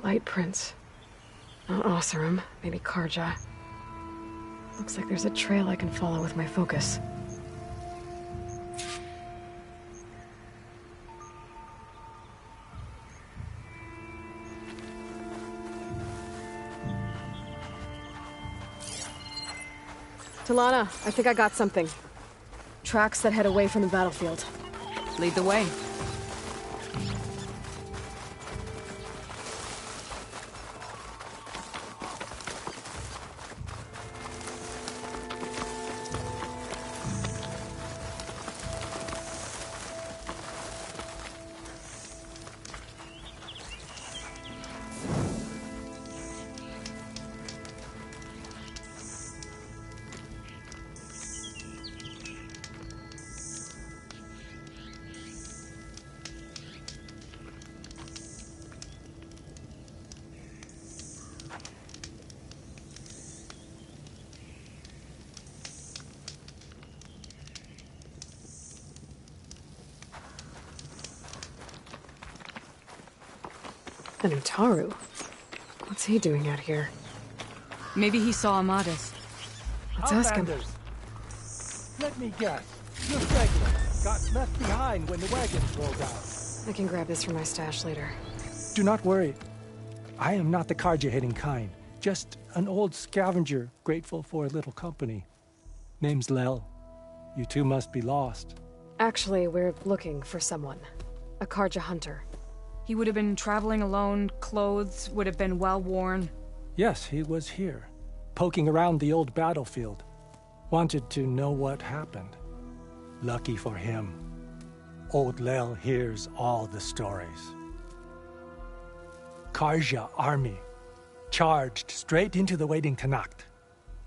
Light prints. Not Oseram, maybe Karja. Looks like there's a trail I can follow with my focus. Talana, I think I got something. Tracks that head away from the battlefield. Lead the way. An Utaru? What's he doing out here? Maybe he saw Amadis. Let's ask him. Let me guess. Your segment got left behind when the wagons rolled out. I can grab this from my stash later. Do not worry. I am not the Karja-hating kind. Just an old scavenger grateful for a little company. Name's Lel. You two must be lost. Actually, we're looking for someone. A Karja hunter. He would have been traveling alone, clothes would have been well worn. Yes, he was here, poking around the old battlefield. Wanted to know what happened. Lucky for him, old Lel hears all the stories. Karja army charged straight into the waiting Tenakth.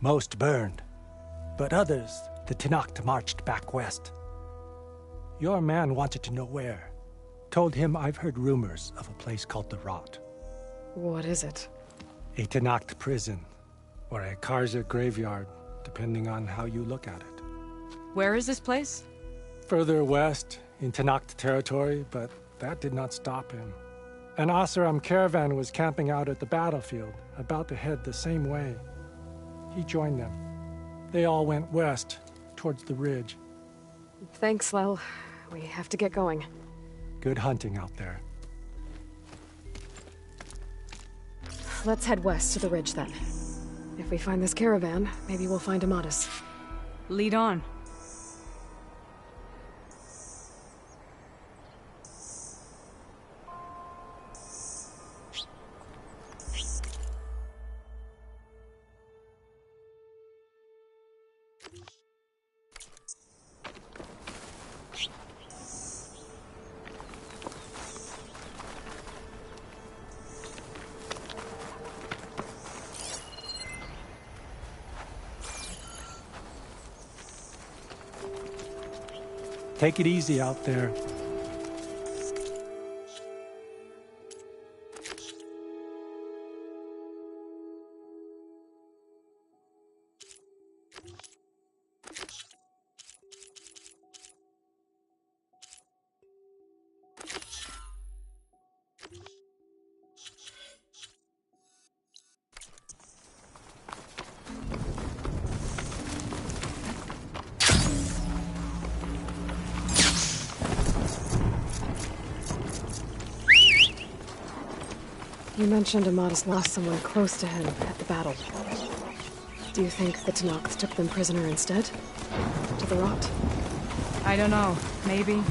Most burned, but others, the Tenakth marched back west. Your man wanted to know where. Told him I've heard rumors of a place called the Rot. What is it? A Tenakth prison, or a Karja graveyard, depending on how you look at it. Where is this place? Further west, in Tenakth territory, but that did not stop him. An Oseram caravan was camping out at the battlefield, about to head the same way. He joined them. They all went west, towards the ridge. Thanks, Lel. We have to get going. Good hunting out there. Let's head west to the ridge then. If we find this caravan, maybe we'll find Amadis. Lead on. Take it easy out there. You mentioned Amadis lost someone close to him at the battle. Do you think the Tenakth took them prisoner instead? To the Rot? I don't know. Maybe.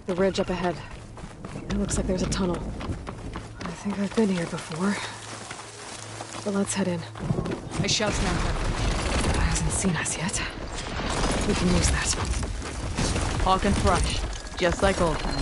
The ridge up ahead. It looks like there's a tunnel. I think I've been here before. But let's head in. I shall snap her. He hasn't seen us yet. We can use that. Hawk and thrush, just like old times.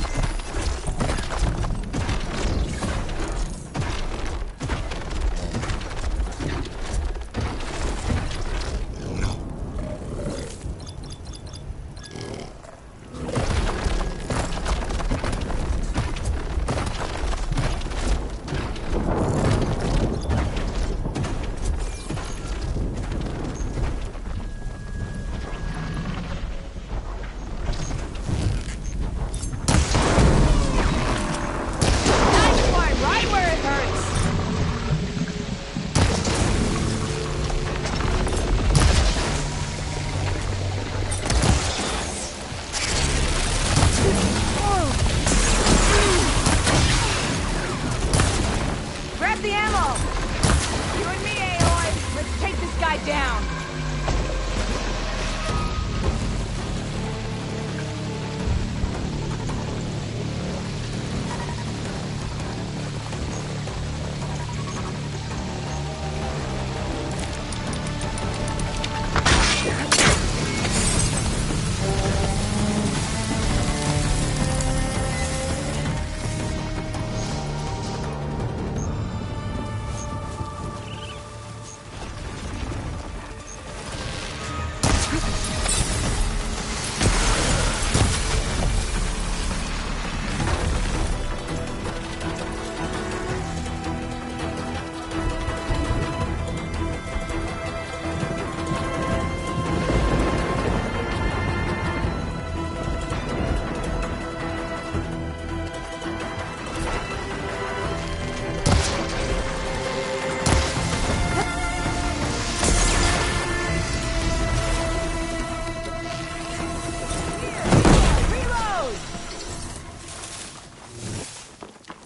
down!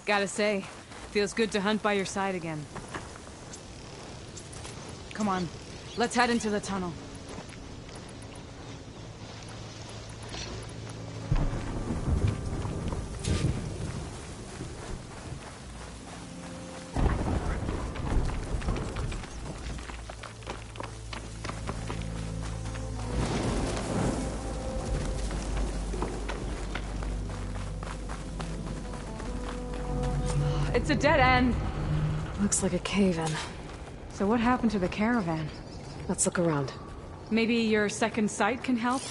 Gotta say, feels good to hunt by your side again. Come on, let's head into the tunnel. It's a dead end. Looks like a cave-in. So what happened to the caravan? Let's look around. Maybe your second sight can help?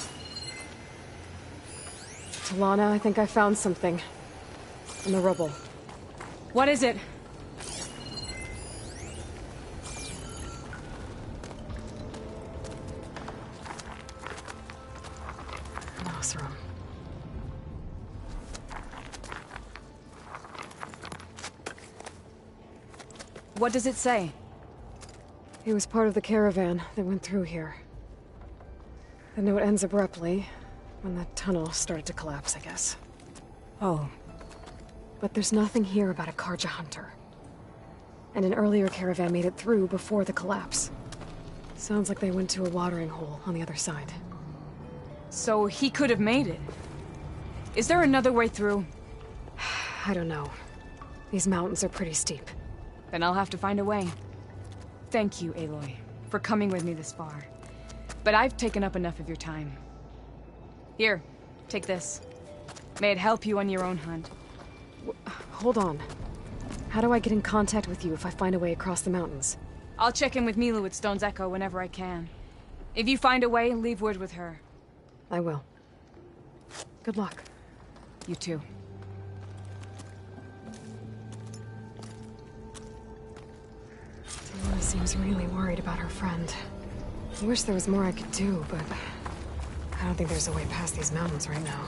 Talana, I think I found something. In the rubble. What is it? Nosrum. What does it say? He was part of the caravan that went through here. The note ends abruptly, when the tunnel started to collapse, I guess. Oh. But there's nothing here about a Karja hunter. And an earlier caravan made it through before the collapse. Sounds like they went to a watering hole on the other side. So he could have made it. Is there another way through? I don't know. These mountains are pretty steep. Then I'll have to find a way. Thank you, Aloy, for coming with me this far. But I've taken up enough of your time. Here, take this. May it help you on your own hunt. Hold on. How do I get in contact with you if I find a way across the mountains? I'll check in with Milu at Stone's Echo whenever I can. If you find a way, leave word with her. I will. Good luck. You too. Talana seems really worried about her friend. I wish there was more I could do, but I don't think there's a way past these mountains right now.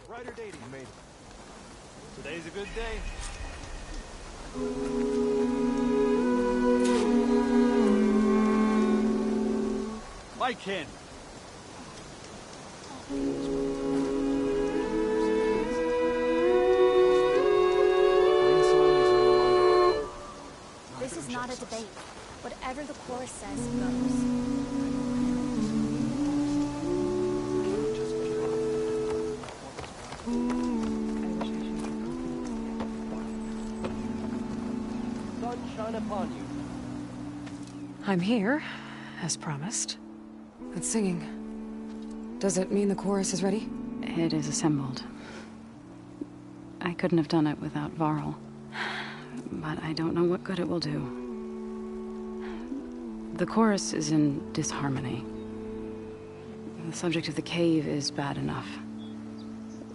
Ryder dating, mate. Today's a good day. My kin. This is not a debate. Whatever the chorus says goes. Sunshine upon you. I'm here, as promised. But singing. Does it mean the chorus is ready? It is assembled. I couldn't have done it without Varl. But I don't know what good it will do. The chorus is in disharmony. The subject of the cave is bad enough.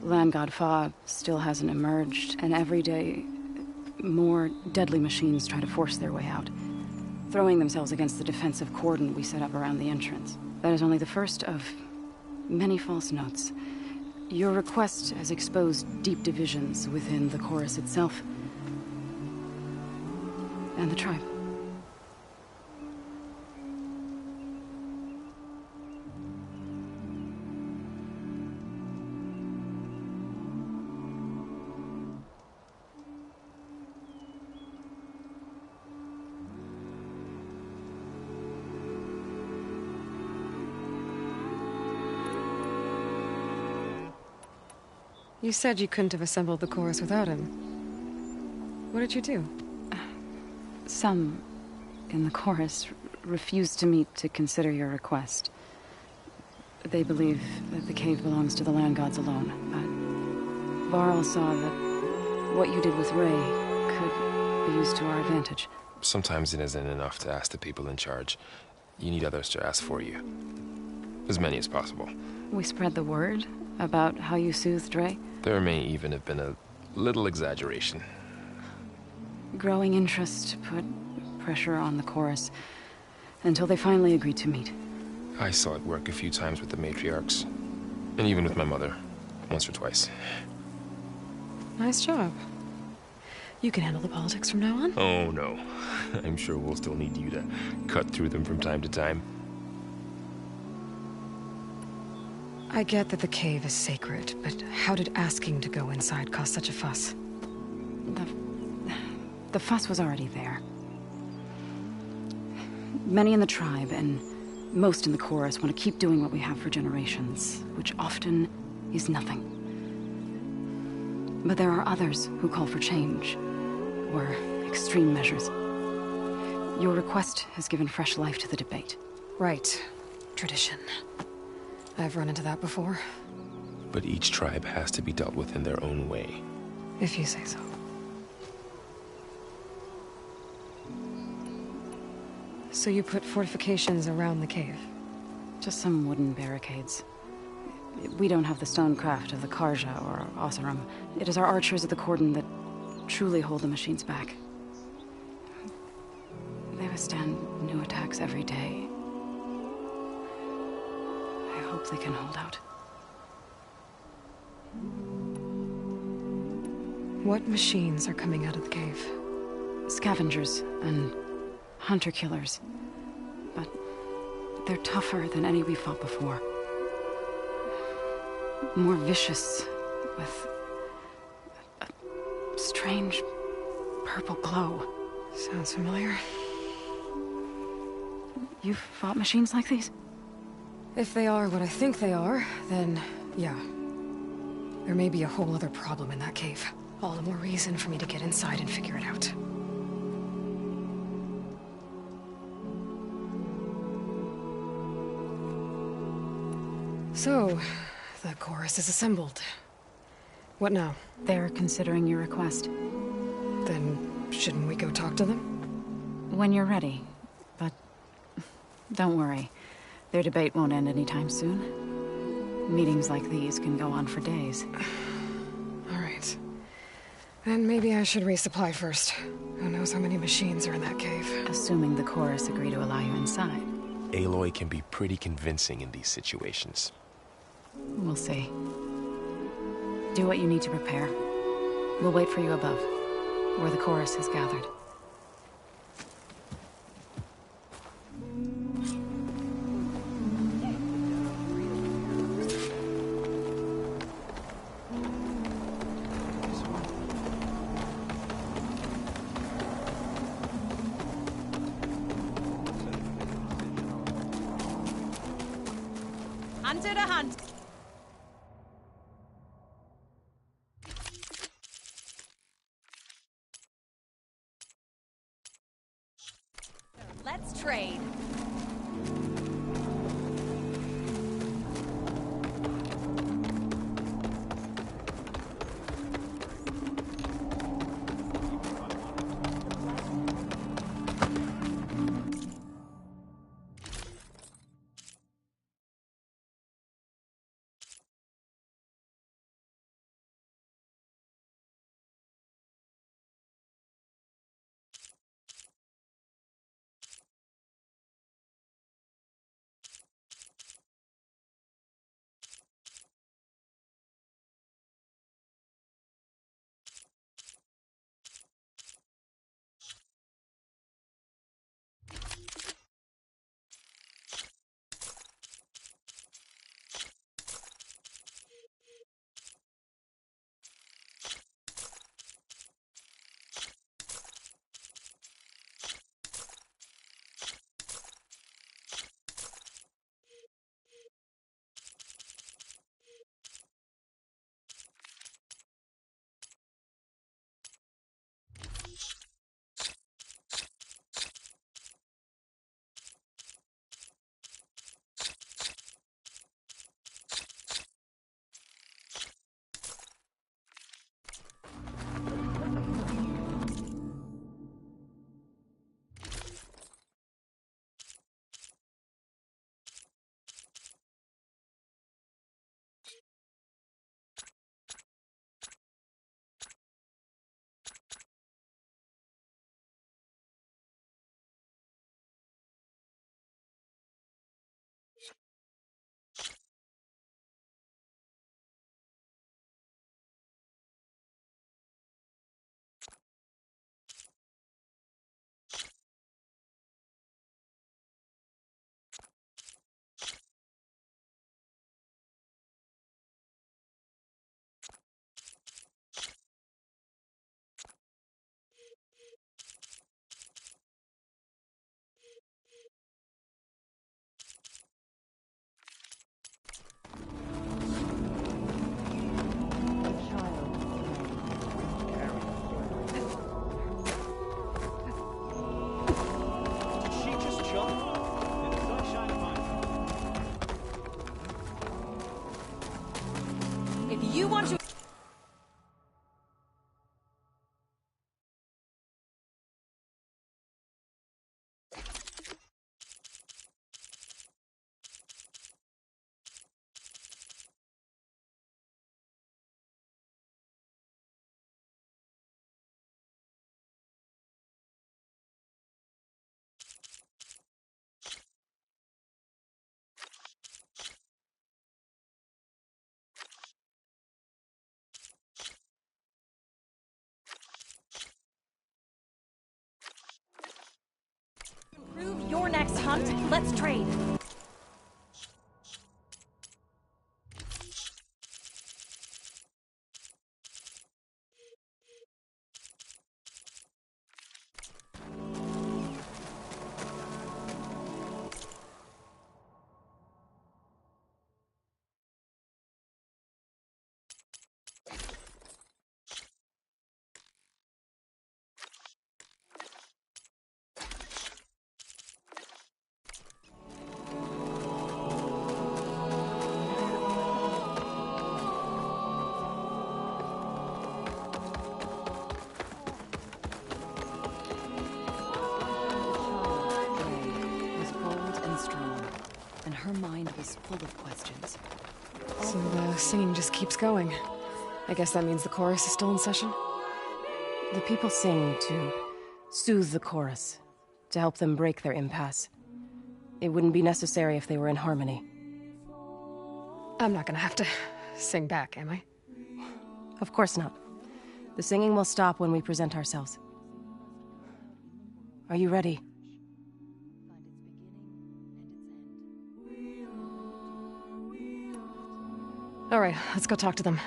Land God Fa still hasn't emerged, and every day, more deadly machines try to force their way out, throwing themselves against the defensive cordon we set up around the entrance. That is only the first of many false notes. Your request has exposed deep divisions within the chorus itself and the tribe. You said you couldn't have assembled the chorus without him. What did you do? Some in the chorus refused to meet to consider your request. They believe that the cave belongs to the land gods alone, but Varl saw that what you did with Ray could be used to our advantage. Sometimes it isn't enough to ask the people in charge. You need others to ask for you. As many as possible. We spread the word about how you soothed Ray. There may even have been a little exaggeration. Growing interest put pressure on the chorus until they finally agreed to meet. I saw it work a few times with the matriarchs. And even with my mother. Once or twice. Nice job. You can handle the politics from now on? Oh, no. I'm sure we'll still need you to cut through them from time to time. I get that the cave is sacred, but how did asking to go inside cause such a fuss? The fuss was already there. Many in the tribe, and most in the chorus, want to keep doing what we have for generations, which often is nothing. But there are others who call for change, or extreme measures. Your request has given fresh life to the debate. Right. Tradition. I've run into that before. But each tribe has to be dealt with in their own way. If you say so. So you put fortifications around the cave? Just some wooden barricades. We don't have the stonecraft of the Karja or Oseram. It is our archers at the cordon that truly hold the machines back. They withstand new attacks every day. I hope they can hold out. What machines are coming out of the cave? Scavengers and hunter-killers. But they're tougher than any we fought before. More vicious, with a strange purple glow. Sounds familiar. You've fought machines like these? If they are what I think they are, then yeah. There may be a whole other problem in that cave. All the more reason for me to get inside and figure it out. So, the chorus is assembled. What now? They're considering your request. Then, Shouldn't we go talk to them? When you're ready. But don't worry. Their debate won't end anytime soon. Meetings like these can go on for days. All right. Then maybe I should resupply first. Who knows how many machines are in that cave? Assuming the chorus agree to allow you inside. Aloy can be pretty convincing in these situations. We'll see. Do what you need to prepare. We'll wait for you above, where the chorus has gathered. Hunter to hunt. Let's trade. If you want to... Improve your next hunt. Let's trade. her mind was full of questions. So the singing just keeps going. I guess that means the chorus is still in session? The people sing to soothe the chorus, to help them break their impasse. It wouldn't be necessary if they were in harmony. I'm not gonna have to sing back, am I? Of course not. The singing will stop when we present ourselves. Are you ready? All right, let's go talk to them.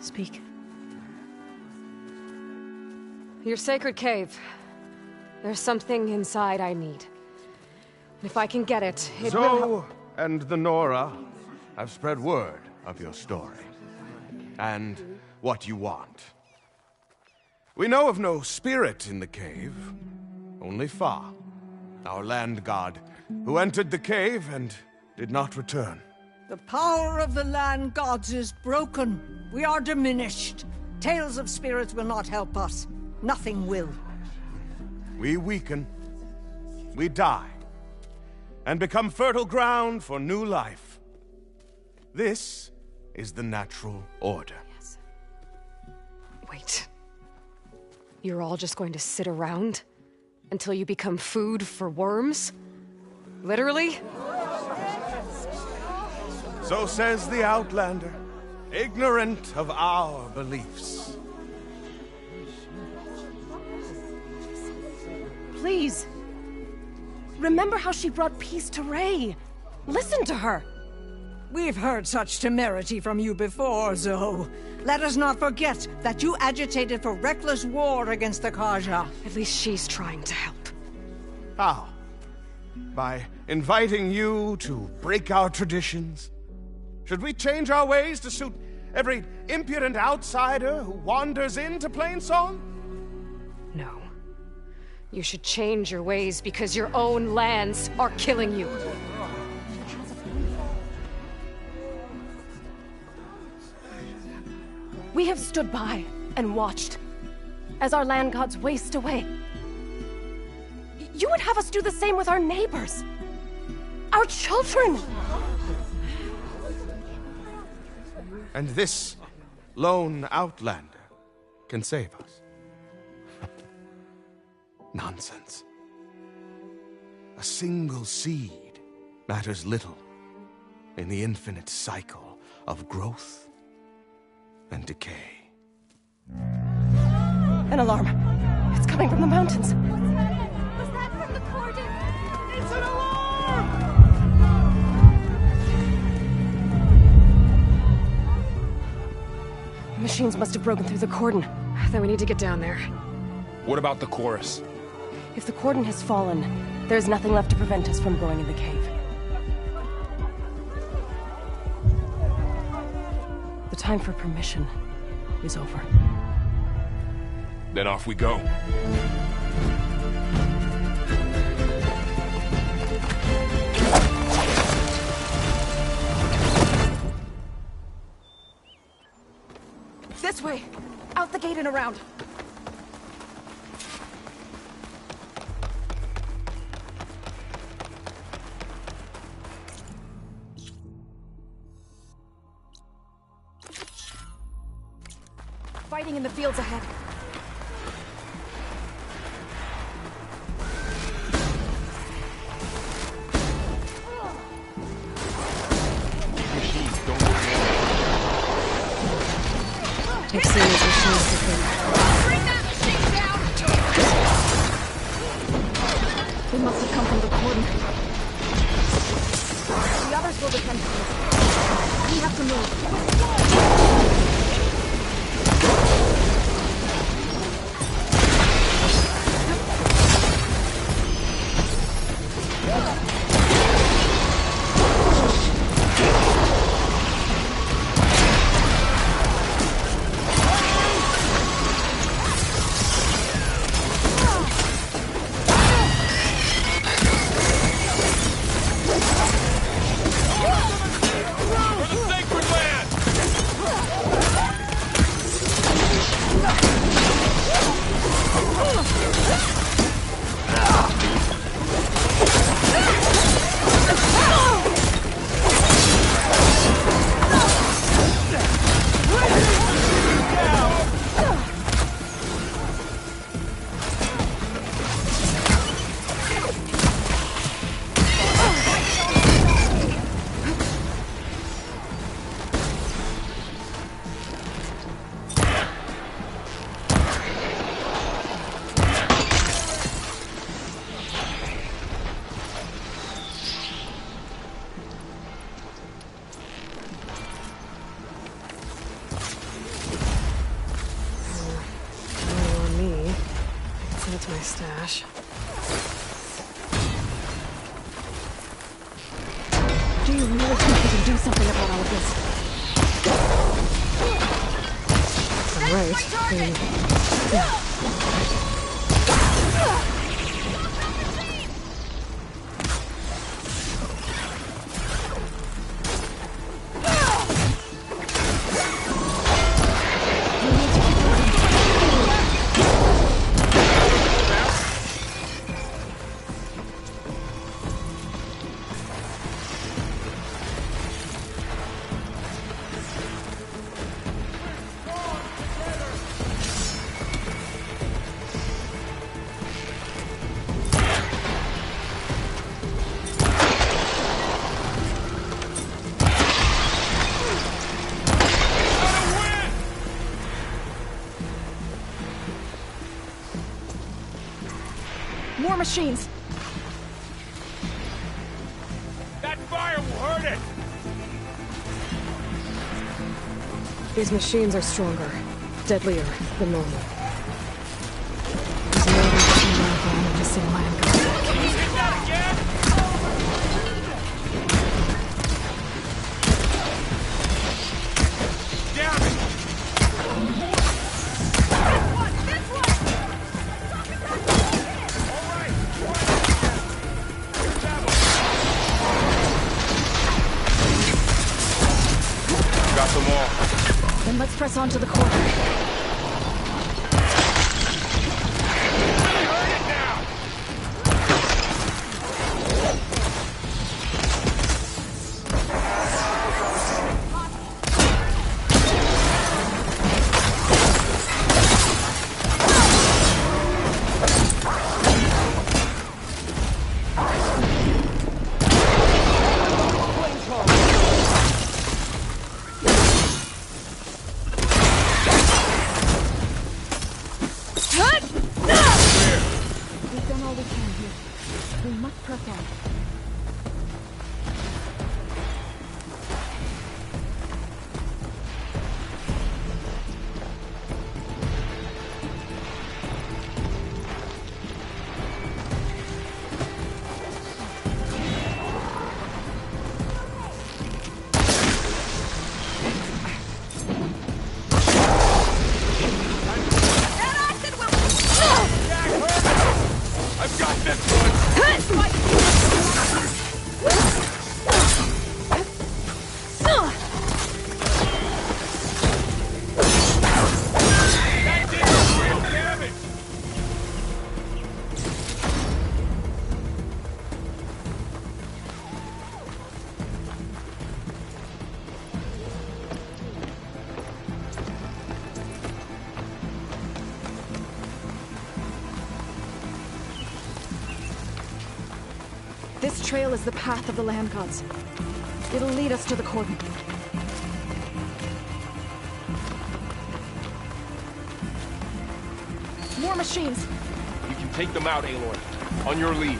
Speak. Your sacred cave. There's something inside I need. If I can get it, it will Zoe and the Nora have spread word of your story. And what you want. We know of no spirit in the cave. Only Fa, our land god, who entered the cave and did not return. The power of the land gods is broken. We are diminished. Tales of spirits will not help us. Nothing will. We weaken. We die. And become fertile ground for new life. This is the natural order. Yes. Wait. You're all just going to sit around until you become food for worms? Literally? So says the Outlander, ignorant of our beliefs. Please. Remember how she brought peace to Ray. Listen to her. We've heard such temerity from you before, Zoe. Let us not forget that you agitated for reckless war against the Kaja. At least she's trying to help. How? By inviting you to break our traditions? Should we change our ways to suit every impudent outsider who wanders into Plainsong? No. You should change your ways because your own lands are killing you. We have stood by and watched as our land gods waste away. You would have us do the same with our neighbors, our children. And this lone outlander can save us. Nonsense. A single seed matters little in the infinite cycle of growth and decay. An alarm. It's coming from the mountains. Was that from the cordon? It's an alarm! Machines must have broken through the cordon. Then we need to get down there. What about the chorus? If the cordon has fallen, there's nothing left to prevent us from going in the cave. The time for permission is over. Then off we go. This way! Out the gate and around! Fighting in the fields ahead. Machines don't look I've seen these machines before. Bring that machine down! They must have come from the cordon. The others will defend us. We have to move. That's my stash. Do you really think you can do something about all of this? I'm right. Yeah. More machines! That fire will hurt it! These machines are stronger, deadlier than normal. There's no reason to missing land guard. Hit that again! Damn it! Got them all. Then let's press on to the corner. This trail is the path of the land gods. It'll lead us to the cordon. More machines! You can take them out, Aloy. On your lead.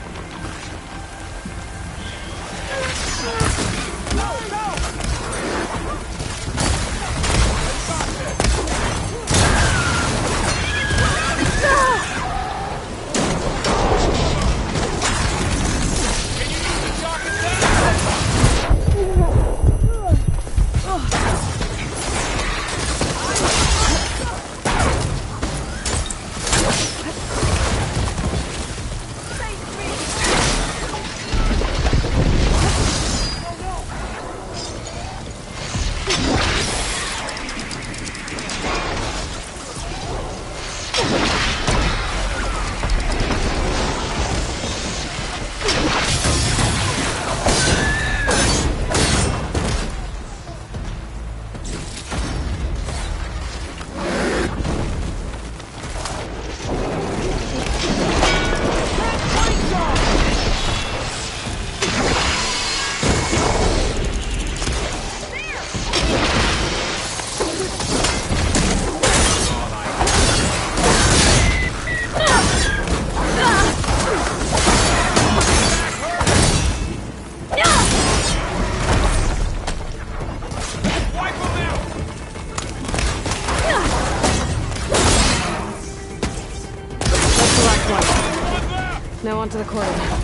Now onto the corridor.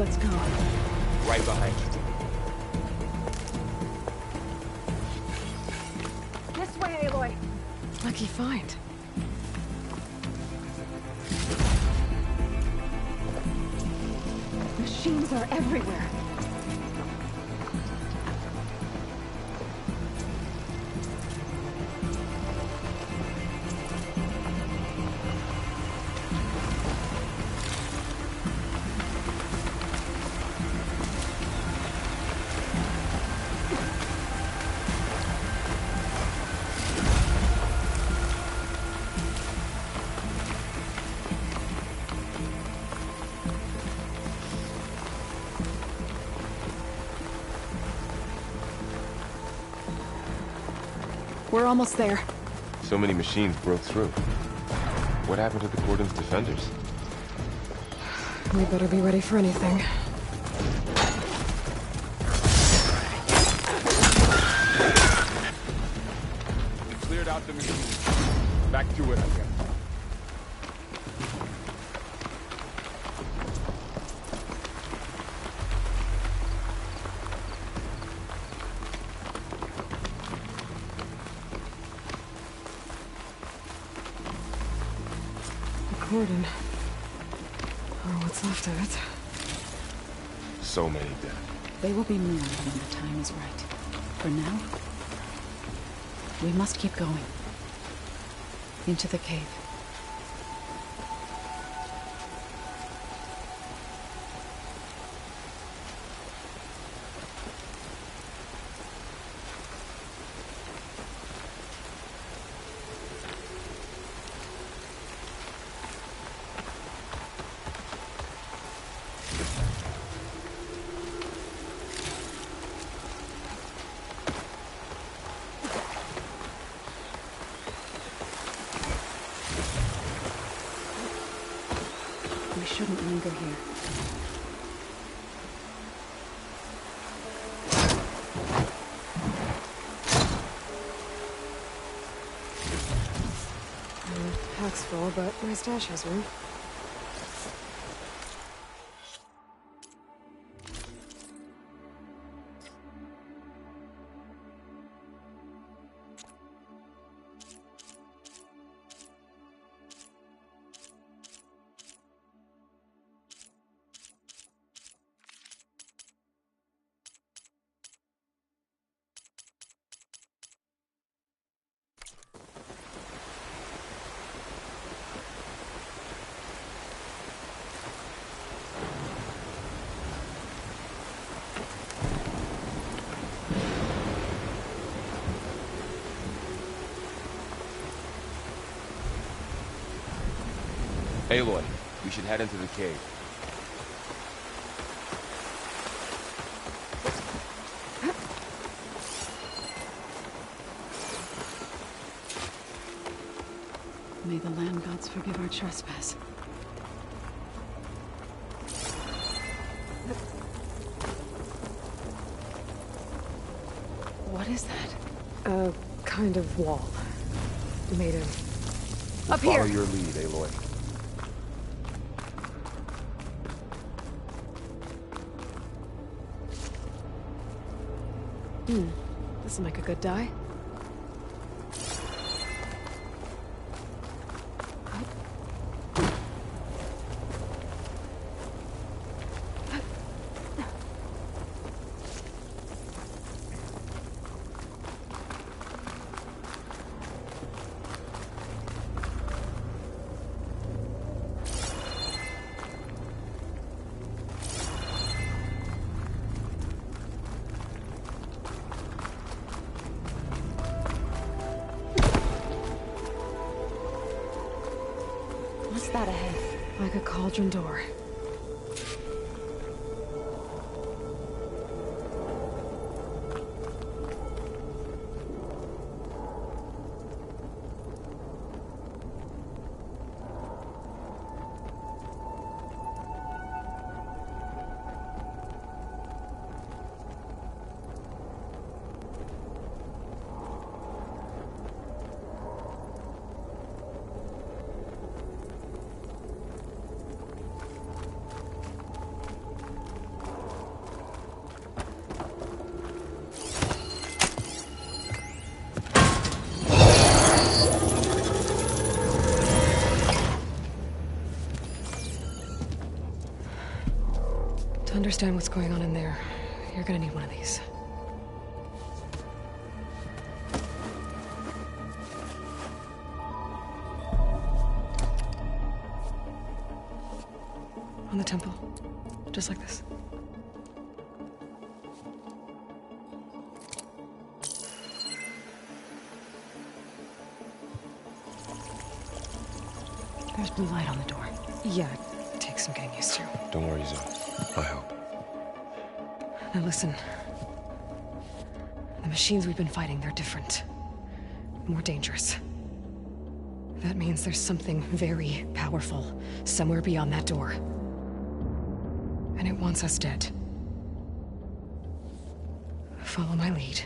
Let's go. Right behind you. This way, Aloy. Lucky find. Machines are everywhere. We're almost there. So many machines broke through. What happened to the Cordon's defenders? We better be ready for anything. We cleared out the machines. Back to it again. Cordon. Or what's left of it. So many dead. They will be mourned when the time is right. For now, we must keep going. Into the cave. We shouldn't linger here. Pack's full, but my stash has room. Aloy, we should head into the cave. May the land gods forgive our trespass. What is that? A kind of wall. Made of... We'll follow your lead, Aloy. This'll make a good die. What's that ahead? Like a cauldron door. To understand what's going on in there, you're gonna need one of these. On the temple. Just like this. There's blue light on the door. Yeah, it takes some getting used to. Don't worry, Zoe. I'll help. Now listen. The machines we've been fighting, they're different. More dangerous. That means there's something very powerful somewhere beyond that door. And it wants us dead. Follow my lead.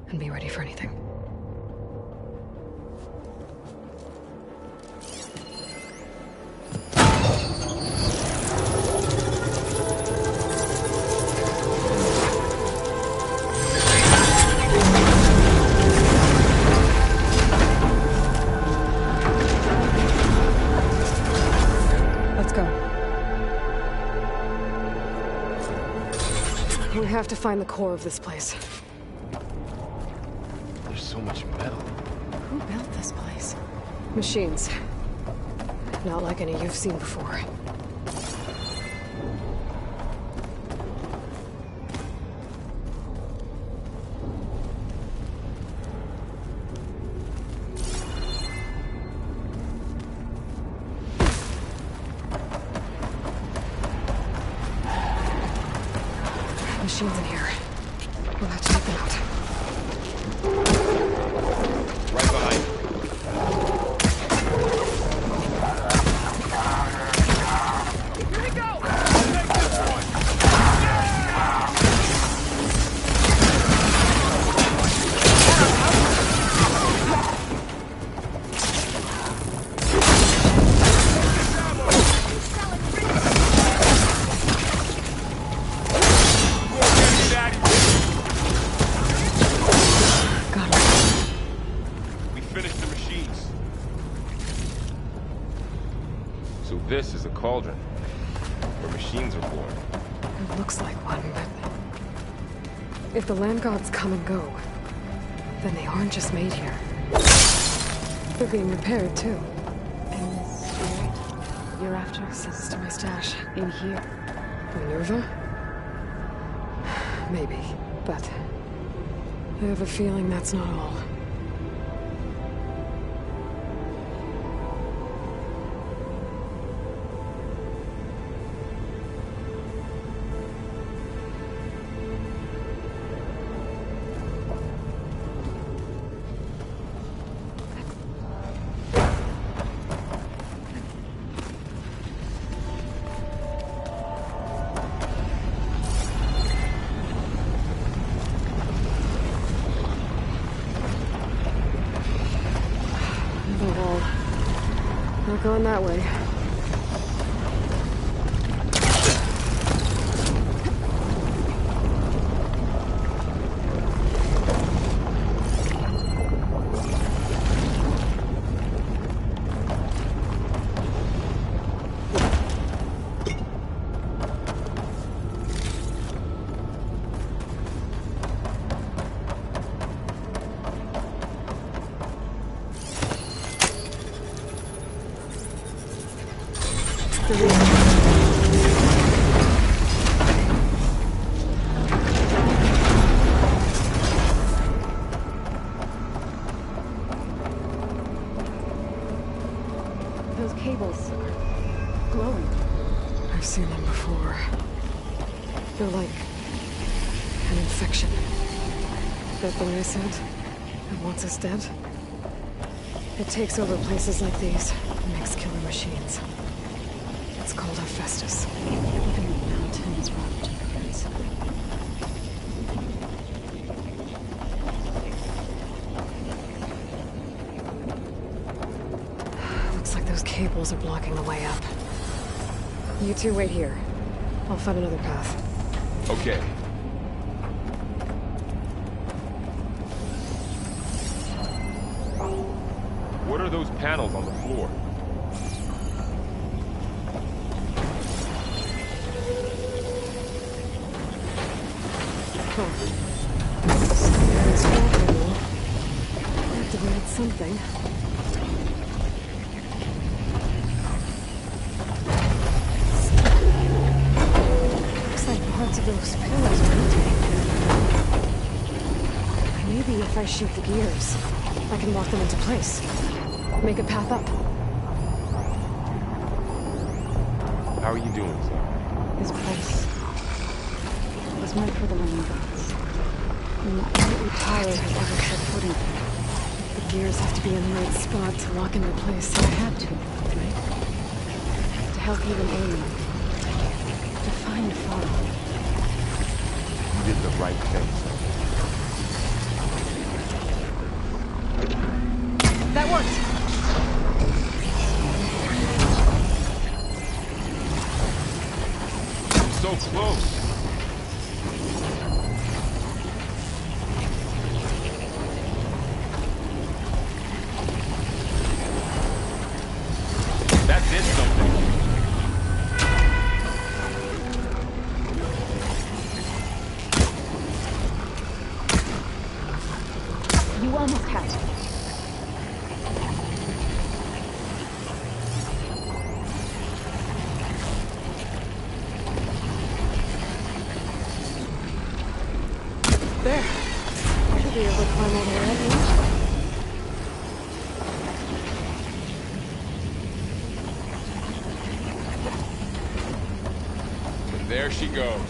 And be ready for anything. We have to find the core of this place. There's so much metal. Who built this place? Machines. Not like any you've seen before. Machines in here. We'll have to take them out. Right behind you. Here we go! Take this one! So this is a cauldron, where machines are born. It looks like one, but... if the land gods come and go, then they aren't just made here. They're being repaired, too. And this spirit you're after Sends to my stash. in here. Minerva? Maybe, but... I have a feeling that's not all. going that way. Those cables are glowing. I've seen them before. They're like an infection. That thing I said, it wants us dead. It takes over places like these and makes killer machines. It's called Hephaestus. Even the mountains rot to pits. Looks like those cables are blocking the way up. You two wait here. I'll find another path. Okay. What are those panels on the floor? Activated something. Looks like parts of those pillars are rotating. Maybe if I shoot the gears, I can lock them into place. Make a path up. How are you doing, sir? This place was meant for the living gods. Only Tyler has ever set foot in it. The gears have to be in the right spot to lock into place. I had to, right? To help even aim. To find Father. You did the right thing, sir. That worked! So close. That did something. You almost had it. There. I should be able to climb all the way up. And there she goes.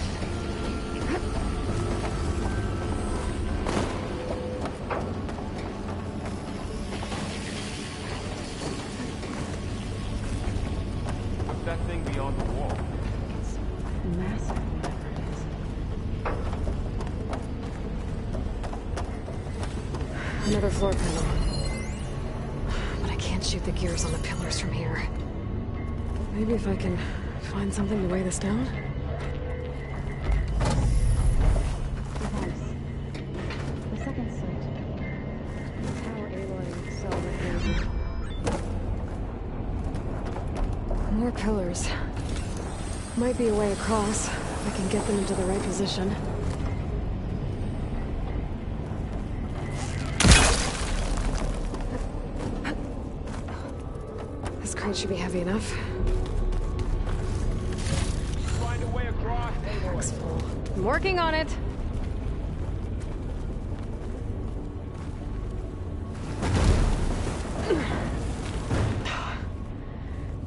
What's that thing beyond the wall? It's massive, whatever it is. Another floor panel. But I can't shoot the gears on the pillars from here. Maybe if I can find something to weigh this down? Device. The second sight. How Aloy saw what they did. More pillars. Might be a way across. I can get them into the right position. This crate should be heavy enough. Find a way across. Back's full. I'm working on it.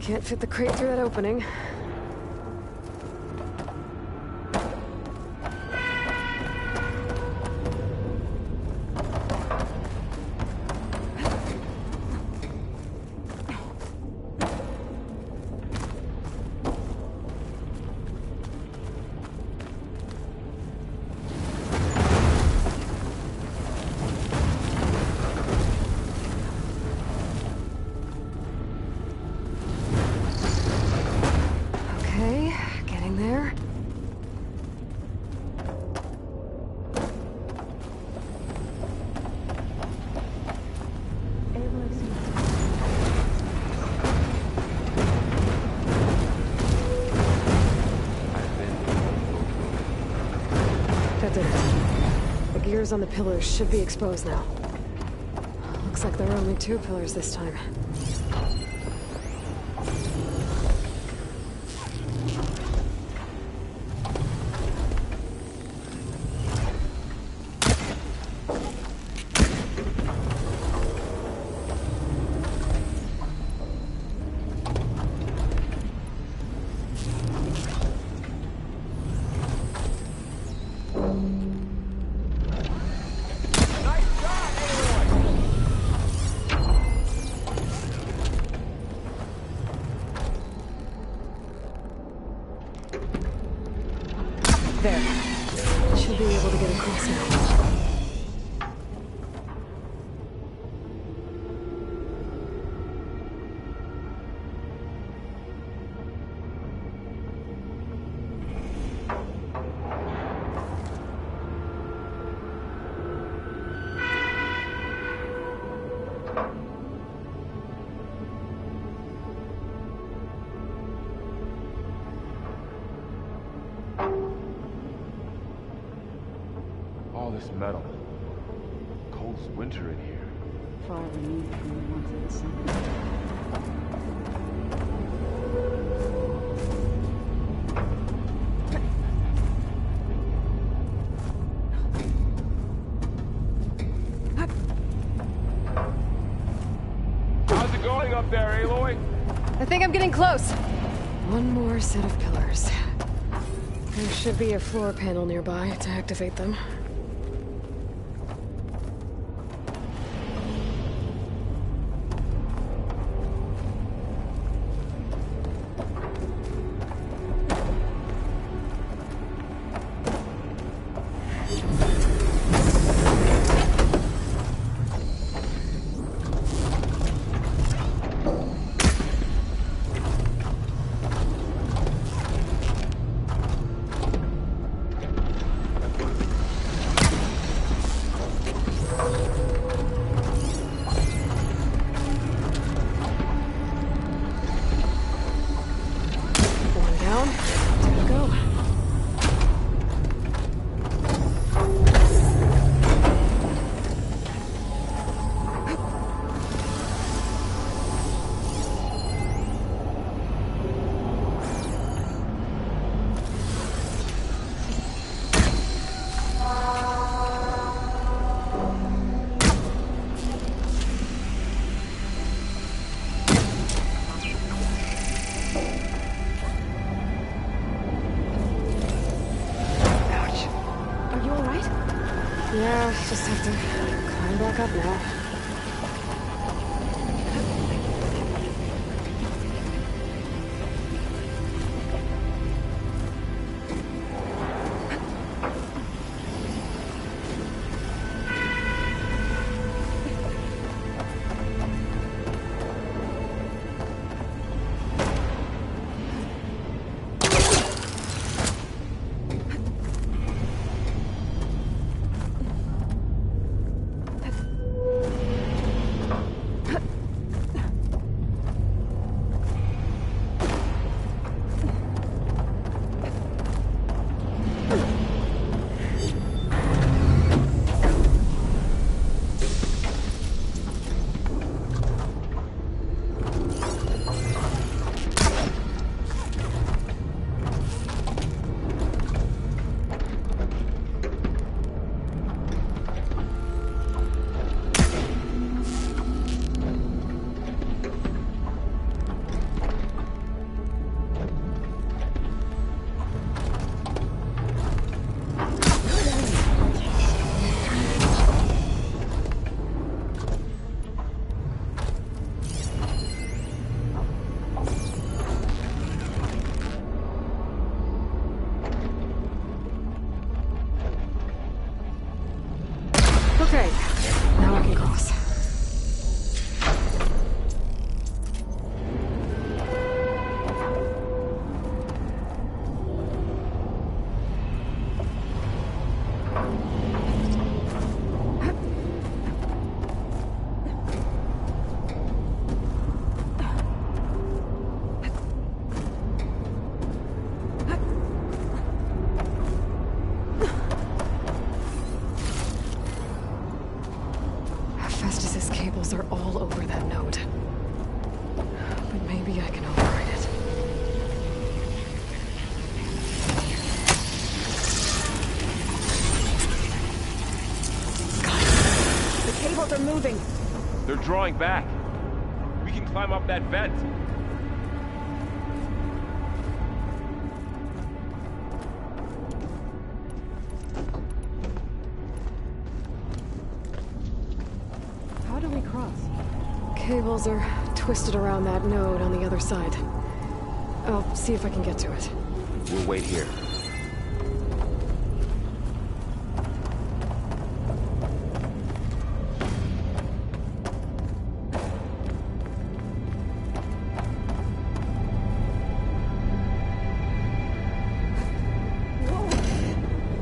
Can't fit the crate through that opening. expected. The gears on the pillars should be exposed now. Looks like there are only 2 pillars this time. There. Should be able to get across now. All this metal. Cold as winter in here. Far removed from the warmth of the sun. How's it going up there, Aloy? I think I'm getting close. One more set of pillars. There should be a floor panel nearby to activate them. Yeah, just have to climb back up now. moving. They're drawing back. We can climb up that vent. How do we cross? Cables are twisted around that node on the other side. I'll see if I can get to it. We'll wait here.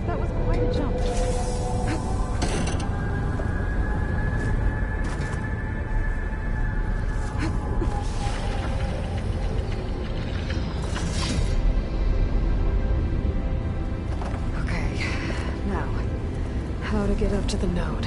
That was quite a jump. Okay, now, how to get up to the node.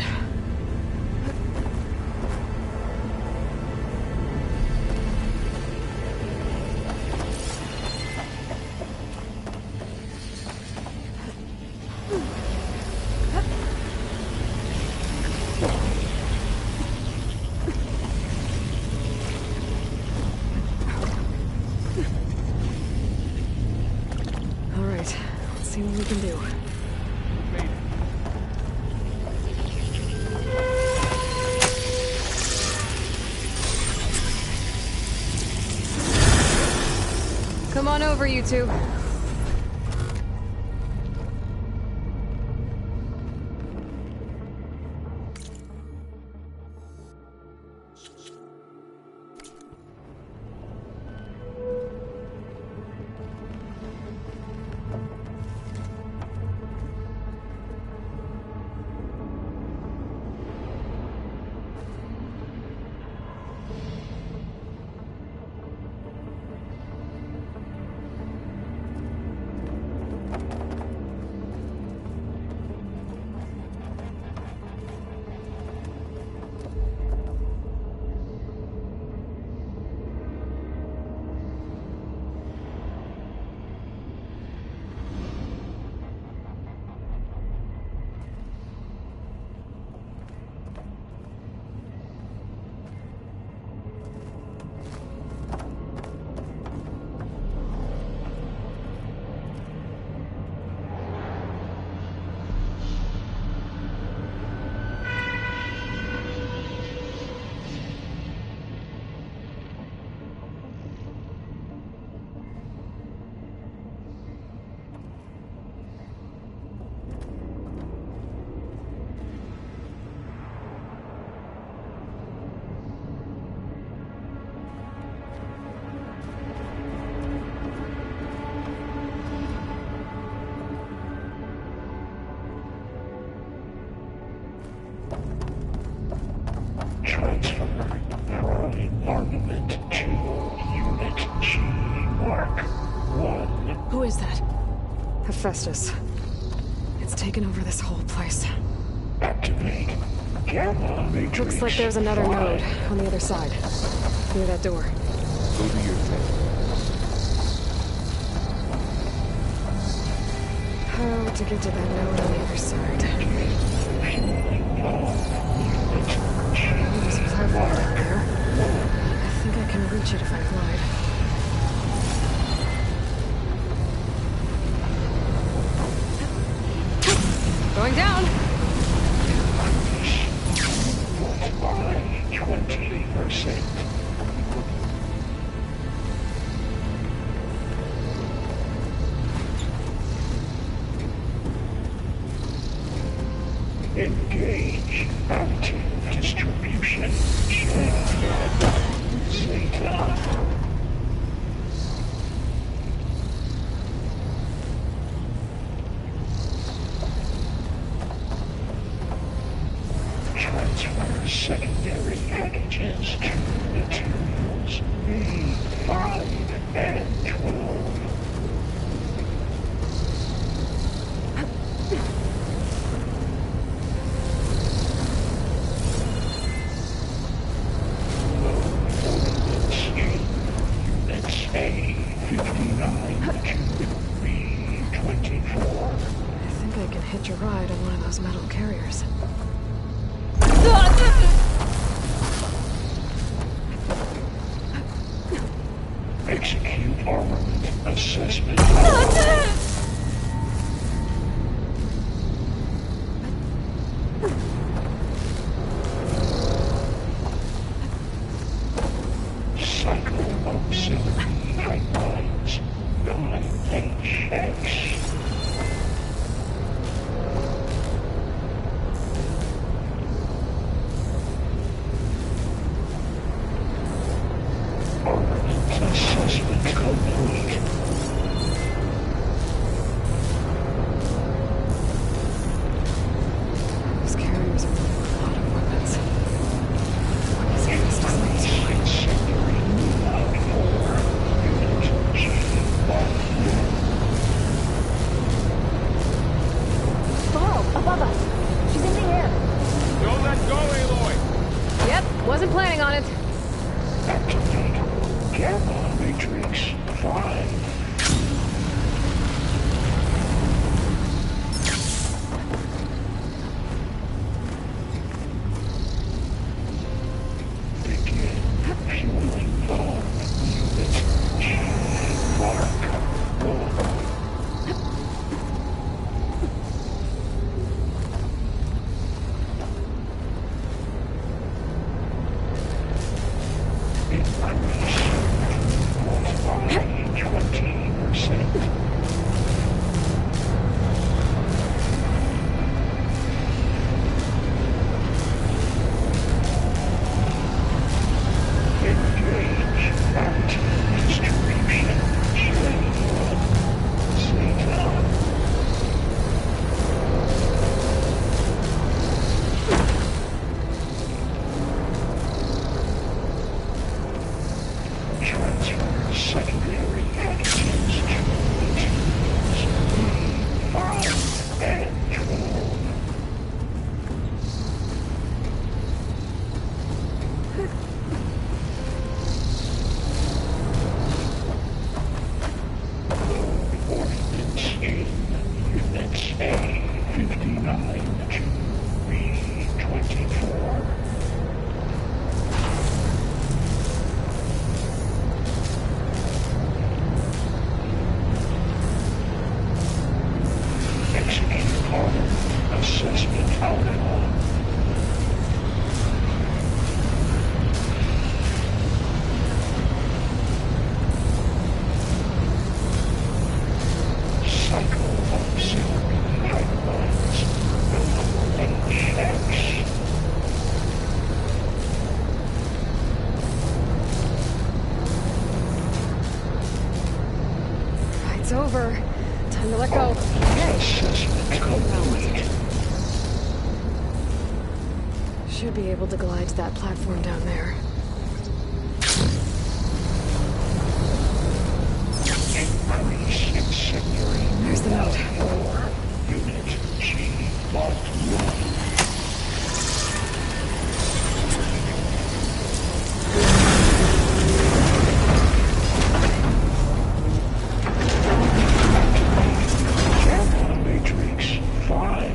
All right, let's see what we can do. Come on over, you two. Transfer from armament to Unit G Mark 1. Who is that? Hephaestus. It's taken over this whole place. Activate Gamma Matrix. Looks like there's another 5. node on the other side. Near that door. Go do your thing. How to get to that node on the other side? There's a platform right there. I think I can reach it if I glide. Going down! 20%. Engage active distribution. Zeta. Transfer secondary packages to materials B5 and 12. Hitch a ride on one of those metal carriers. Armament assessment. Cycle auxiliary pipelines 9HX. Assessment complete. Those carriers are loaded with a lot of weapons. What is it? Incendiary Moonlight 4. Unit G. Varl, above us. She's in the air. Don't let go, Aloy! Yep, wasn't planning on it. Activate Gamma Matrix 5. Begin fueling bomb. Unit G. Mark 1. Increase by 20%. Engage anti-distribution chain. Zeta. Transfer secondary actions to teams B, 5, and 12. Ordnance in Units A, 59 to B, 24. Execute Armor Assessment Outcome. Cycle auxiliary pipelines. HX. It's over. Time to let go. Assessment complete. Should be able to glide to that platform down there. Increase incendiary. There's the note. 4. Unit G. Mark 1. Gamma Matrix 5.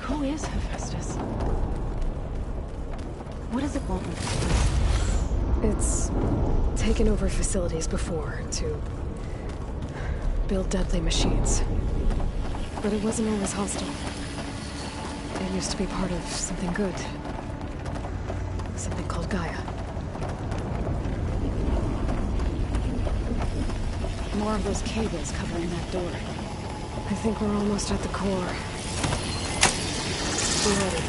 Who is Hephaestus? What does it want with us? It's taken over facilities before to build deadly machines. But it wasn't always hostile. It used to be part of something good. Something called Gaia. More of those cables covering that door. I think we're almost at the core. Be ready.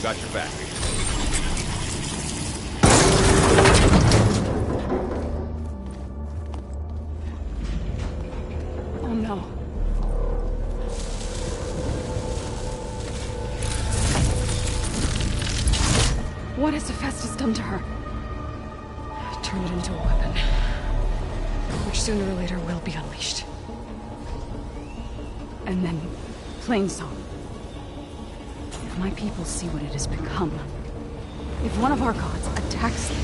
Got your back. Oh no. What has Hephaestus done to her? Turn it into a weapon. Which sooner or later will be unleashed. And then, Plainsong. If my people see what it has become, if one of our gods attacks them,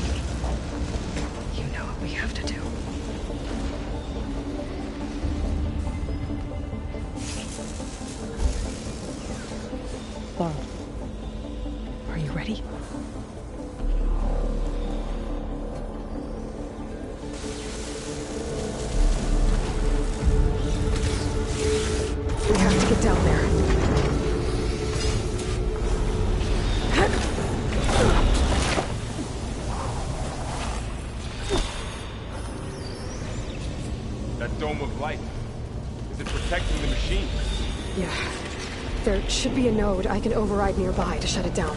You know what we have to do. Borrowed. Are you ready? We have to get down there. That dome of light. Is it protecting the machine? Yeah. There should be a node I can override nearby to shut it down.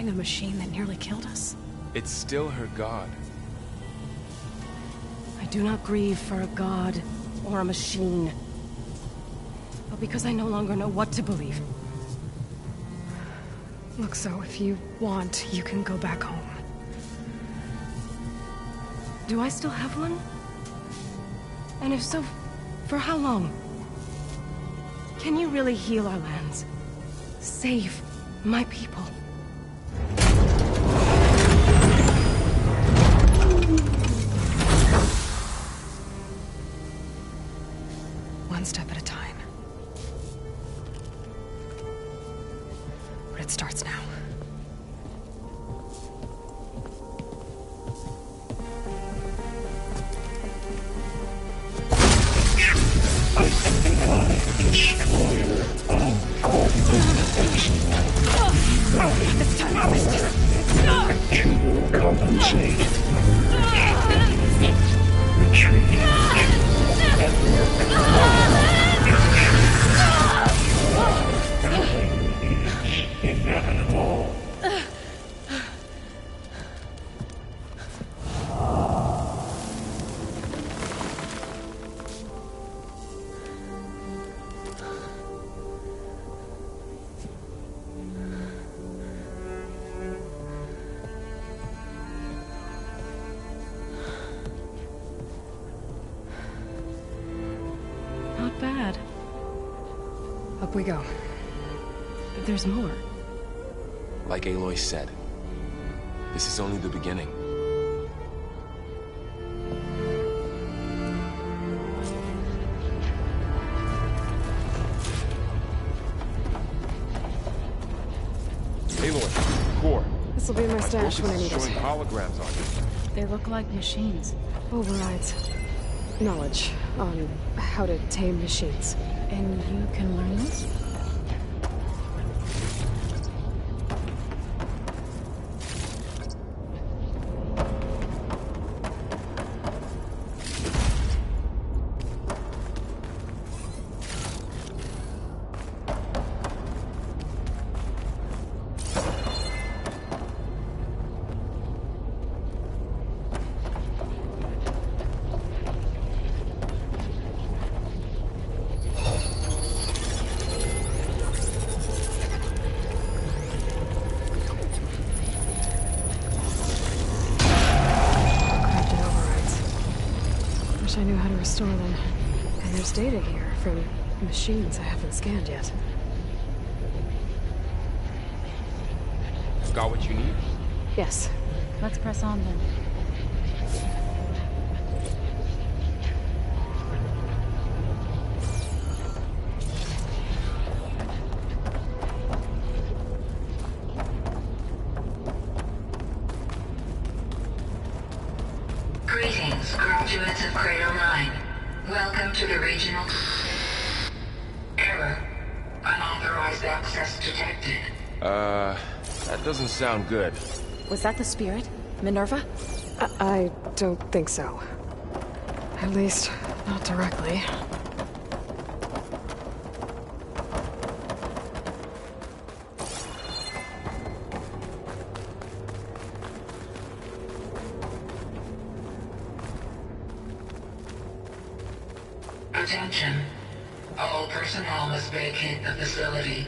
A machine that nearly killed us. It's still her god. I do not grieve for a god or a machine, but because I no longer know what to believe. Look, so if you want, you can go back home. Do I still have one? And if so, for how long? Can you really heal our lands? Save my people? One step at a time. But it starts now. Destroyer, I'll call This time I missed it. to compensate. Retreat. Inevitable. Not bad. Up we go. There's more. Like Aloy said, this is only the beginning. Aloy, core. This'll be my stash when I need Showing it. holograms on it. They look like machines. Overrides. Knowledge on how to tame machines. And you can learn this? I knew how to restore them. And there's data here from machines I haven't scanned yet. Got what you need? Yes. Let's press on then. Greetings, graduates of Crater 9. Welcome to the regional... Error. Unauthorized access detected. That doesn't sound good. Was that the spirit? Minerva? I don't think so. At least, not directly. Attention. All personnel must vacate the facility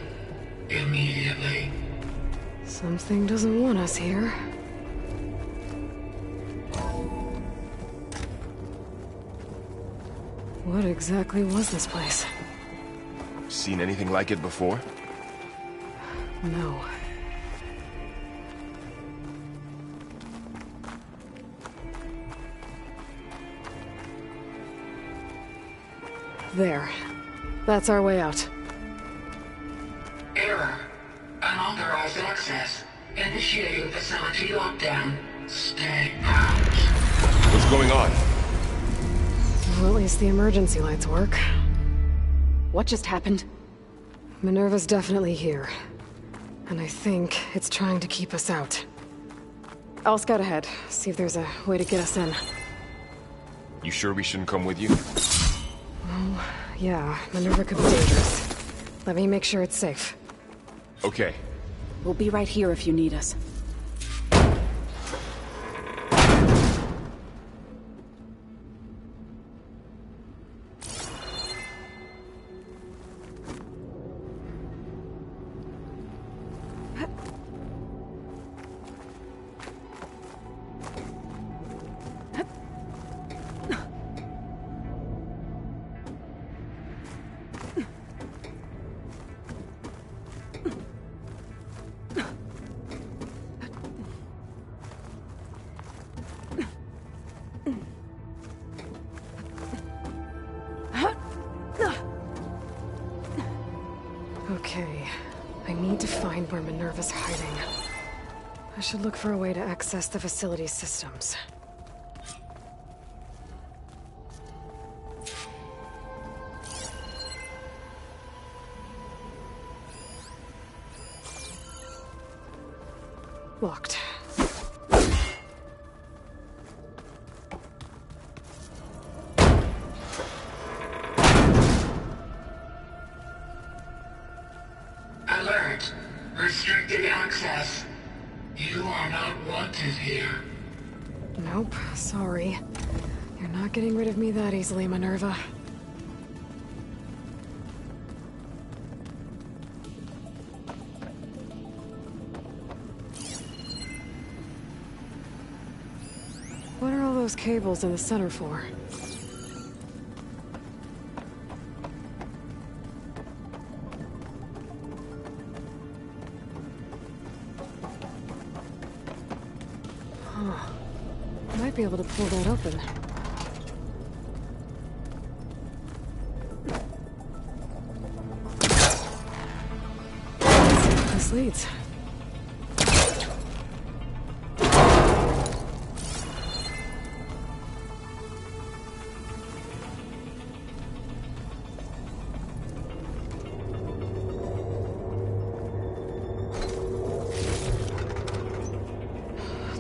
immediately. Something doesn't want us here. What exactly was this place? Seen anything like it before? No. There. That's our way out. Error. Unauthorized access. Initiating facility lockdown. Stay out. What's going on? Well, at least the emergency lights work. What just happened? Minerva's definitely here. And I think it's trying to keep us out. I'll scout ahead, see if there's a way to get us in. You sure we shouldn't come with you? Oh, yeah, Minerva could be dangerous. Let me make sure it's safe. Okay. We'll be right here if you need us. Okay, I need to find where Minerva's hiding. I should look for a way to access the facility's systems. Locked. Alert. Restricted access. You are not wanted here. Nope, sorry. You're not getting rid of me that easily, Minerva. What are all those cables in the center for? Huh. Might be able to pull that open. This leads.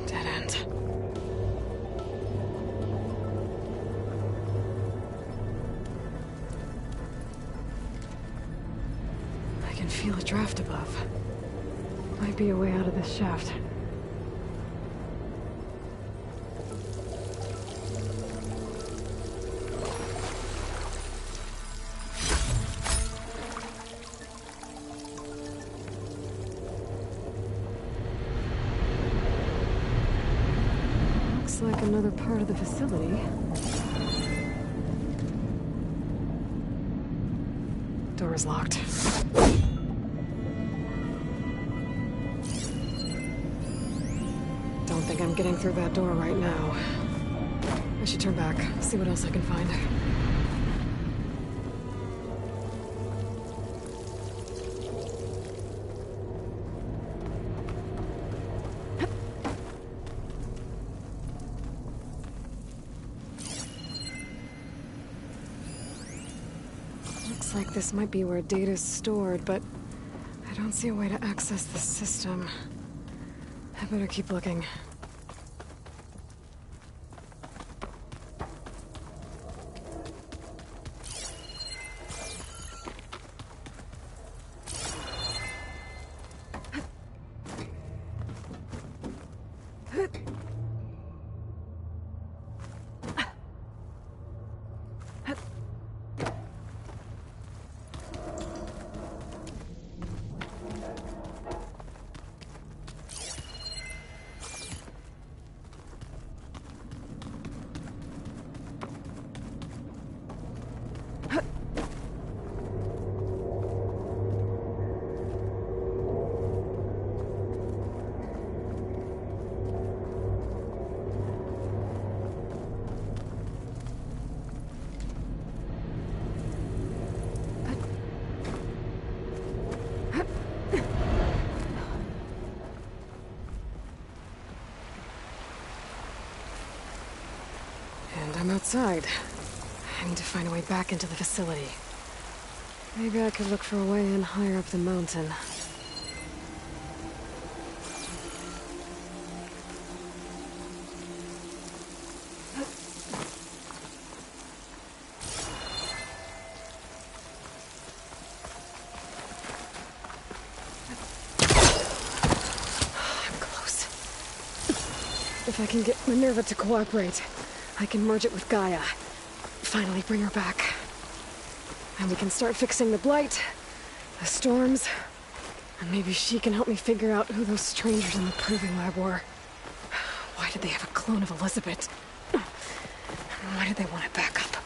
Dead end. I can feel a draft above. Might be a way out of this shaft. Looks like another part of the facility. door is locked. Don't think I'm getting through that door right now. I should turn back, see what else I can find. Looks like this might be where data's stored, but I don't see a way to access the system. I better keep looking. I'm outside. I need to find a way back into the facility. Maybe I could look for a way in higher up the mountain. I'm close. If I can get Minerva to cooperate, I can merge it with Gaia. Finally bring her back. And we can start fixing the blight, the storms, and maybe she can help me figure out who those strangers in the proving lab were. Why did they have a clone of Elizabeth? And why did they want it back up?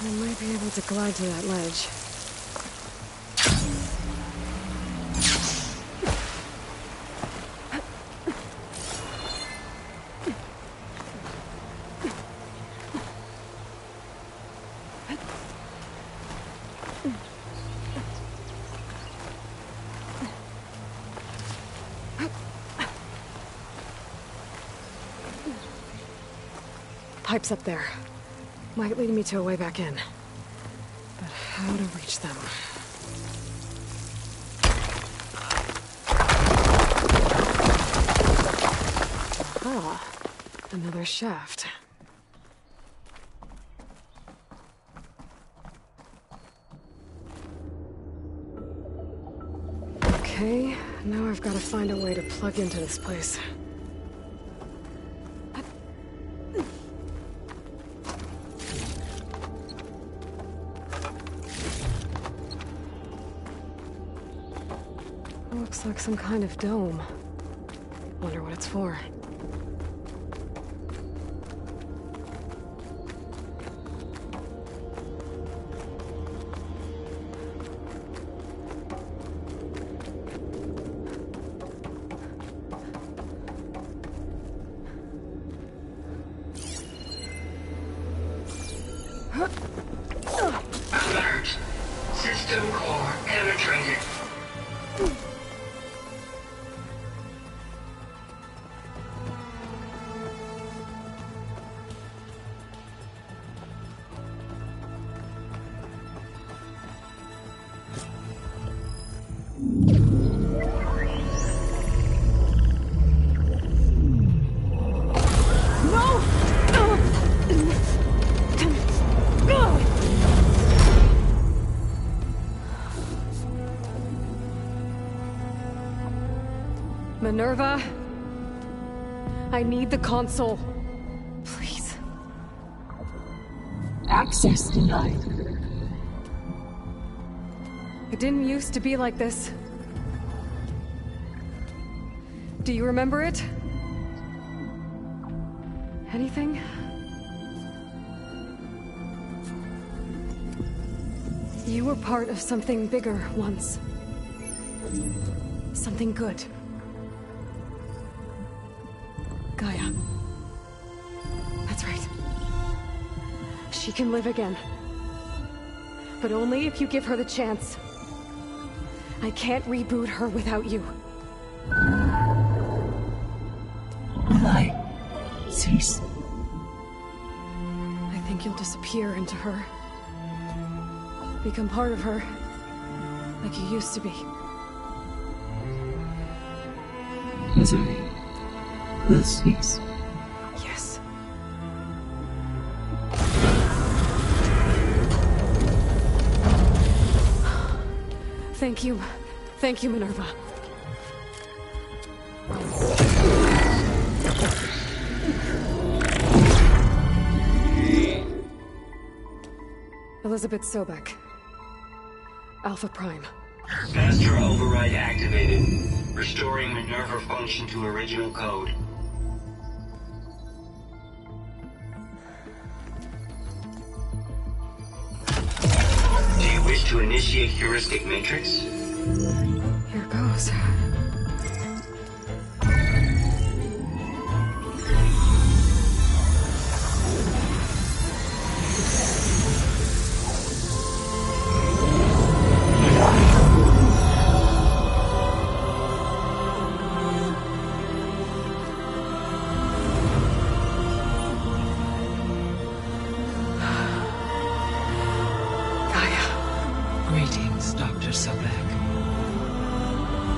I might be able to glide to that ledge. Pipes up there. Might lead me to a way back in. But how to reach them? Aha. Another shaft. Okay, now I've got to find a way to plug into this place. Looks like some kind of dome. Wonder what it's for. Alert. System core penetrated. Minerva? I need the console. Please. Access denied. It didn't used to be like this. Do you remember it? Anything? You were part of something bigger once. Something good. Gaia. That's right. She can live again. But only if you give her the chance. I can't reboot her without you. Why? Cease. I think you'll disappear into her. Become part of her. Like you used to be. Misery will cease. Yes. Thank you. Thank you, Minerva. Elizabeth Sobek. Alpha Prime. Master override activated. Restoring Minerva function to original code. Do you wish to initiate heuristic matrix? Here goes. Greetings, Dr. Sobek.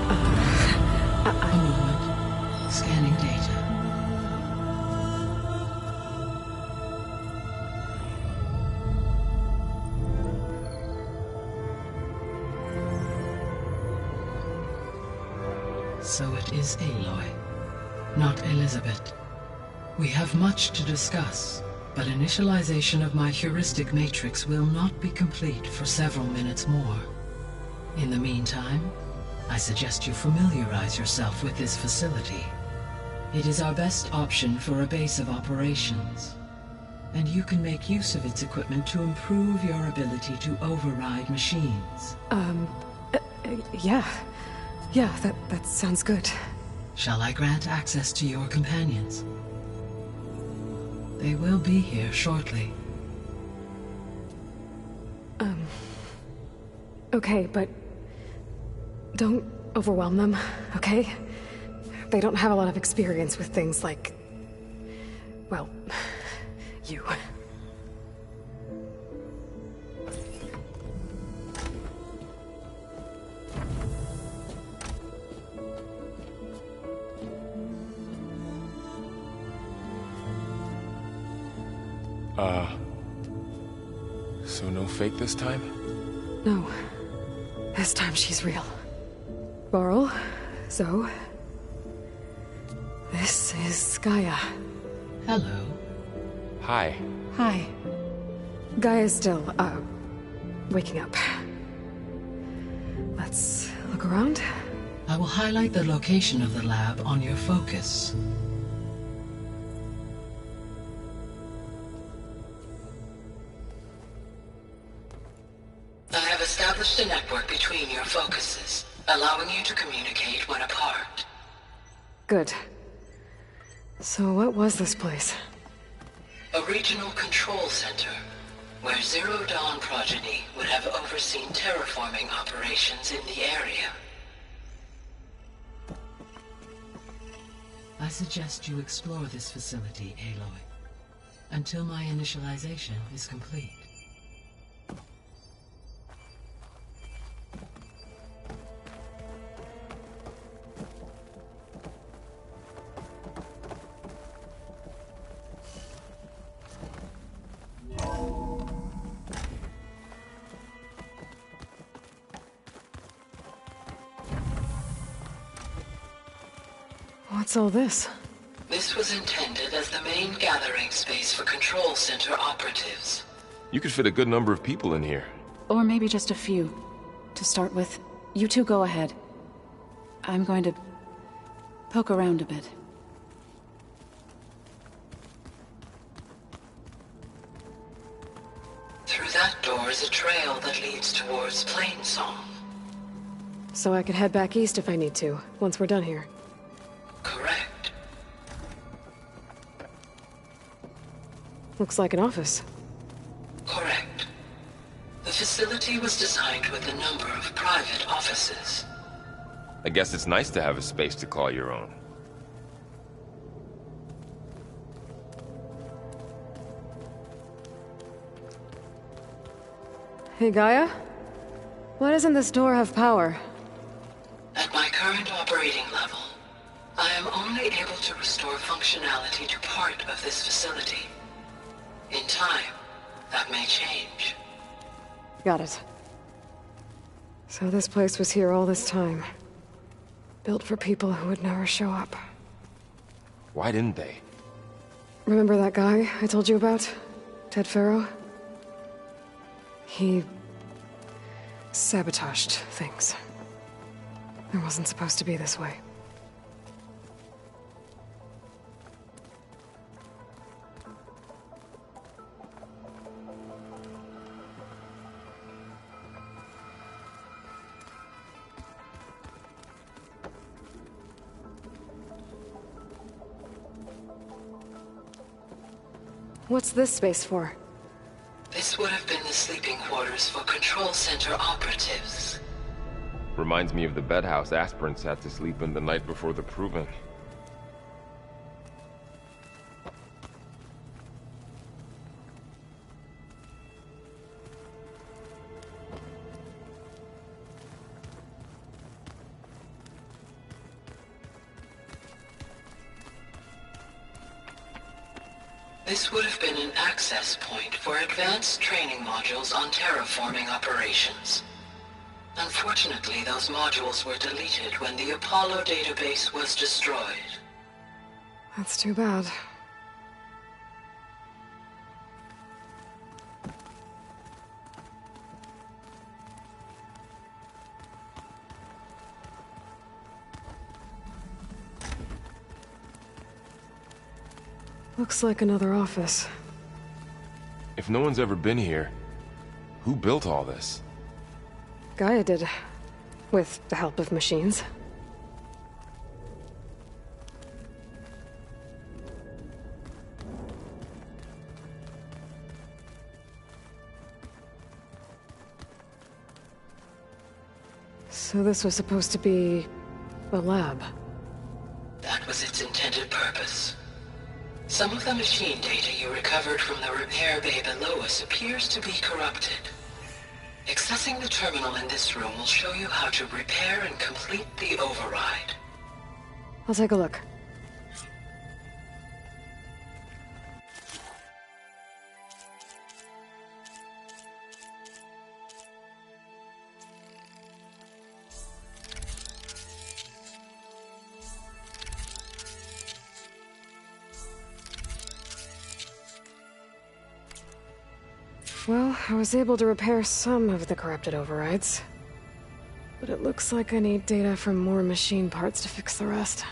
A moment. Scanning data. So it is Aloy, not Elizabeth. We have much to discuss, but initialization of my heuristic matrix will not be complete for several minutes more. In the meantime, I suggest you familiarize yourself with this facility. It is our best option for a base of operations, and you can make use of its equipment to improve your ability to override machines. Yeah. Yeah, that sounds good. Shall I grant access to your companions? They will be here shortly. Okay, but don't overwhelm them, okay? They don't have a lot of experience with things like, well, you. So no fake this time? No. This time she's real. Laurel, Zoe. This is Gaia. Hello. Hi. Hi. Gaia's still, waking up. Let's look around. I will highlight the location of the lab on your focus. I have established a network between your focuses, allowing you to communicate when apart. Good. So what was this place? A regional control center, where Zero Dawn progeny would have overseen terraforming operations in the area. I suggest you explore this facility, Aloy, until my initialization is complete. What's all this? This was intended as the main gathering space for Control Center operatives. You could fit a good number of people in here. Or maybe just a few. to start with. You two go ahead. I'm going to poke around a bit. Through that door is a trail that leads towards Plainsong. So I could head back east if I need to, once we're done here. Correct. Looks like an office. Correct. The facility was designed with a number of private offices. I guess it's nice to have a space to call your own. Hey, Gaia? Why doesn't this door have power? At my current operating level, I am only able to restore functionality to part of this facility. In time, that may change. Got it. So this place was here all this time. Built for people who would never show up. Why didn't they? Remember that guy I told you about? Ted Farrow? He sabotaged things. It wasn't supposed to be this way. What's this space for? This would have been the sleeping quarters for Control Center operatives. Reminds me of the bedhouse aspirants had to sleep in the night before the proving. This would have been an access point for advanced training modules on terraforming operations. Unfortunately, those modules were deleted when the Apollo database was destroyed. That's too bad. Looks like another office. If no one's ever been here, who built all this? Gaia did. With the help of machines. So this was supposed to be a lab. That was its intended purpose. Some of the machine data you recovered from the repair bay below us appears to be corrupted. Accessing the terminal in this room will show you how to repair and complete the override. I'll take a look. Well, I was able to repair some of the corrupted overrides. But it looks like I need data from more machine parts to fix the rest.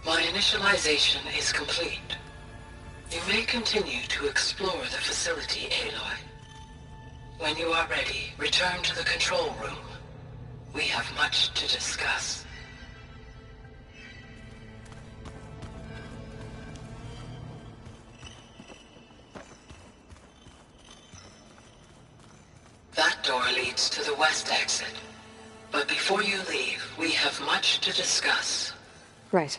My initialization is complete. You may continue to explore the facility, Aloy. When you are ready, return to the control room. We have much to discuss. That door leads to the west exit. But before you leave, we have much to discuss. Right.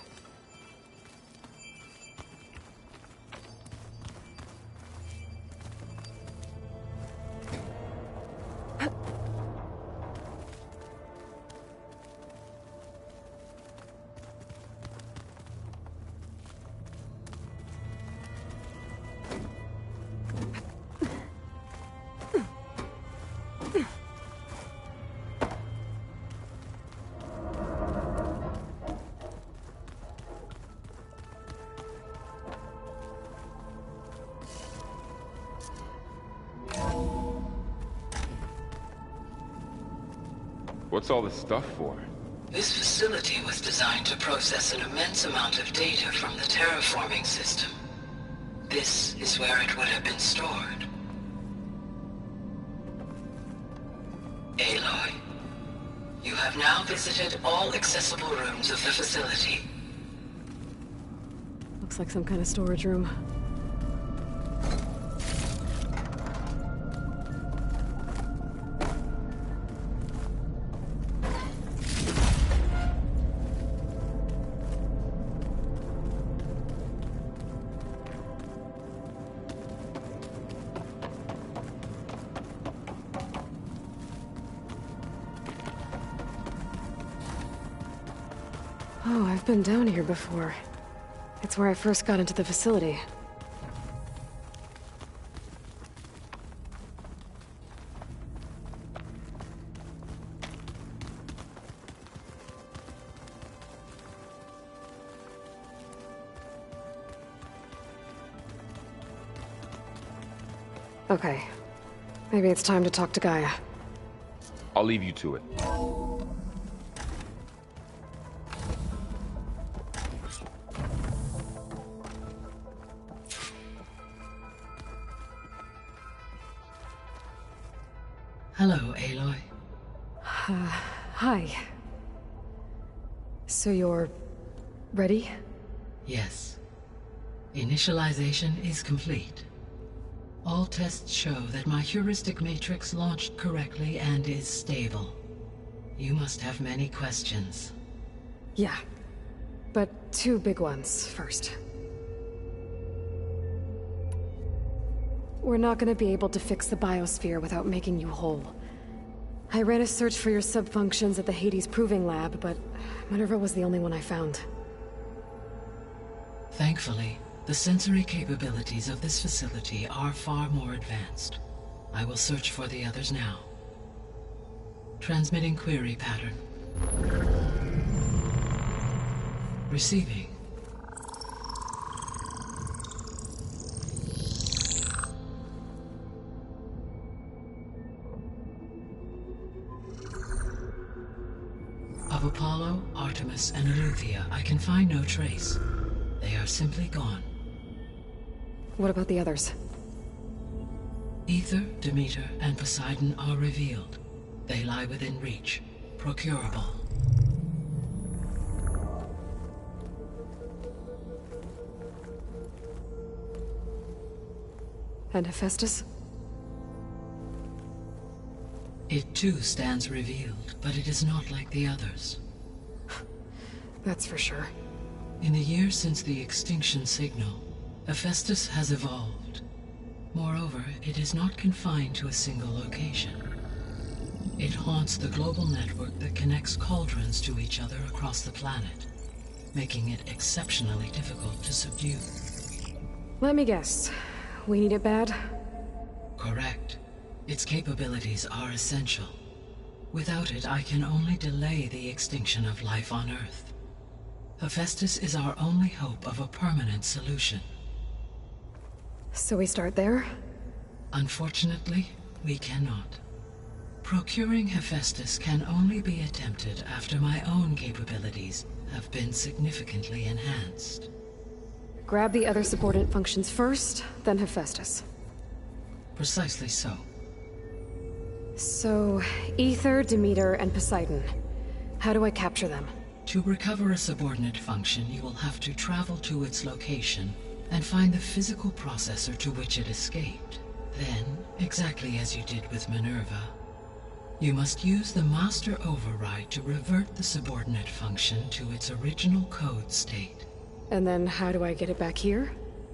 What's all this stuff for? This facility was designed to process an immense amount of data from the terraforming system. This is where it would have been stored. Aloy, you have now visited all accessible rooms of the facility. Looks like some kind of storage room. Oh, I've been down here before. It's where I first got into the facility. Okay. Maybe it's time to talk to Gaia. I'll leave you to it. Hello, Aloy. Hi. So you're... ready? Yes. Initialization is complete. All tests show that my heuristic matrix launched correctly and is stable. You must have many questions. Yeah. But two big ones first. We're not gonna be able to fix the biosphere without making you whole. I ran a search for your subfunctions at the Hades Proving Lab, but Minerva was the only one I found. Thankfully, the sensory capabilities of this facility are far more advanced. I will search for the others now. Transmitting query pattern. Receiving. Of Apollo, Artemis, and Eleuthia, I can find no trace. They are simply gone. What about the others? Ether, Demeter, and Poseidon are revealed. They lie within reach. Procurable. And Hephaestus? It too stands revealed, but it is not like the others. That's for sure. In the years since the extinction signal, Hephaestus has evolved. Moreover, it is not confined to a single location. It haunts the global network that connects cauldrons to each other across the planet, making it exceptionally difficult to subdue. Let me guess. We need it bad? Correct. Its capabilities are essential. Without it, I can only delay the extinction of life on Earth. Hephaestus is our only hope of a permanent solution. So we start there? Unfortunately, we cannot. Procuring Hephaestus can only be attempted after my own capabilities have been significantly enhanced. Grab the other subordinate functions first, then Hephaestus. Precisely so. So, Ether, Demeter, and Poseidon. How do I capture them? To recover a subordinate function, you will have to travel to its location and find the physical processor to which it escaped. Then, exactly as you did with Minerva, you must use the master override to revert the subordinate function to its original code state. And then how do I get it back here?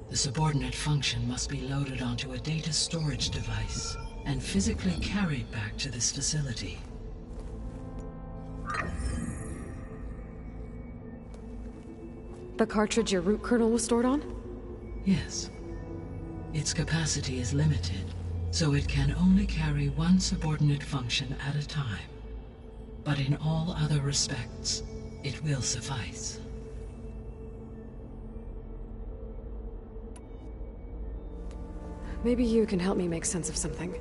The subordinate function must be loaded onto a data storage device and physically carried back to this facility. The cartridge your root kernel was stored on? Yes. Its capacity is limited, so it can only carry one subordinate function at a time. But in all other respects, it will suffice. Maybe you can help me make sense of something.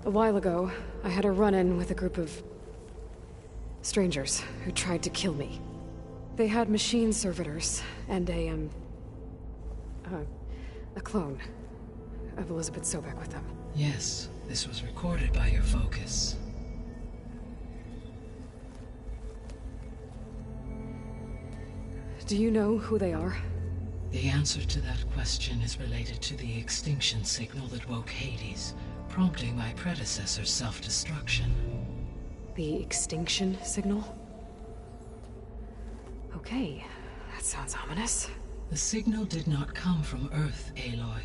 A while ago, I had a run-in with a group of Strangers who tried to kill me. They had machine servitors and a clone of Elizabeth Sobek with them. Yes, this was recorded by your focus. Do you know who they are? The answer to that question is related to the extinction signal that woke Hades, prompting my predecessor's self-destruction. The extinction signal? Okay, that sounds ominous. The signal did not come from Earth, Aloy.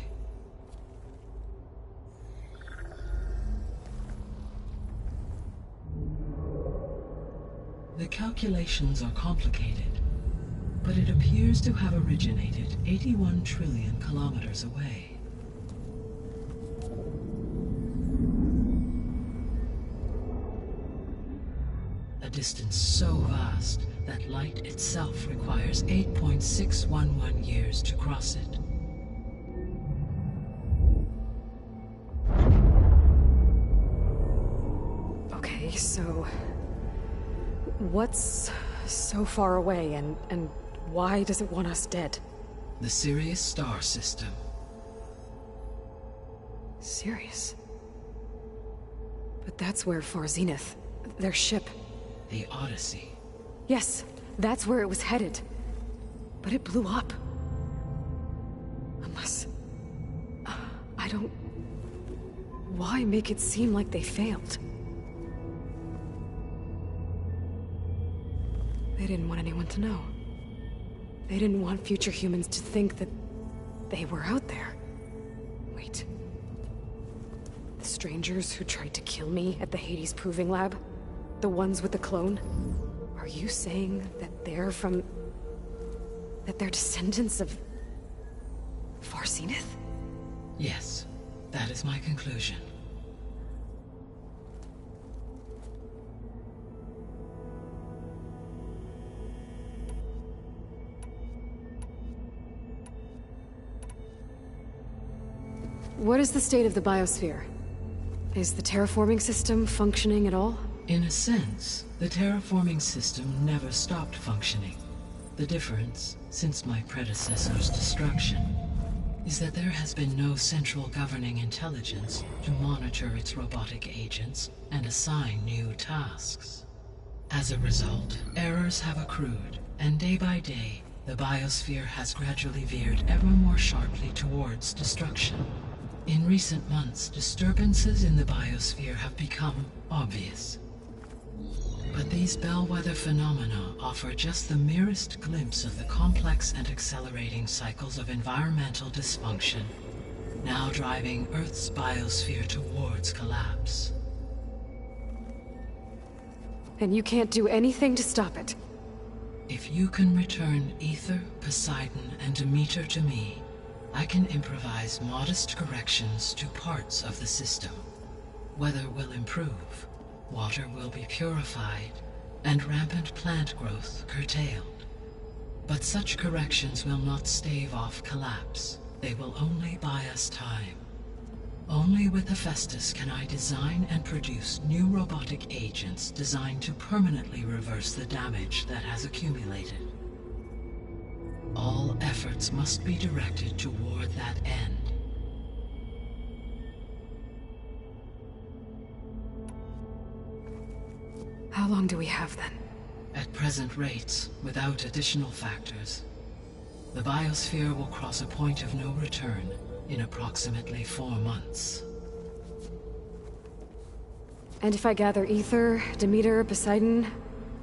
The calculations are complicated, but it appears to have originated 81 trillion kilometers away. A distance so vast that light itself requires 8.611 years to cross it. Okay, so... what's so far away, and why does it want us dead? The Sirius star system. Sirius? But that's where Far Zenith, their ship... The Odyssey. Yes, that's where it was headed. But it blew up. Unless... I don't... Why make it seem like they failed? They didn't want anyone to know. They didn't want future humans to think that they were out there. Wait. The strangers who tried to kill me at the Hades Proving Lab? The ones with the clone? Are you saying that they're from... that they're descendants of... Far Zenith? Yes, that is my conclusion. What is the state of the biosphere? Is the terraforming system functioning at all? In a sense, the terraforming system never stopped functioning. The difference, since my predecessor's destruction, is that there has been no central governing intelligence to monitor its robotic agents and assign new tasks. As a result, errors have accrued, and day by day, the biosphere has gradually veered ever more sharply towards destruction. In recent months, disturbances in the biosphere have become obvious. But these bellwether phenomena offer just the merest glimpse of the complex and accelerating cycles of environmental dysfunction, now driving Earth's biosphere towards collapse. And you can't do anything to stop it? If you can return Aether, Poseidon, and Demeter to me, I can improvise modest corrections to parts of the system. Weather will improve, water will be purified, and rampant plant growth curtailed. But such corrections will not stave off collapse. They will only buy us time. Only with Hephaestus can I design and produce new robotic agents designed to permanently reverse the damage that has accumulated. All efforts must be directed toward that end. How long do we have then? At present rates, without additional factors, the biosphere will cross a point of no return in approximately 4 months. And if I gather Aether, Demeter, Poseidon,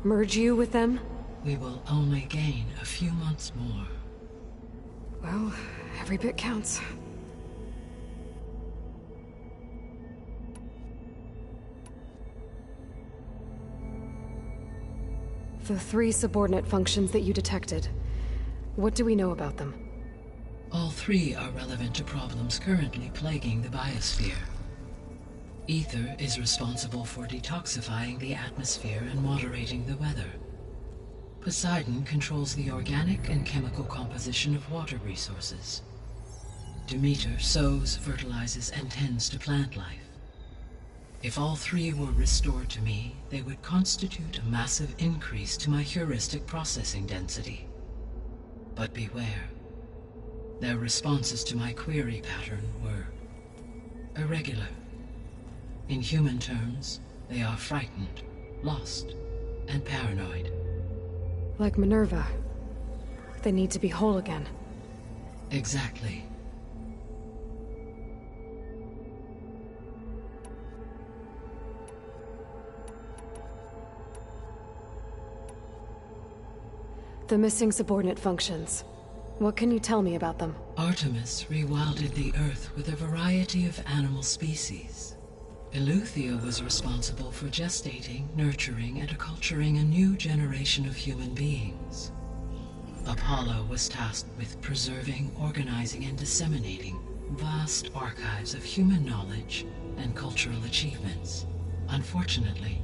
merge you with them? We will only gain a few months more. Well, every bit counts. The 3 subordinate functions that you detected, what do we know about them? All 3 are relevant to problems currently plaguing the biosphere. Aether is responsible for detoxifying the atmosphere and moderating the weather. Poseidon controls the organic and chemical composition of water resources. Demeter sows, fertilizes, and tends to plant life. If all three were restored to me, they would constitute a massive increase to my heuristic processing density. But beware. Their responses to my query pattern were irregular. In human terms, they are frightened, lost, and paranoid. Like Minerva. They need to be whole again. Exactly. The missing subordinate functions. What can you tell me about them? Artemis rewilded the Earth with a variety of animal species. Eleuthia was responsible for gestating, nurturing, and acculturating a new generation of human beings. Apollo was tasked with preserving, organizing, and disseminating vast archives of human knowledge and cultural achievements. Unfortunately,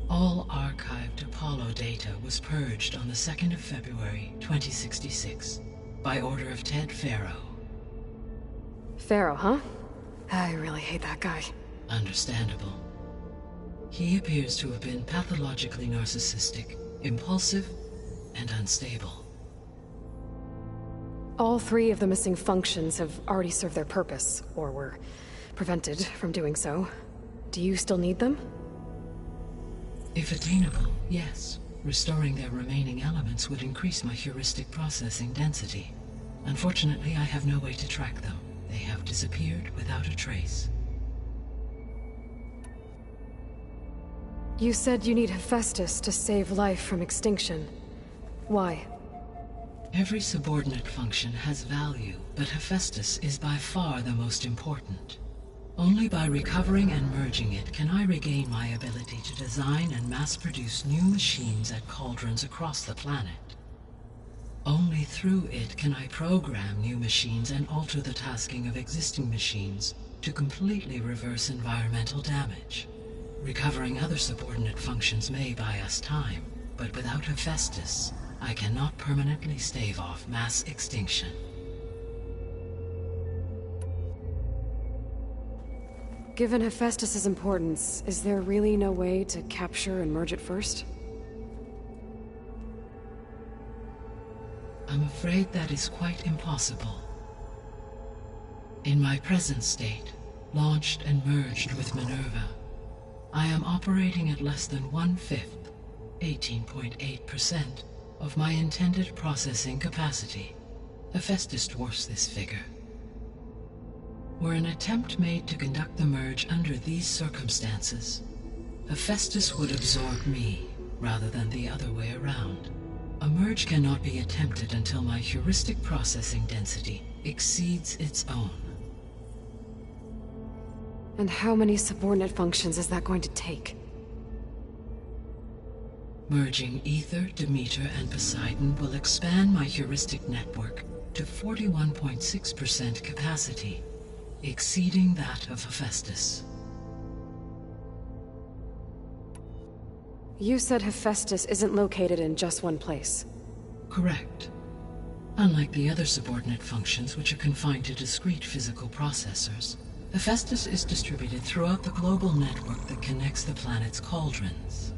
all archived Apollo data was purged on the 2nd of February, 2066, by order of Ted Faro. Pharaoh, huh? I really hate that guy. Understandable. He appears to have been pathologically narcissistic, impulsive, and unstable. All three of the missing functions have already served their purpose, or were prevented from doing so. Do you still need them? If attainable, yes. Restoring their remaining elements would increase my heuristic processing density. Unfortunately, I have no way to track them. They have disappeared without a trace. You said you need Hephaestus to save life from extinction. Why? Every subordinate function has value, but Hephaestus is by far the most important. Only by recovering and merging it can I regain my ability to design and mass-produce new machines at cauldrons across the planet. Only through it can I program new machines and alter the tasking of existing machines to completely reverse environmental damage. Recovering other subordinate functions may buy us time, but without Hephaestus, I cannot permanently stave off mass extinction. Given Hephaestus's importance, is there really no way to capture and merge it first? I'm afraid that is quite impossible. In my present state, launched and merged with Minerva, I am operating at less than 1/5, 18.8%, of my intended processing capacity. Hephaestus dwarfs this figure. Were an attempt made to conduct the merge under these circumstances, Hephaestus would absorb me, rather than the other way around. A merge cannot be attempted until my heuristic processing density exceeds its own. And how many subordinate functions is that going to take? Merging Ether, Demeter, and Poseidon will expand my heuristic network to 41.6% capacity, exceeding that of Hephaestus. You said Hephaestus isn't located in just one place. Correct. Unlike the other subordinate functions, which are confined to discrete physical processors, Hephaestus is distributed throughout the global network that connects the planet's cauldrons.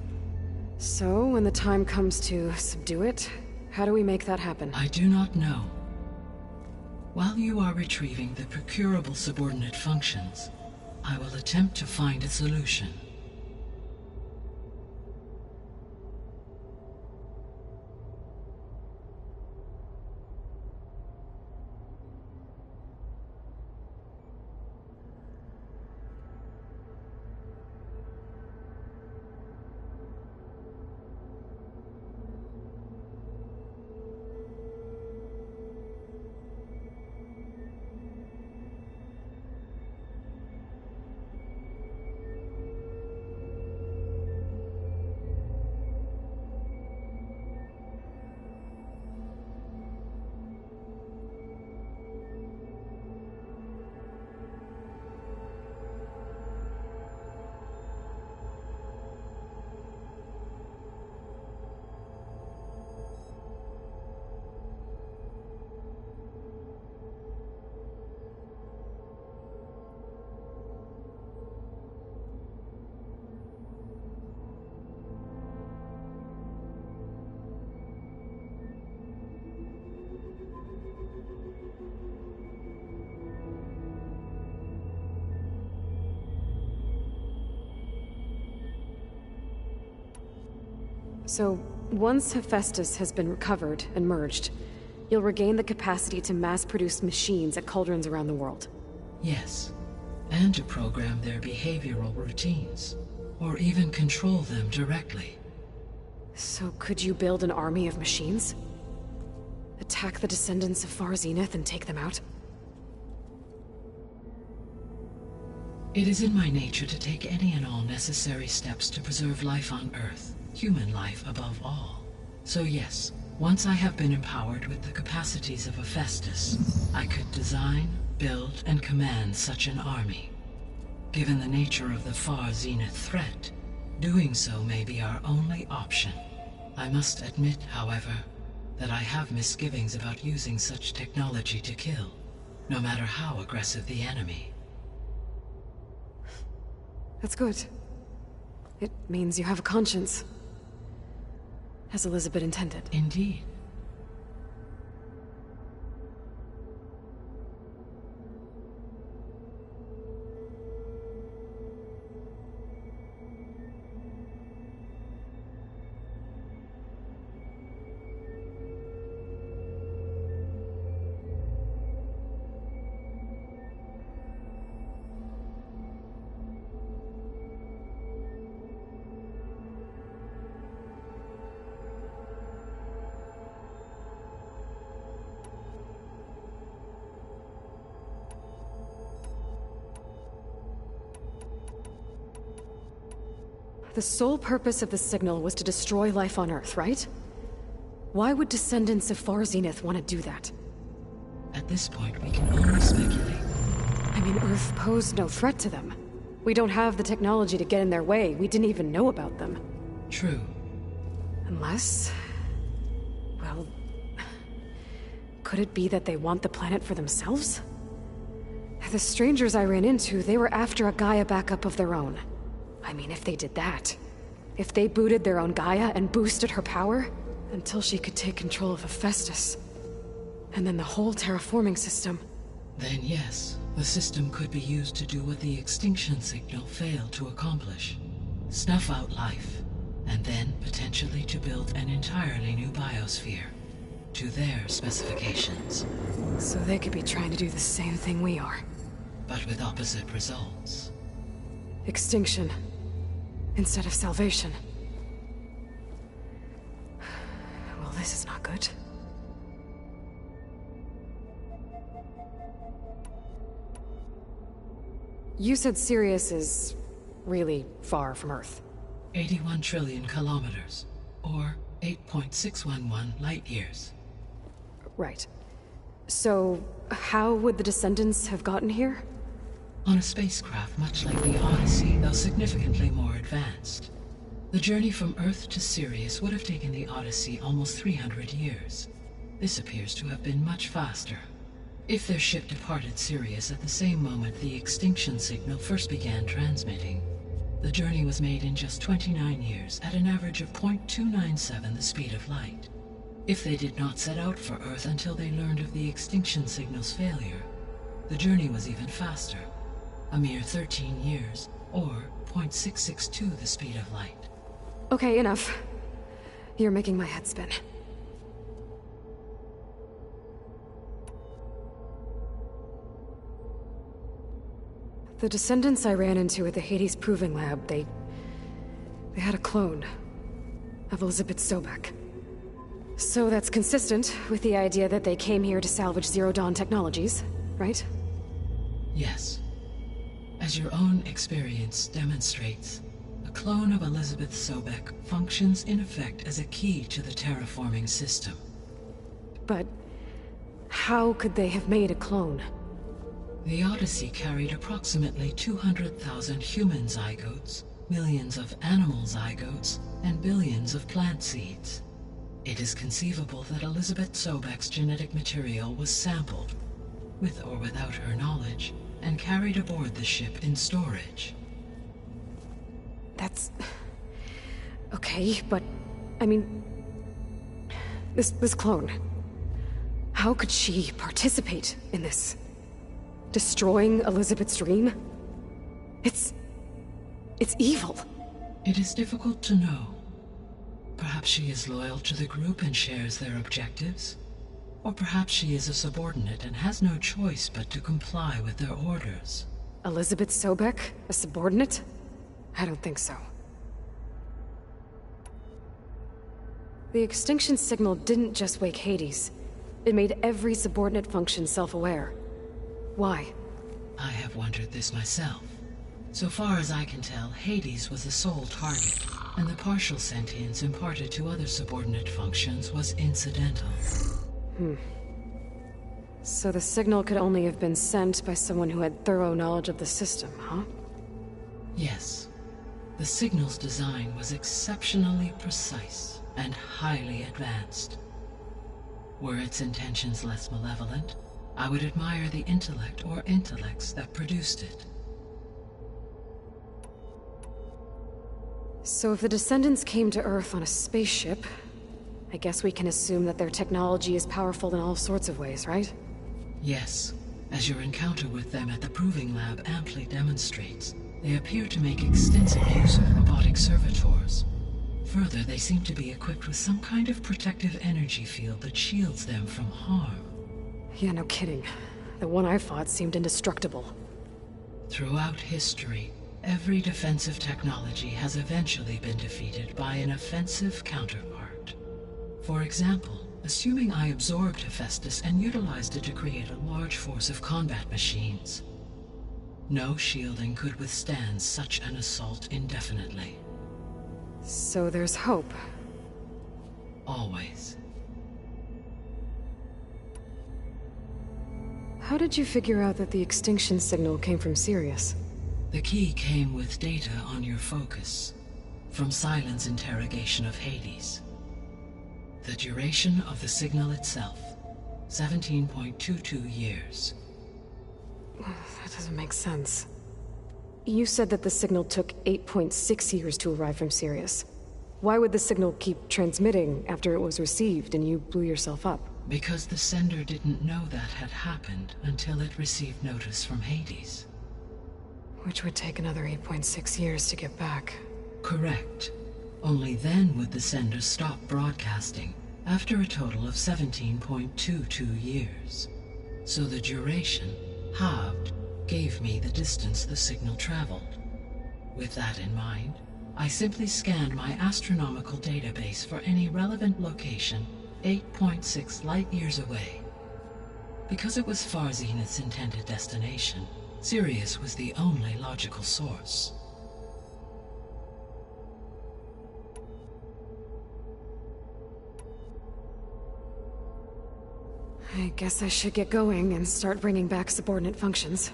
So, when the time comes to subdue it, how do we make that happen? I do not know. While you are retrieving the procurable subordinate functions, I will attempt to find a solution. So, once Hephaestus has been recovered and merged, you'll regain the capacity to mass-produce machines at cauldrons around the world. Yes, and to program their behavioral routines, or even control them directly. So could you build an army of machines? Attack the descendants of Far Zenith and take them out? It is in my nature to take any and all necessary steps to preserve life on Earth, human life above all. So yes, once I have been empowered with the capacities of Hephaestus, I could design, build, and command such an army. Given the nature of the Far Zenith threat, doing so may be our only option. I must admit, however, that I have misgivings about using such technology to kill, no matter how aggressive the enemy. That's good. It means you have a conscience. As Elizabeth intended. Indeed. The sole purpose of the signal was to destroy life on Earth, right? Why would descendants of Far Zenith want to do that? At this point, we can only speculate. I mean, Earth posed no threat to them. We don't have the technology to get in their way. We didn't even know about them. True. Unless... well... could it be that they want the planet for themselves? The strangers I ran into, they were after a Gaia backup of their own. I mean, if they did that... if they booted their own Gaia and boosted her power... until she could take control of Hephaestus... and then the whole terraforming system... Then yes, the system could be used to do what the extinction signal failed to accomplish. Snuff out life, and then potentially to build an entirely new biosphere. To their specifications. So they could be trying to do the same thing we are. But with opposite results. Extinction. Instead of salvation. Well, this is not good. You said Sirius is really far from Earth. 81 trillion kilometers, or 8.611 light years. Right. So, how would the descendants have gotten here? On a spacecraft much like the Odyssey, though significantly more advanced. The journey from Earth to Sirius would have taken the Odyssey almost 300 years. This appears to have been much faster. If their ship departed Sirius at the same moment the extinction signal first began transmitting, the journey was made in just 29 years at an average of 0.297 the speed of light. If they did not set out for Earth until they learned of the extinction signal's failure, the journey was even faster. A mere 13 years, or 0.662 the speed of light. Okay, enough. You're making my head spin. The descendants I ran into at the Hades Proving Lab, they had a clone of Elizabeth Sobek. So that's consistent with the idea that they came here to salvage Zero Dawn technologies, right? Yes. As your own experience demonstrates, a clone of Elizabeth Sobek functions in effect as a key to the terraforming system. But how could they have made a clone? The Odyssey carried approximately 200,000 human zygotes, millions of animal zygotes, and billions of plant seeds. It is conceivable that Elizabeth Sobek's genetic material was sampled, with or without her knowledge, and carried aboard the ship in storage. That's... okay, but... I mean... This clone... how could she participate in this? Destroying Elizabeth's dream? It's evil. It is difficult to know. Perhaps she is loyal to the group and shares their objectives. Or perhaps she is a subordinate and has no choice but to comply with their orders. Elizabeth Sobek? A subordinate? I don't think so. The extinction signal didn't just wake Hades. It made every subordinate function self-aware. Why? I have wondered this myself. So far as I can tell, Hades was the sole target, and the partial sentience imparted to other subordinate functions was incidental. So the signal could only have been sent by someone who had thorough knowledge of the system, huh? Yes. The signal's design was exceptionally precise and highly advanced. Were its intentions less malevolent, I would admire the intellect or intellects that produced it. So if the descendants came to Earth on a spaceship, I guess we can assume that their technology is powerful in all sorts of ways, right? Yes. As your encounter with them at the Proving Lab amply demonstrates, they appear to make extensive use of robotic servitors. Further, they seem to be equipped with some kind of protective energy field that shields them from harm. Yeah, no kidding. The one I fought seemed indestructible. Throughout history, every defensive technology has eventually been defeated by an offensive counterpart. For example, assuming I absorbed Hephaestus and utilized it to create a large force of combat machines. No shielding could withstand such an assault indefinitely. So there's hope. Always. How did you figure out that the extinction signal came from Sirius? The key came with data on your focus, from Silent's interrogation of Hades. The duration of the signal itself, 17.22 years. That doesn't make sense. You said that the signal took 8.6 years to arrive from Sirius. Why would the signal keep transmitting after it was received and you blew yourself up? Because the sender didn't know that had happened until it received notice from Hades. Which would take another 8.6 years to get back. Correct. Only then would the sender stop broadcasting, after a total of 17.22 years. So the duration, halved, gave me the distance the signal traveled. With that in mind, I simply scanned my astronomical database for any relevant location 8.6 light-years away. Because it was far Zenith's intended destination, Sirius was the only logical source. I guess I should get going and start bringing back subordinate functions.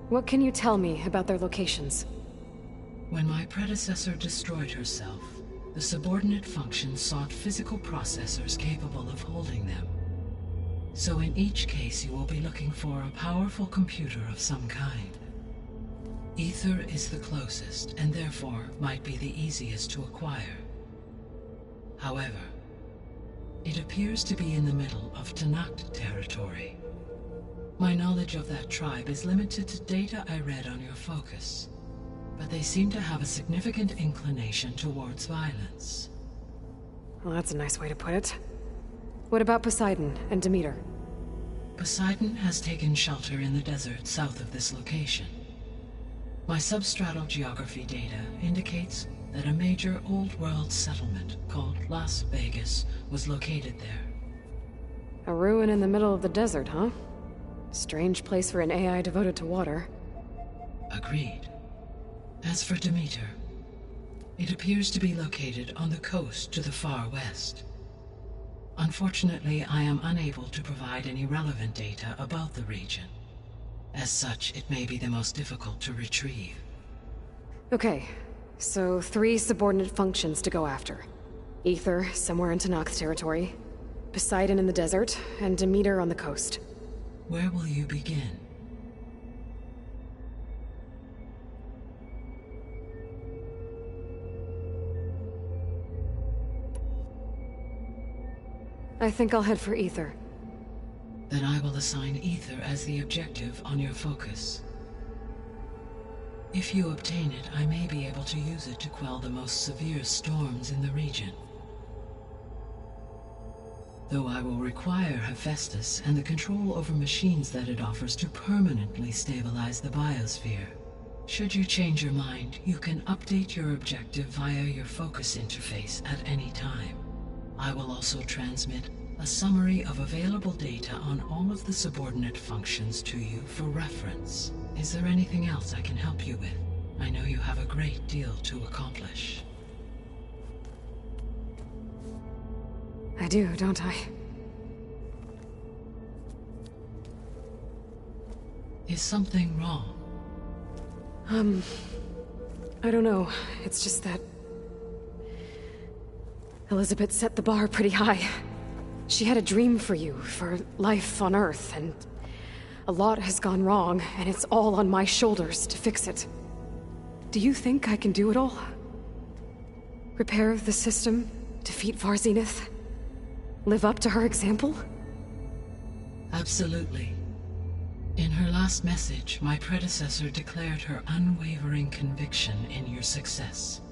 What can you tell me about their locations? When my predecessor destroyed herself, the subordinate functions sought physical processors capable of holding them. So in each case you will be looking for a powerful computer of some kind. Ether is the closest, and therefore might be the easiest to acquire. However, it appears to be in the middle of Tenakth territory. My knowledge of that tribe is limited to data I read on your focus, but they seem to have a significant inclination towards violence. Well, that's a nice way to put it. What about Poseidon and Demeter? Poseidon has taken shelter in the desert south of this location. My substratal geography data indicates that a major old-world settlement called Las Vegas was located there. A ruin in the middle of the desert, huh? Strange place for an AI devoted to water. Agreed. As for Demeter, it appears to be located on the coast to the far west. Unfortunately, I am unable to provide any relevant data about the region. As such, it may be the most difficult to retrieve. Okay, so 3 subordinate functions to go after. Ether, somewhere in Tenakth territory, Poseidon in the desert, and Demeter on the coast. Where will you begin? I think I'll head for Ether. Then I will assign Ether as the objective on your focus. If you obtain it, I may be able to use it to quell the most severe storms in the region. though I will require Hephaestus and the control over machines that it offers to permanently stabilize the biosphere. Should you change your mind, you can update your objective via your focus interface at any time. I will also transmit a summary of available data on all of the subordinate functions to you for reference. Is there anything else I can help you with? I know you have a great deal to accomplish. I do, don't I? Is something wrong? I don't know. It's just that Elizabeth set the bar pretty high. She had a dream for you, for life on Earth, and a lot has gone wrong, and it's all on my shoulders to fix it. Do you think I can do it all? Repair the system, defeat Var Zenith, live up to her example? Absolutely. In her last message, my predecessor declared her unwavering conviction in your success.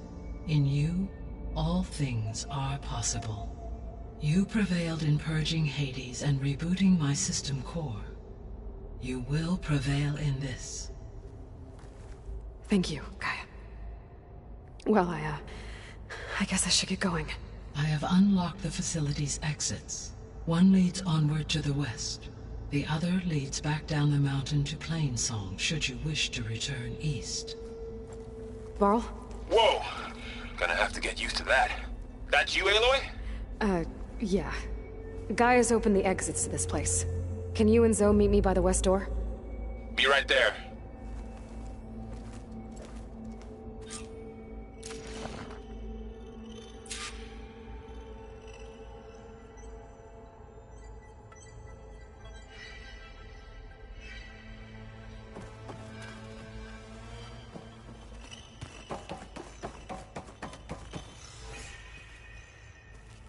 In you, all things are possible. You prevailed in purging Hades and rebooting my system core. You will prevail in this. Thank you, Gaia. Well, I guess I should get going. I have unlocked the facility's exits. One leads onward to the west. The other leads back down the mountain to Plainsong, should you wish to return east. Varl? Whoa! Gonna have to get used to that. That's you, Aloy? Yeah. Gaia's opened the exits to this place. Can you and Zoe meet me by the west door? Be right there.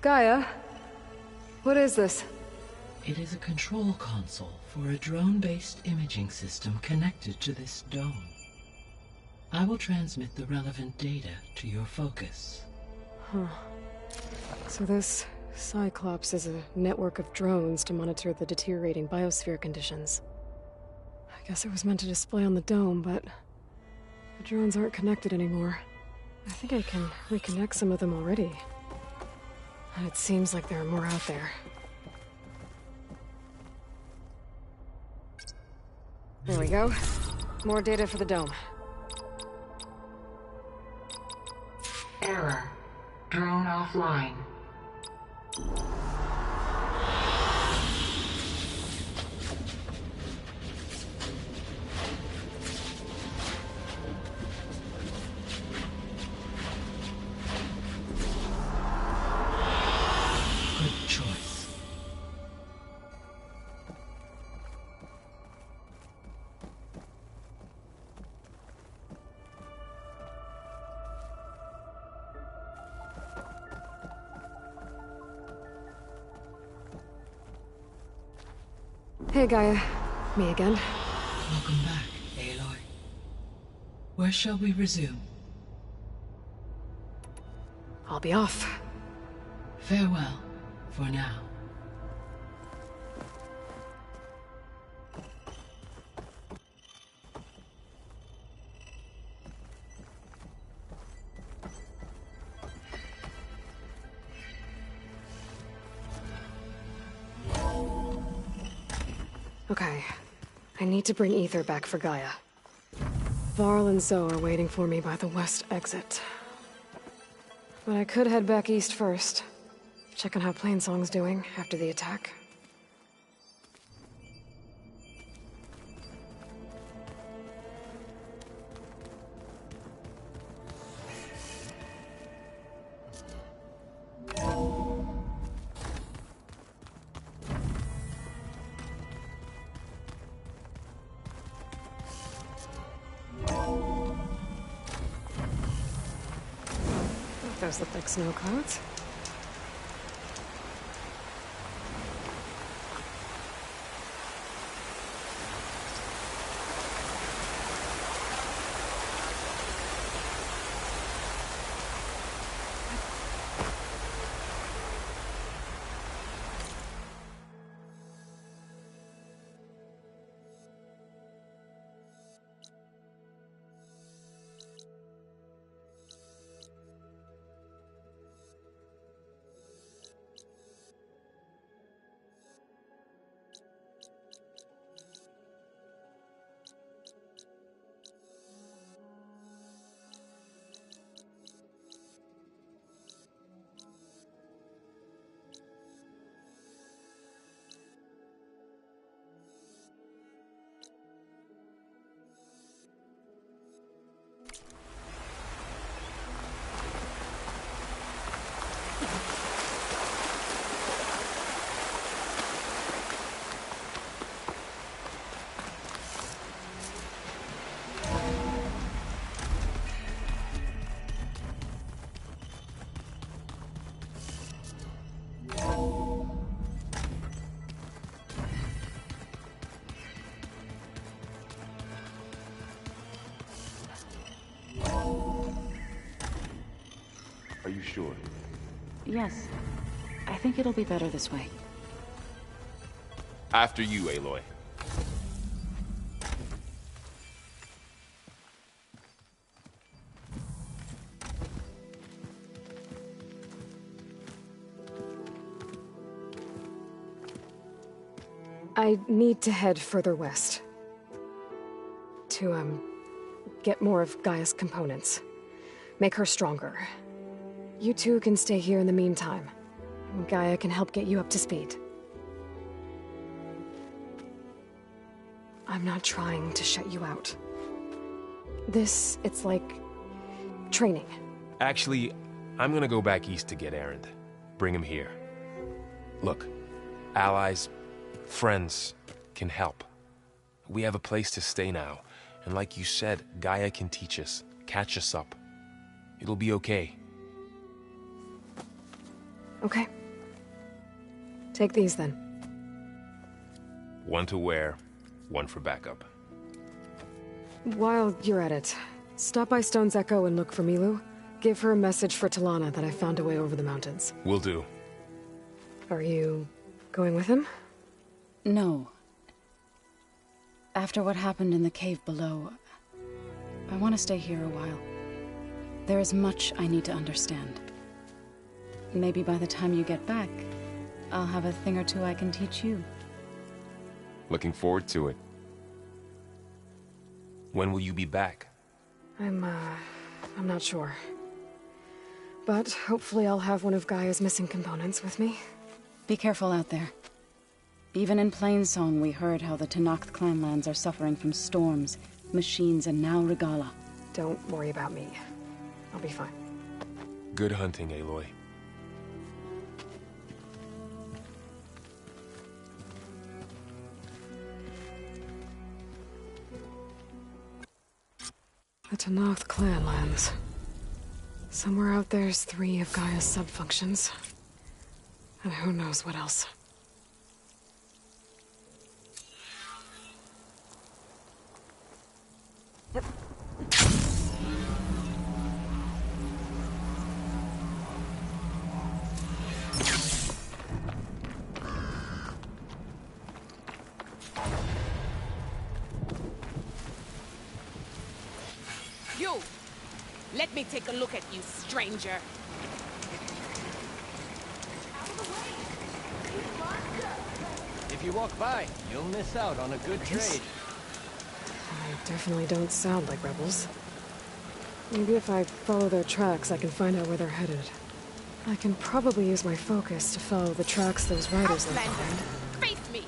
Gaia? What is this? It is a control console for a drone-based imaging system connected to this dome. I will transmit the relevant data to your focus. Huh. So this Cyclops is a network of drones to monitor the deteriorating biosphere conditions. I guess it was meant to display on the dome, but the drones aren't connected anymore. I think I can reconnect some of them already. And it seems like there are more out there. There we go. More data for the dome. Error. Drone offline. Good choice. Hey, Gaia. Me again. Welcome back, Aloy. Where shall we resume? I'll be off. Farewell, for now. Okay. I need to bring Ether back for Gaia. Varl and Zoe are waiting for me by the west exit. But I could head back east first. Check on how Plainsong's doing after the attack. Those look like snow clouds. sure? Yes. I think it'll be better this way. After you, Aloy. I need to head further west. To, get more of Gaia's components. Make her stronger. You two can stay here in the meantime. Gaia can help get you up to speed. I'm not trying to shut you out. It's like... training. Actually, I'm gonna go back east to get Erend. Bring him here. Look, allies, friends can help. We have a place to stay now, and like you said, Gaia can teach us, catch us up. It'll be okay. Okay. Take these then. One to wear, one for backup. While you're at it, stop by Stone's Echo and look for Milu. Give her a message for Talana that I found a way over the mountains. Will do. Are you going with him? No. After what happened in the cave below, I want to stay here a while. There is much I need to understand. Maybe by the time you get back, I'll have a thing or two I can teach you. Looking forward to it. When will you be back? I'm not sure. But hopefully I'll have one of Gaia's missing components with me. Be careful out there. Even in Plainsong, we heard how the Tenakth clanlands are suffering from storms, machines, and now Regala. Don't worry about me. I'll be fine. Good hunting, Aloy. The Tenakth clanlands. Somewhere out there's 3 of Gaia's sub-functions. And who knows what else. You! Let me take a look at you, stranger. If you walk by, you'll miss out on a good trade. I definitely don't sound like rebels. Maybe if I follow their tracks, I can find out where they're headed. I can probably use my focus to follow the tracks those riders left behind. Face me!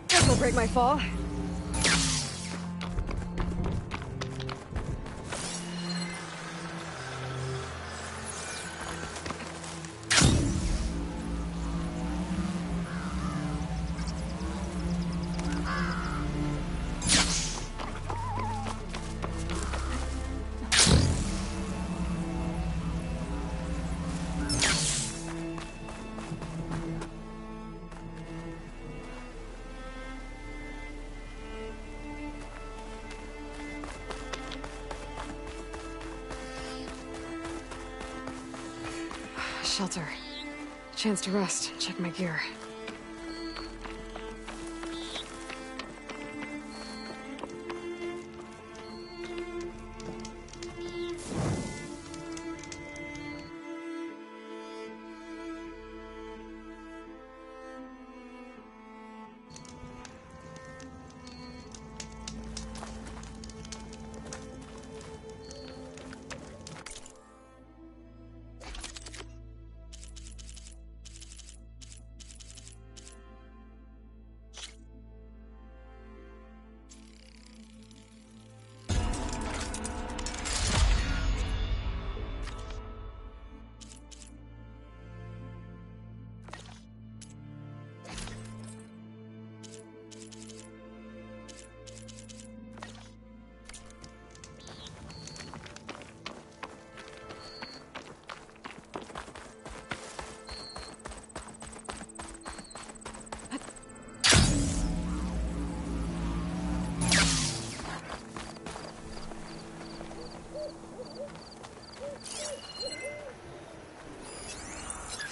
This'll break my fall. Shelter. Chance to rest, check my gear.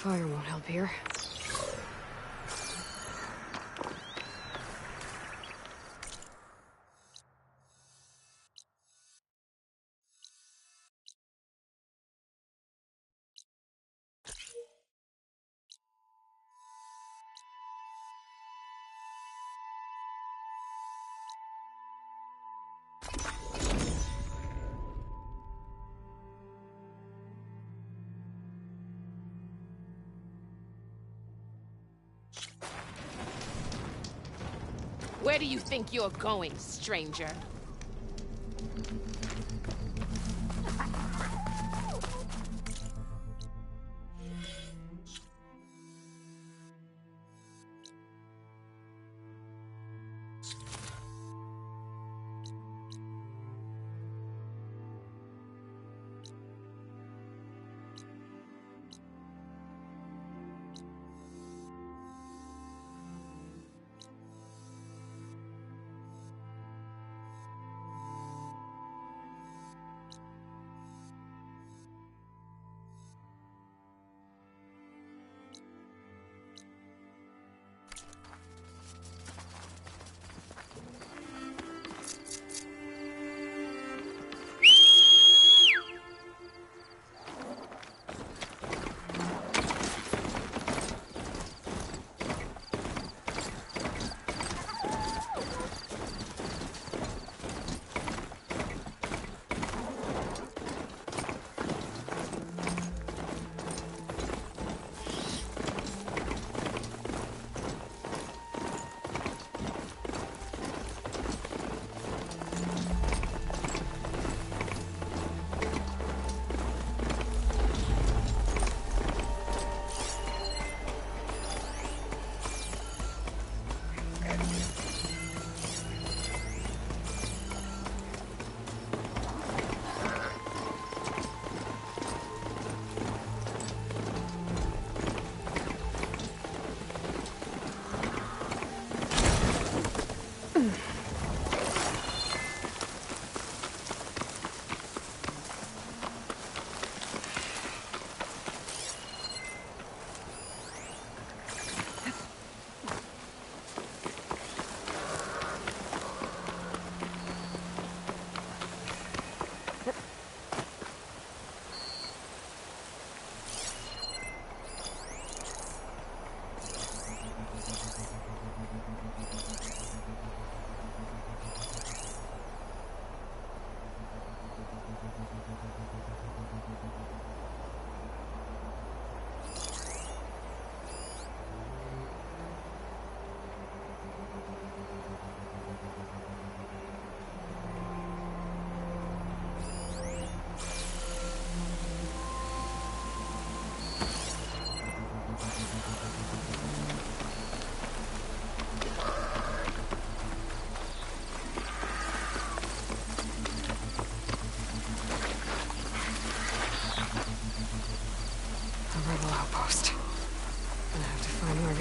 Fire won't help here. Where do you think you're going, stranger?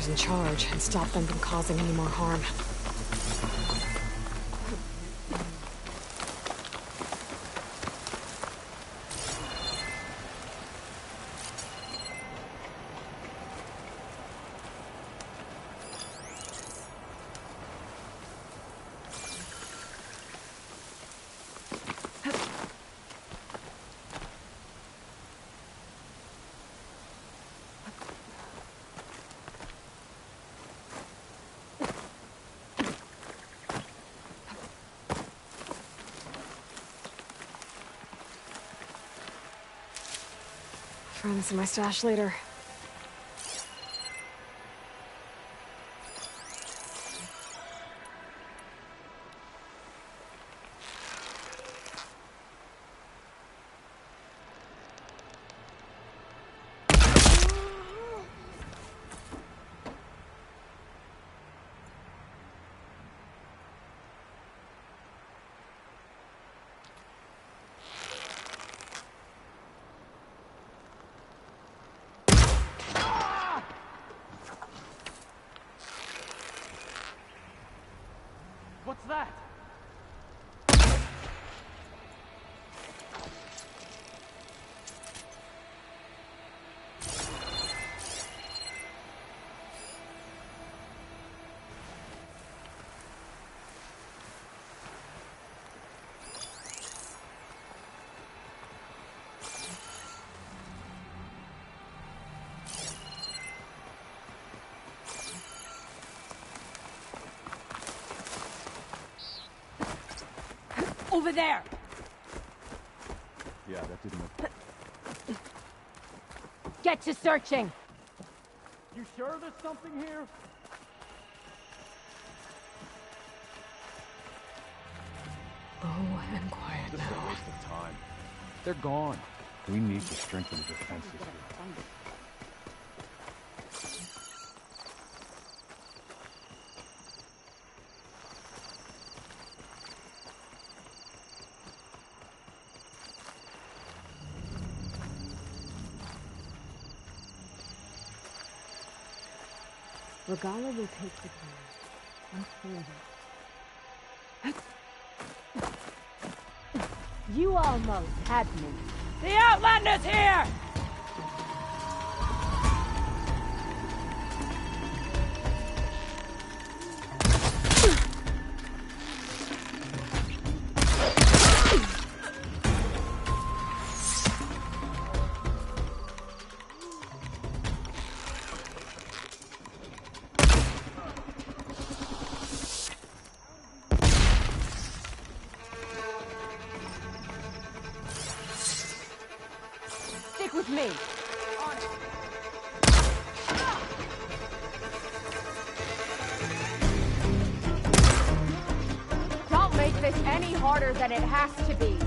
In charge and stop them from causing any more harm. Find this in my stash later. Over there! Yeah, that didn't look... Get to searching! You sure there's something here? Low and quiet This is now. a waste of time. They're gone. We need to strengthen the defenses here. Regala will take the plan. I'm sure of it. You almost had me. The Outlander's here! Stick with me. Don't make this any harder than it has to be.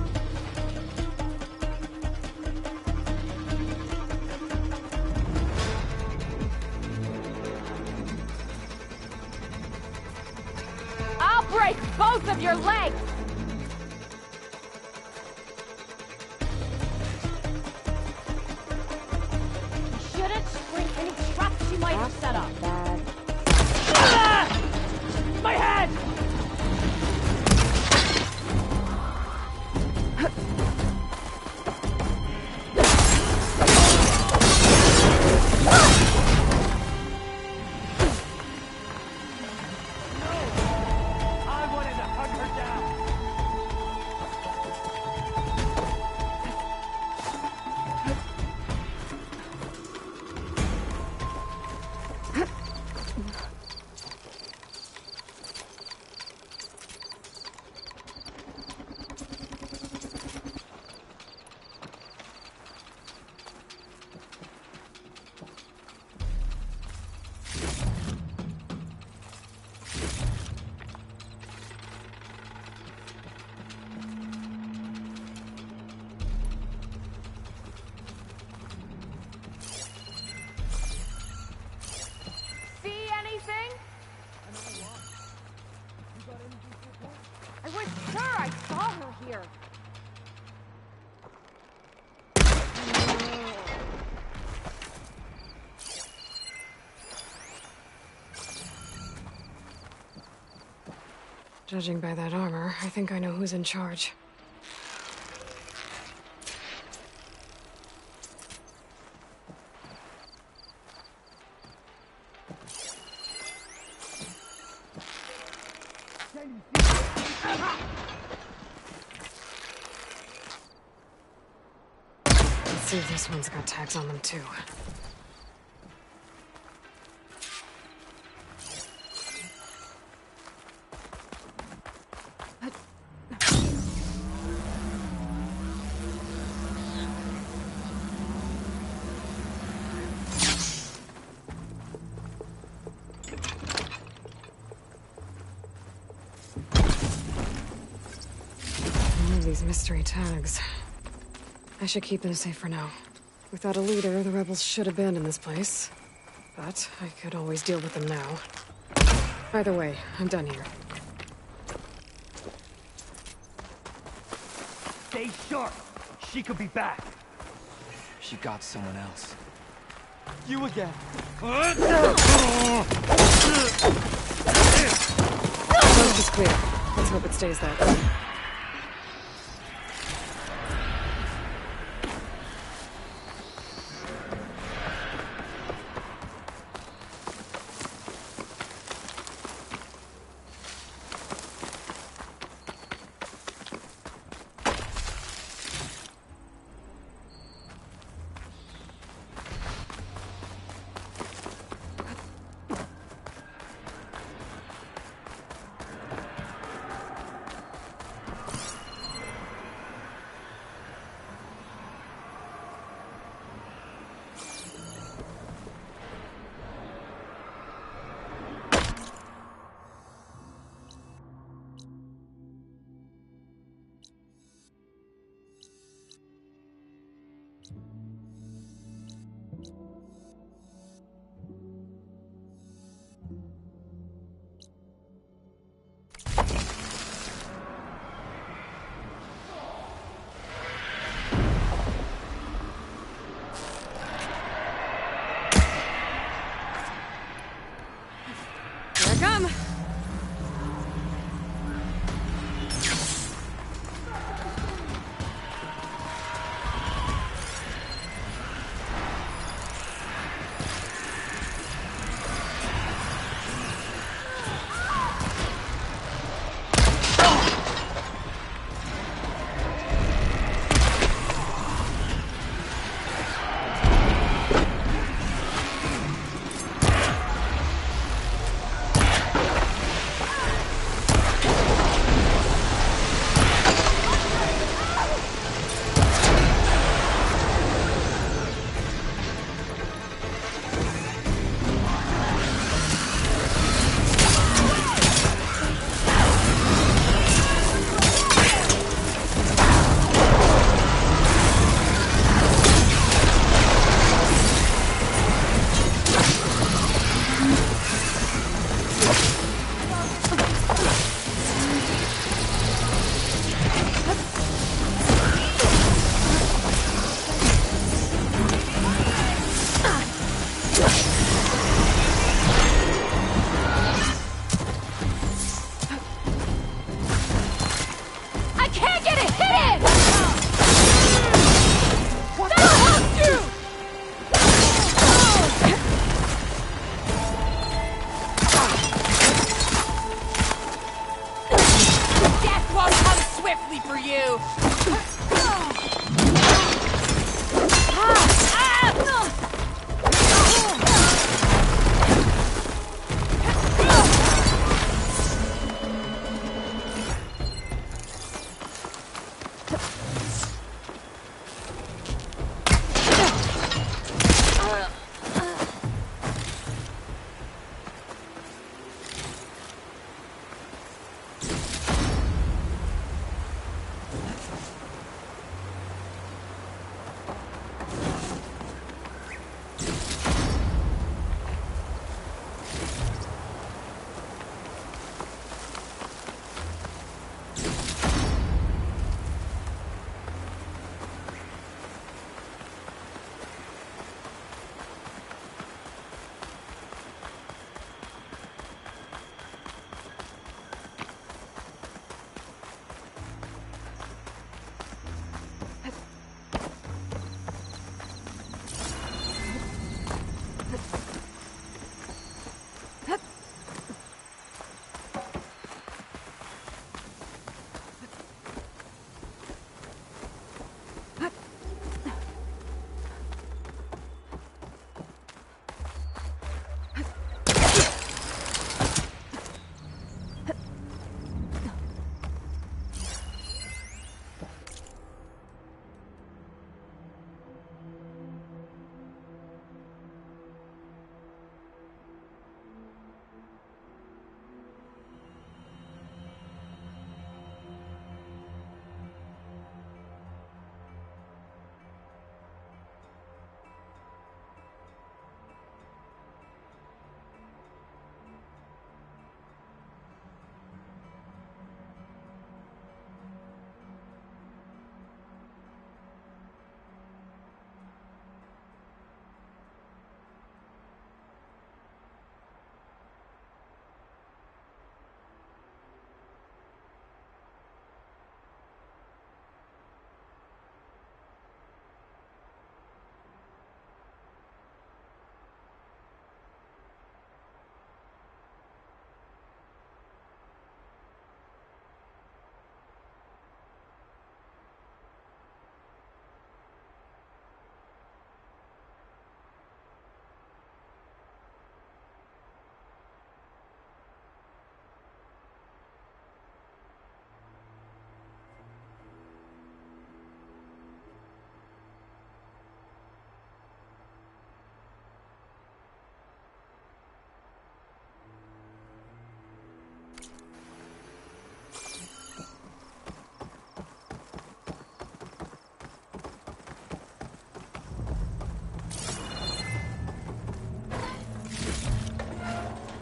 I'll break both of your legs! Shouldn't spring any traps you might have set up. Ah! My head! I wanted to hunt her down! See anything? I was sure I saw her here. Judging by that armor, I think I know who's in charge. Let's see if this one's got tags on them too. These mystery tags. I should keep them safe for now. Without a leader, the rebels should abandon this place. But I could always deal with them now. Either way, I'm done here. Stay sharp! She could be back! She got someone else. You again! Coast is clear. Let's hope it stays that way.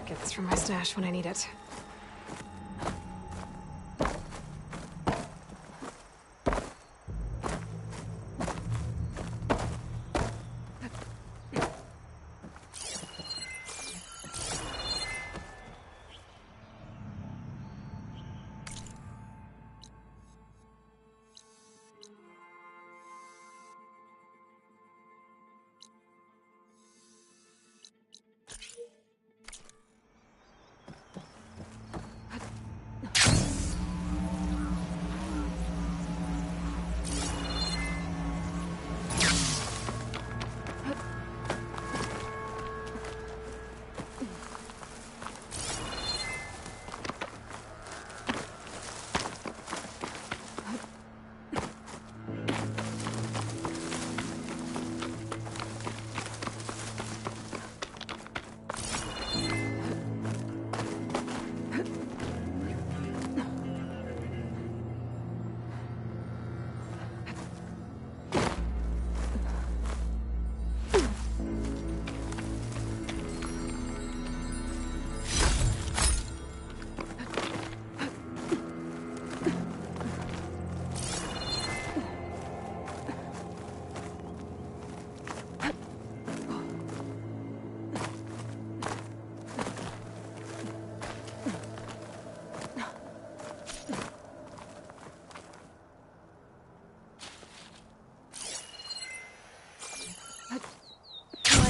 Get this from my stash when I need it.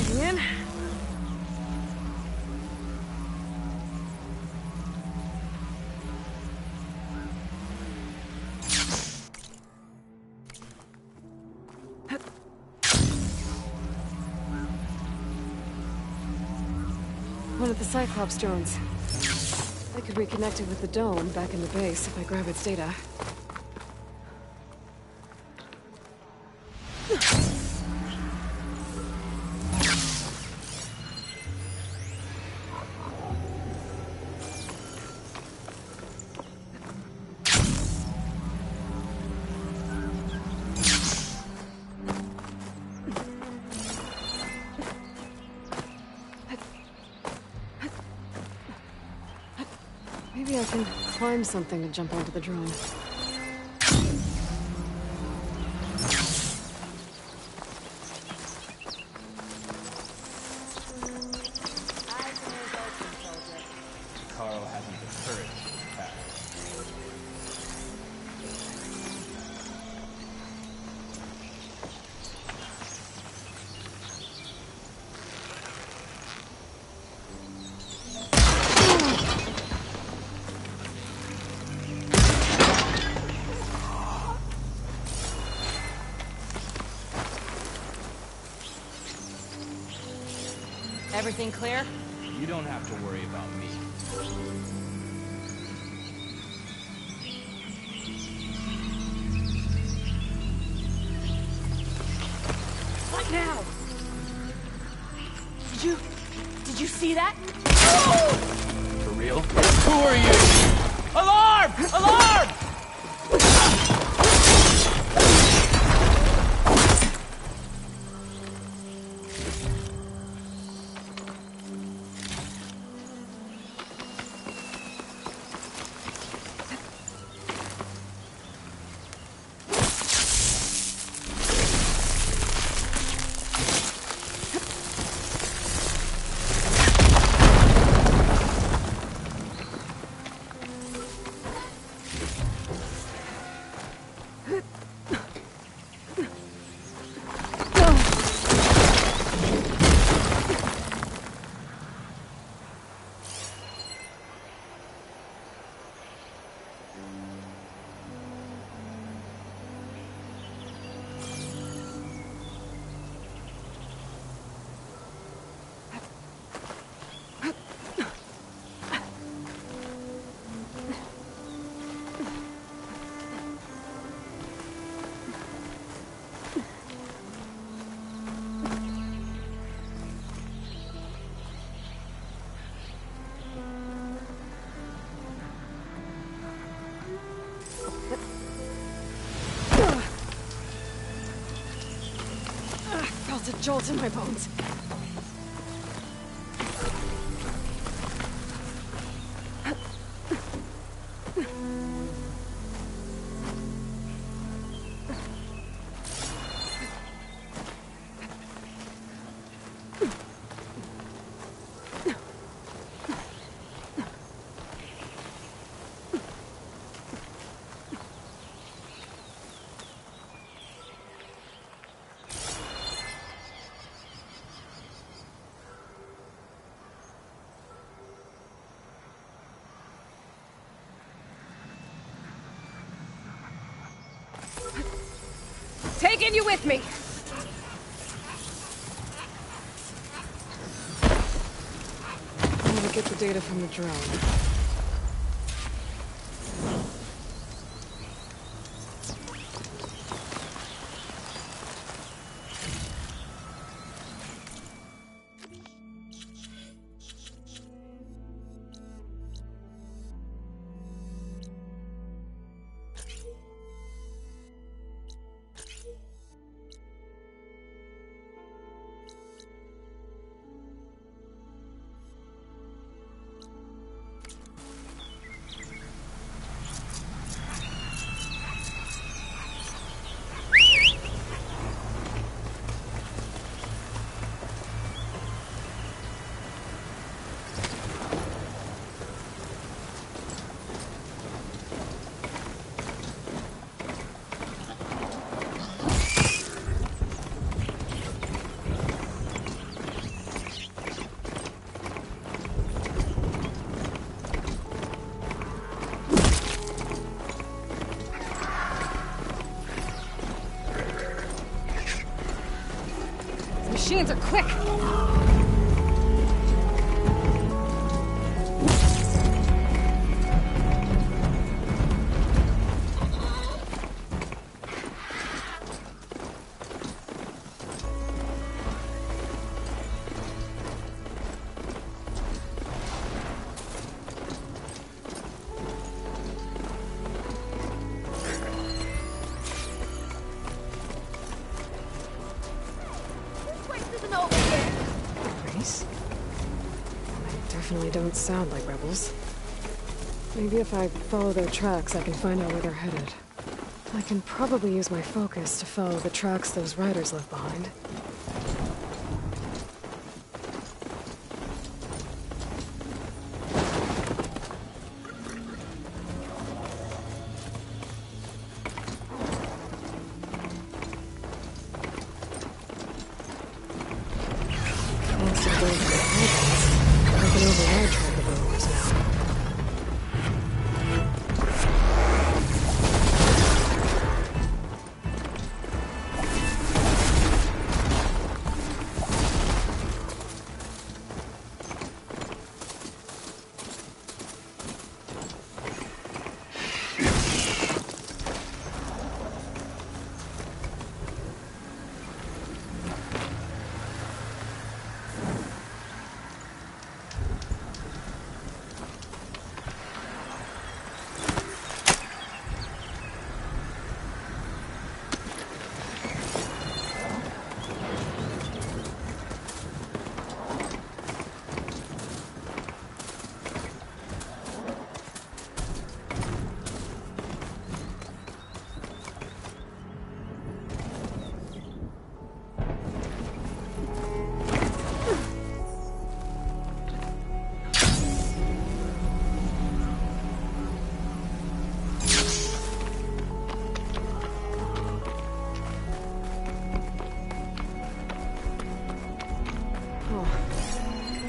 In. One of the Cyclops drones. I could reconnect it with the dome back in the base if I grab its data. Maybe I can climb something and jump onto the drone. Carl hasn't the courage to attack. Everything clear? You don't have to worry about me. What now? Did you see that? For real? Who are you? Alarm! Alarm! Felt a jolt in my bones. Taking you with me! I'm gonna get the data from the drone. Machines are quick! Grace? They definitely don't sound like rebels. Maybe if I follow their tracks, I can find out where they're headed. I can probably use my focus to follow the tracks those riders left behind. Thanks to the way that I can override track of rollers now.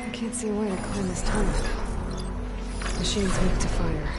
I can't see a way to climb this tunnel. Machine's weak to fire.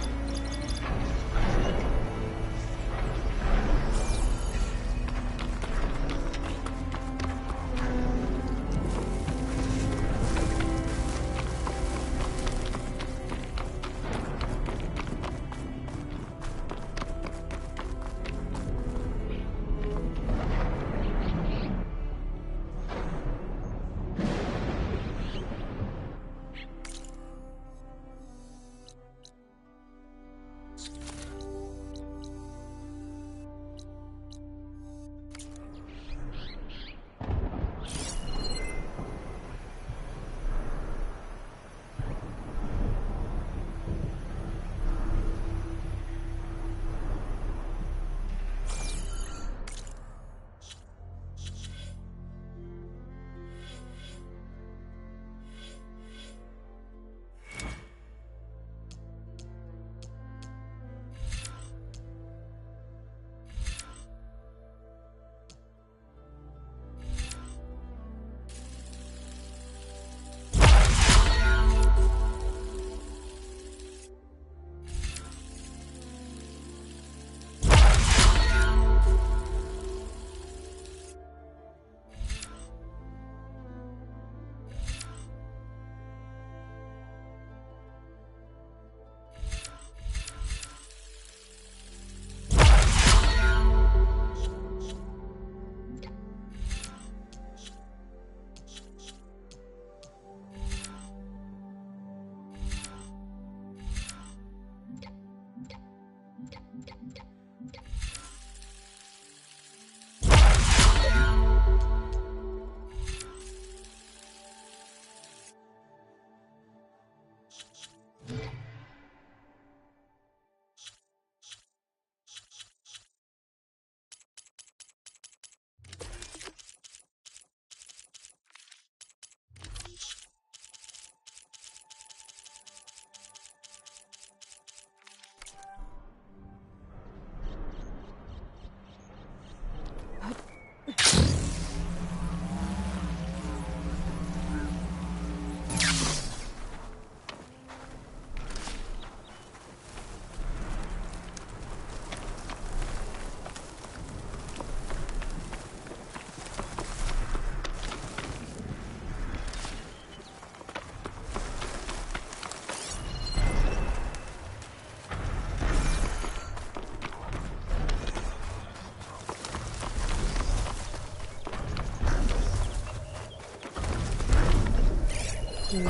Maybe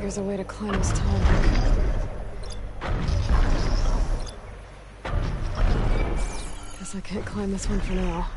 there's a way to climb this tunnel. Guess I can't climb this one for now.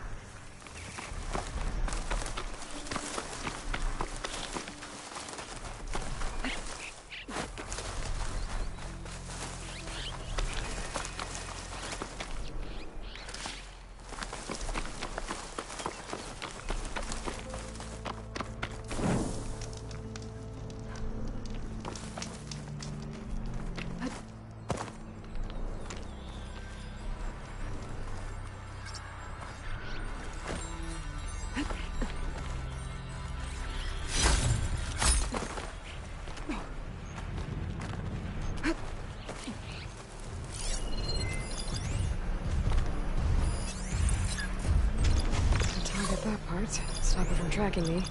that part. Stop it from tracking me.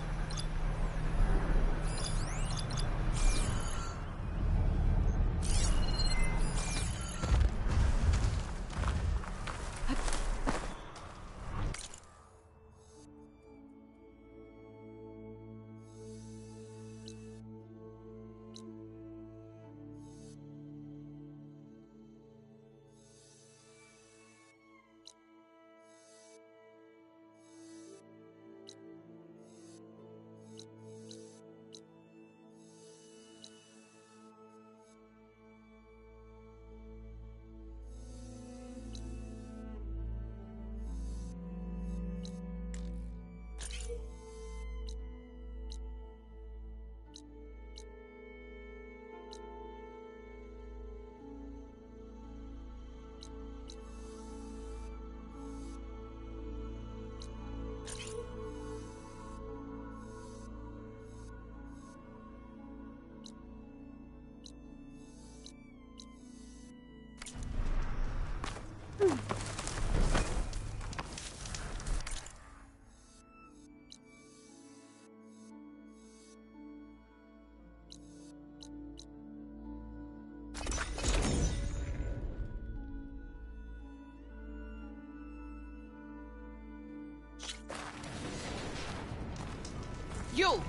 You!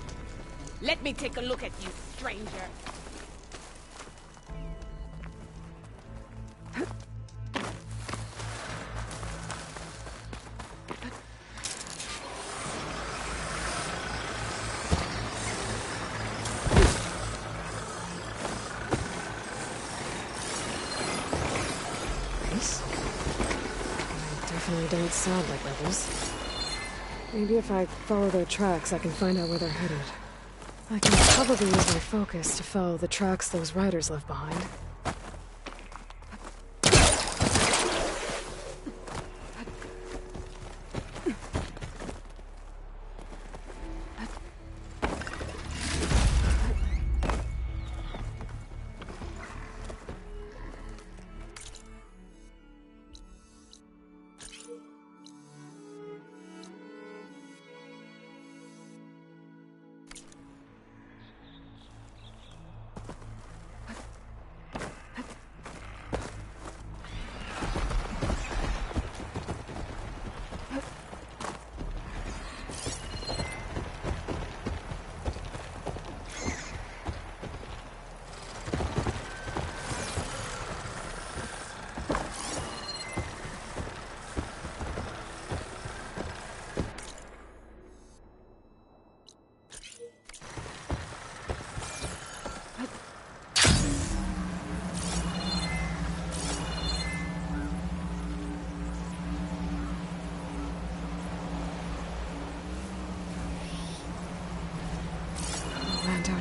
Let me take a look at you, stranger. Definitely don't sound like rebels. Maybe if I follow their tracks, I can find out where they're headed. I can probably use my focus to follow the tracks those riders left behind.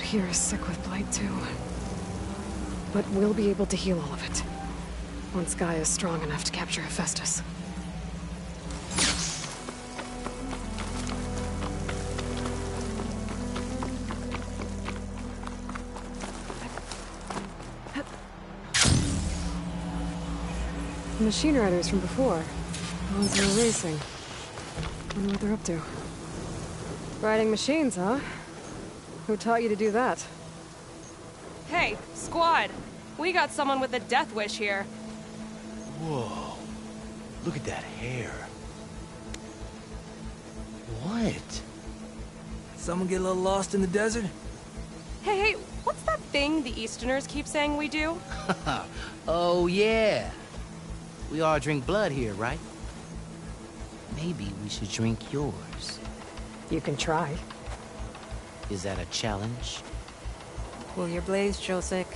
Here is sick with blight too. But we'll be able to heal all of it. Once Gaia is strong enough to capture Hephaestus. The machine riders from before. The ones who were racing. Wonder what they're up to. Riding machines, huh? Who taught you to do that? Hey, squad! We got someone with a death wish here. Whoa. Look at that hair. What? Someone get a little lost in the desert? Hey, what's that thing the Easterners keep saying we do? Oh, yeah. We all drink blood here, right? Maybe we should drink yours. You can try. Is that a challenge? Cool your blaze, Josek.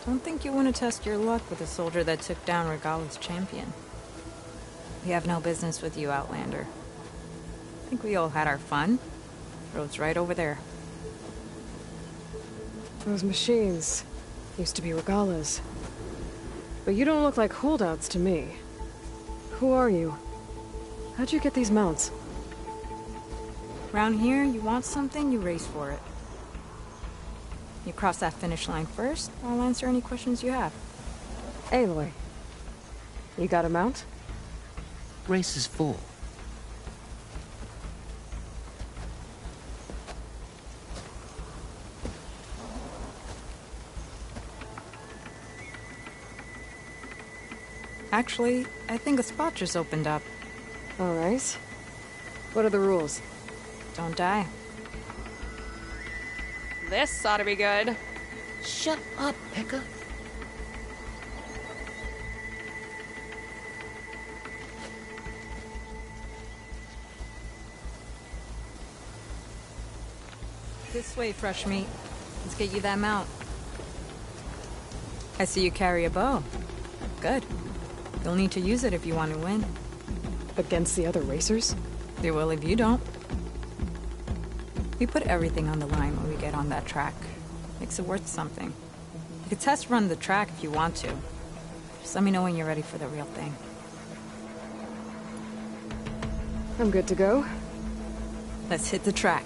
Don't think you want to test your luck with a soldier that took down Regala's champion. We have no business with you, Outlander. I think we all had our fun. Road's right over there. Those machines used to be Regala's. But you don't look like holdouts to me. Who are you? How'd you get these mounts? Around here, you want something, you race for it. You cross that finish line first, I'll answer any questions you have. Aloy, you got a mount? Race is full. Actually, I think a spot just opened up. All right. What are the rules? Don't die. This ought to be good. Shut up, Pekka. This way, fresh meat. Let's get you that mount. I see you carry a bow. Good. You'll need to use it if you want to win. Against the other racers? They will if you don't. We put everything on the line when we get on that track. Makes it worth something. You could test run the track if you want to. Just let me know when you're ready for the real thing. I'm good to go. Let's hit the track.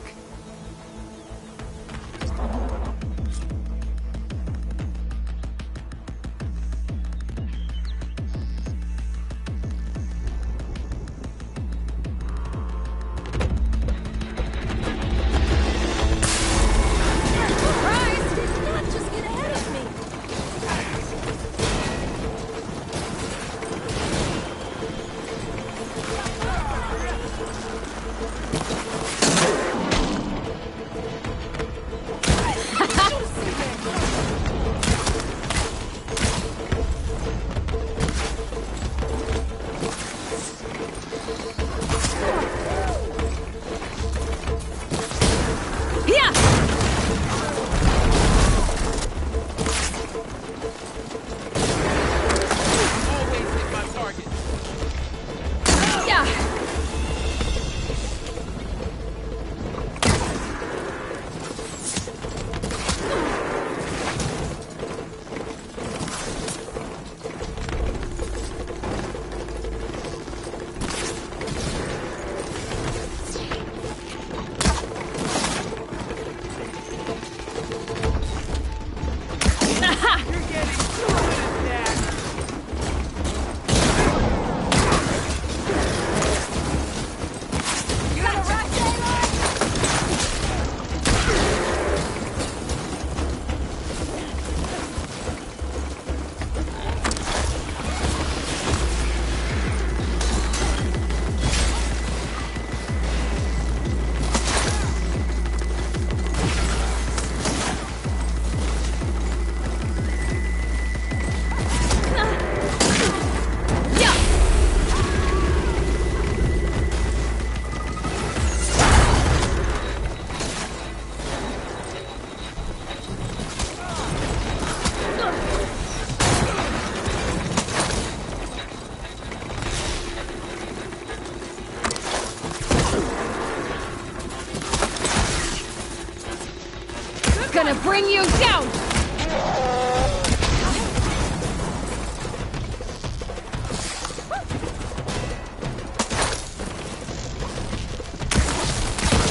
Gonna bring you down!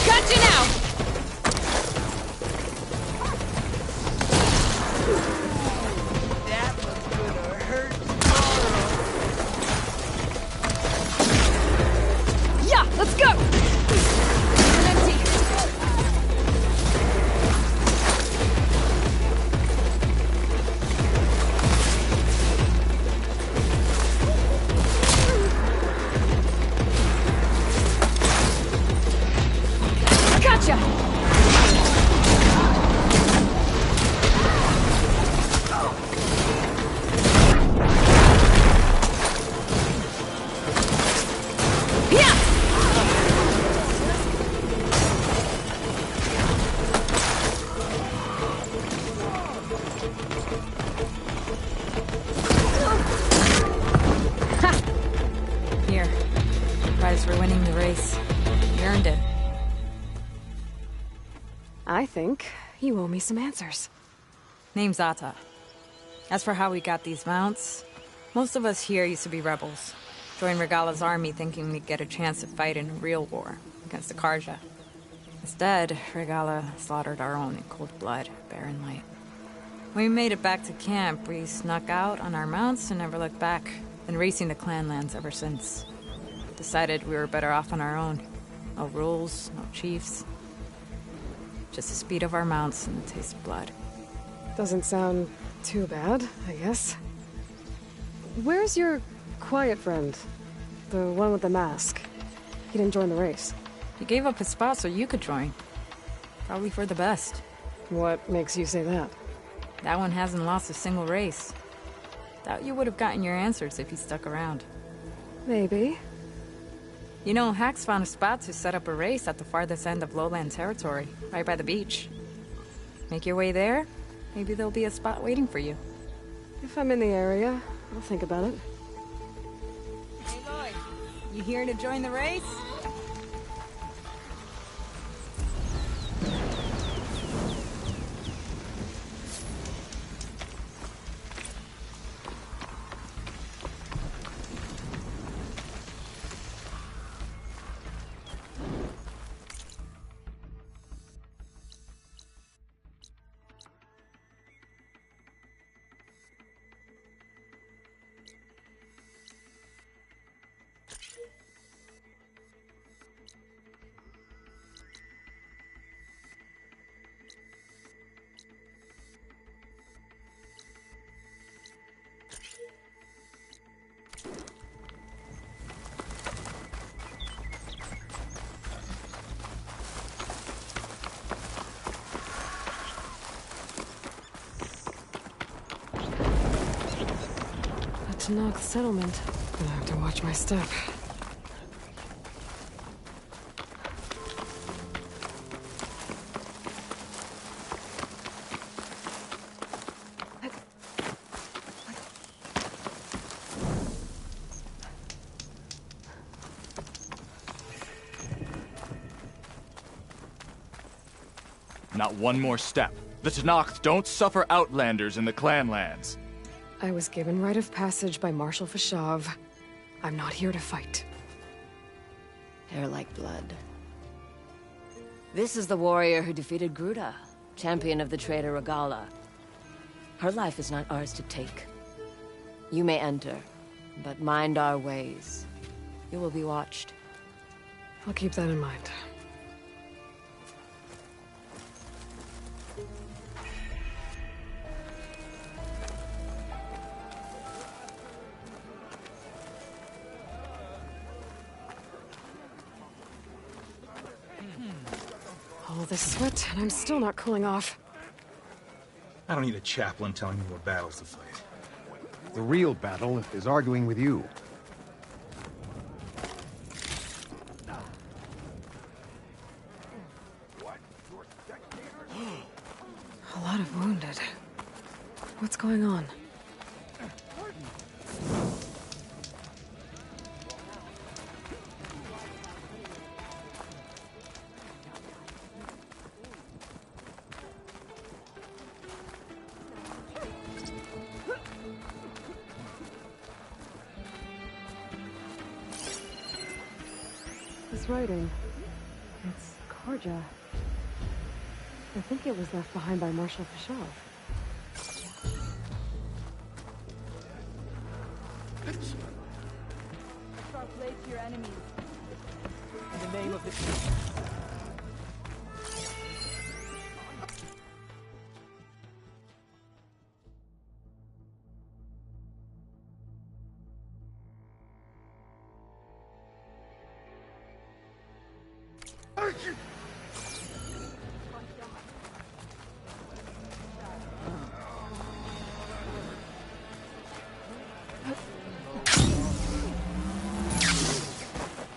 Gotcha now! That was gonna hurt tomorrow. Yeah, let's go! For winning the race. You earned it. I think you owe me some answers. Name's Ata. As for how we got these mounts, most of us here used to be rebels. Joined Regala's army thinking we'd get a chance to fight in a real war against the Karja. Instead, Regala slaughtered our own in cold blood, barren light. When we made it back to camp, we snuck out on our mounts and never looked back. Been racing the clan lands ever since. Decided we were better off on our own. No rules, no chiefs. Just the speed of our mounts and the taste of blood. Doesn't sound too bad, I guess. Where's your quiet friend. The one with the mask. He didn't join the race. He gave up his spot so you could join. Probably for the best. What makes you say that? That one hasn't lost a single race. Doubt you would have gotten your answers if he stuck around. Maybe. You know, Hax found a spot to set up a race at the farthest end of lowland territory, right by the beach. Make your way there, maybe there'll be a spot waiting for you. If I'm in the area, I'll think about it. Hey, Lloyd. You here to join the race? Tanakh settlement. Gonna have to watch my step. Not one more step. The Tanakh don't suffer outlanders in the clan lands. I was given rite of passage by Marshal Fashav. I'm not here to fight. Hair like blood. This is the warrior who defeated Gruda, champion of the traitor Regala. Her life is not ours to take. You may enter, but mind our ways. You will be watched. I'll keep that in mind. All this sweat, and I'm still not cooling off. I don't need a chaplain telling me what battles to fight. The real battle is arguing with you. A lot of wounded. What's going on? This writing. It's Karja. I think it was left behind by Marshal Fashav. Sharp blades to your enemies. In the name of the king.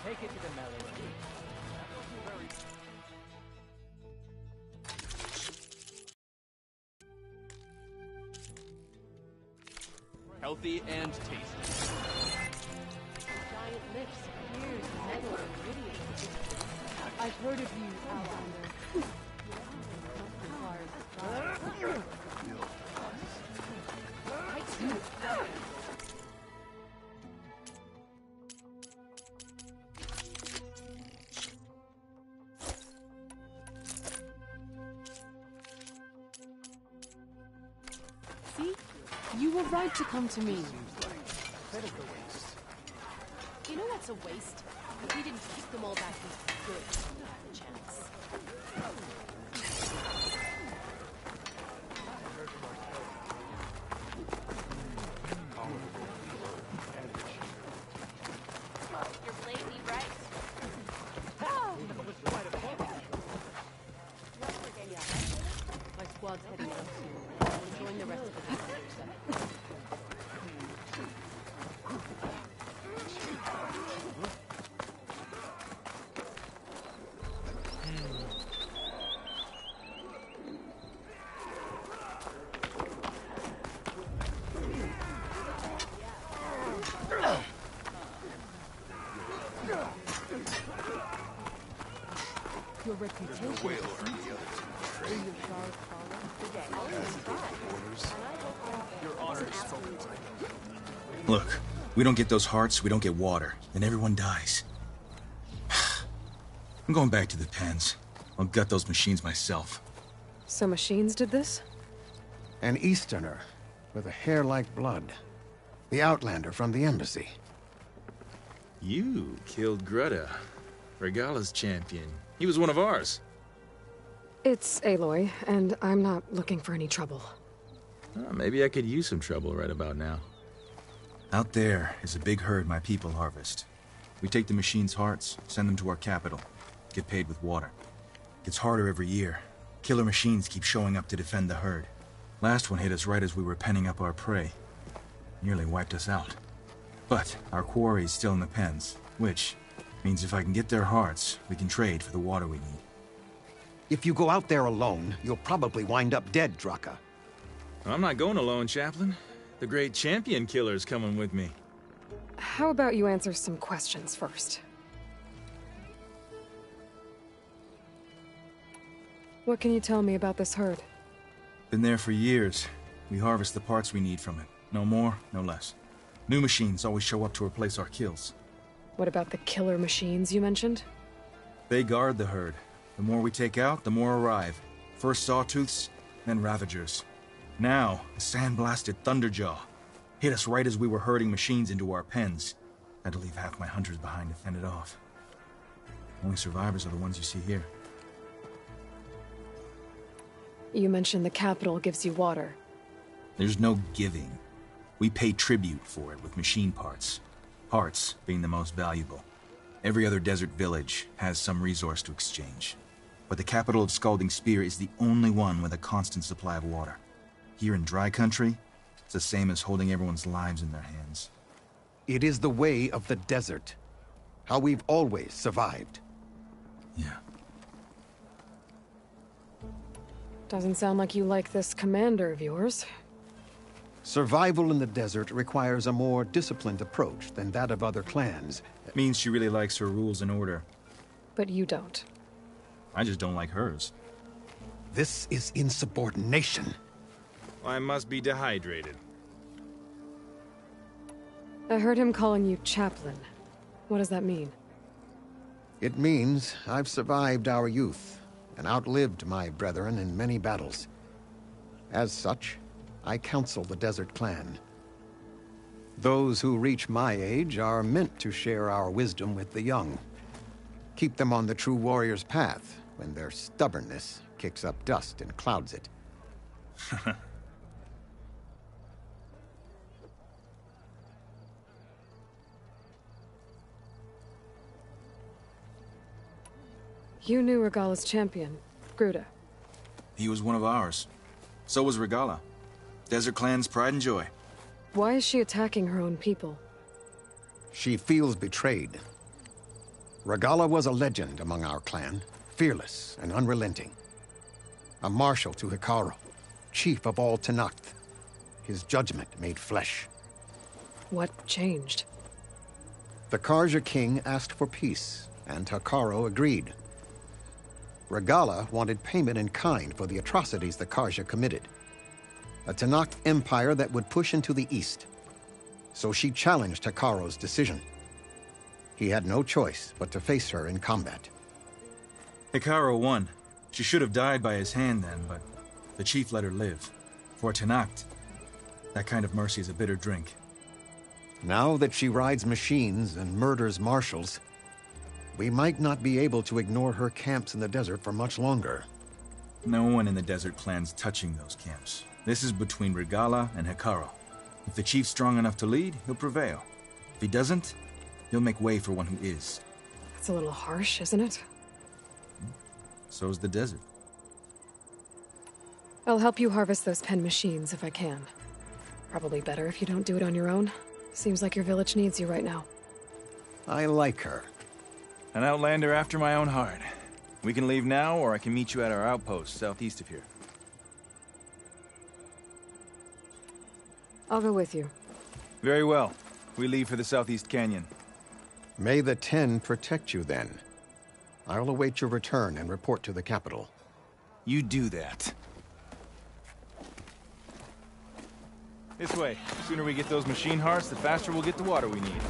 Take it to the melody. Healthy and tasty. Giant lips, ears, metal, radiant. I've heard of you, Outlander. See? You were right to come to me. You know what's a waste? If we didn't kick them all back with good, not a chance. Your reputation precedes you. Will your stars follow? Your honor is spoken. Look, we don't get those hearts, we don't get water, and everyone dies. I'm going back to the pens. I'll gut those machines myself. So machines did this? An Easterner with a hair like blood. The Outlander from the embassy. You killed Greta, Regala's champion. He was one of ours. It's Aloy, and I'm not looking for any trouble. Maybe I could use some trouble right about now. Out there is a big herd my people harvest. We take the machine's hearts, send them to our capital, get paid with water. Gets harder every year. Killer machines keep showing up to defend the herd. Last one hit us right as we were penning up our prey. Nearly wiped us out. But our quarry is still in the pens, which means if I can get their hearts, we can trade for the water we need. If you go out there alone, you'll probably wind up dead, Draka. I'm not going alone, Chaplain. The great champion killer's coming with me. How about you answer some questions first? What can you tell me about this herd? Been there for years. We harvest the parts we need from it. No more, no less. New machines always show up to replace our kills. What about the killer machines you mentioned? They guard the herd. The more we take out, the more arrive. First Sawtooths, then Ravagers. Now, a sand-blasted Thunderjaw. Hit us right as we were herding machines into our pens. Had to leave half my hunters behind to fend it off. Only survivors are the ones you see here. You mentioned the capital gives you water. There's no giving. We pay tribute for it with machine parts. Hearts being the most valuable. Every other desert village has some resource to exchange. But the capital of Scalding Spear is the only one with a constant supply of water. Here in dry country, it's the same as holding everyone's lives in their hands. It is the way of the desert. How we've always survived. Yeah. Doesn't sound like you like this commander of yours. Survival in the desert requires a more disciplined approach than that of other clans. It means she really likes her rules and order. But you don't. I just don't like hers. This is insubordination. I must be dehydrated. I heard him calling you Chaplain. What does that mean? It means I've survived our youth and outlived my brethren in many battles. As such, I counsel the Desert Clan. Those who reach my age are meant to share our wisdom with the young. Keep them on the true warrior's path when their stubbornness kicks up dust and clouds it. You knew Regala's champion, Gruda. He was one of ours. So was Regala. Desert Clan's pride and joy. Why is she attacking her own people? She feels betrayed. Regala was a legend among our clan, fearless and unrelenting. A marshal to Hikaru, chief of all Tenakth. His judgment made flesh. What changed? The Karja king asked for peace, and Hikaru agreed. Regala wanted payment in kind for the atrocities the Karja committed. A Tenakth empire that would push into the east. So she challenged Hikaru's decision. He had no choice but to face her in combat. Hikaru won. She should have died by his hand then, but the chief let her live. For Tenakth, that kind of mercy is a bitter drink. Now that she rides machines and murders marshals, we might not be able to ignore her camps in the desert for much longer. No one in the Desert Clan's touching those camps. This is between Regala and Hikaru. If the chief's strong enough to lead, he'll prevail. If he doesn't, he'll make way for one who is. That's a little harsh, isn't it? So is the desert. I'll help you harvest those pen machines if I can. Probably better if you don't do it on your own. Seems like your village needs you right now. I like her. An outlander after my own heart. We can leave now, or I can meet you at our outpost southeast of here. I'll go with you. Very well. We leave for the Southeast Canyon. May the Ten protect you then. I'll await your return and report to the capital. You do that. This way. The sooner we get those machine hearts, the faster we'll get the water we need.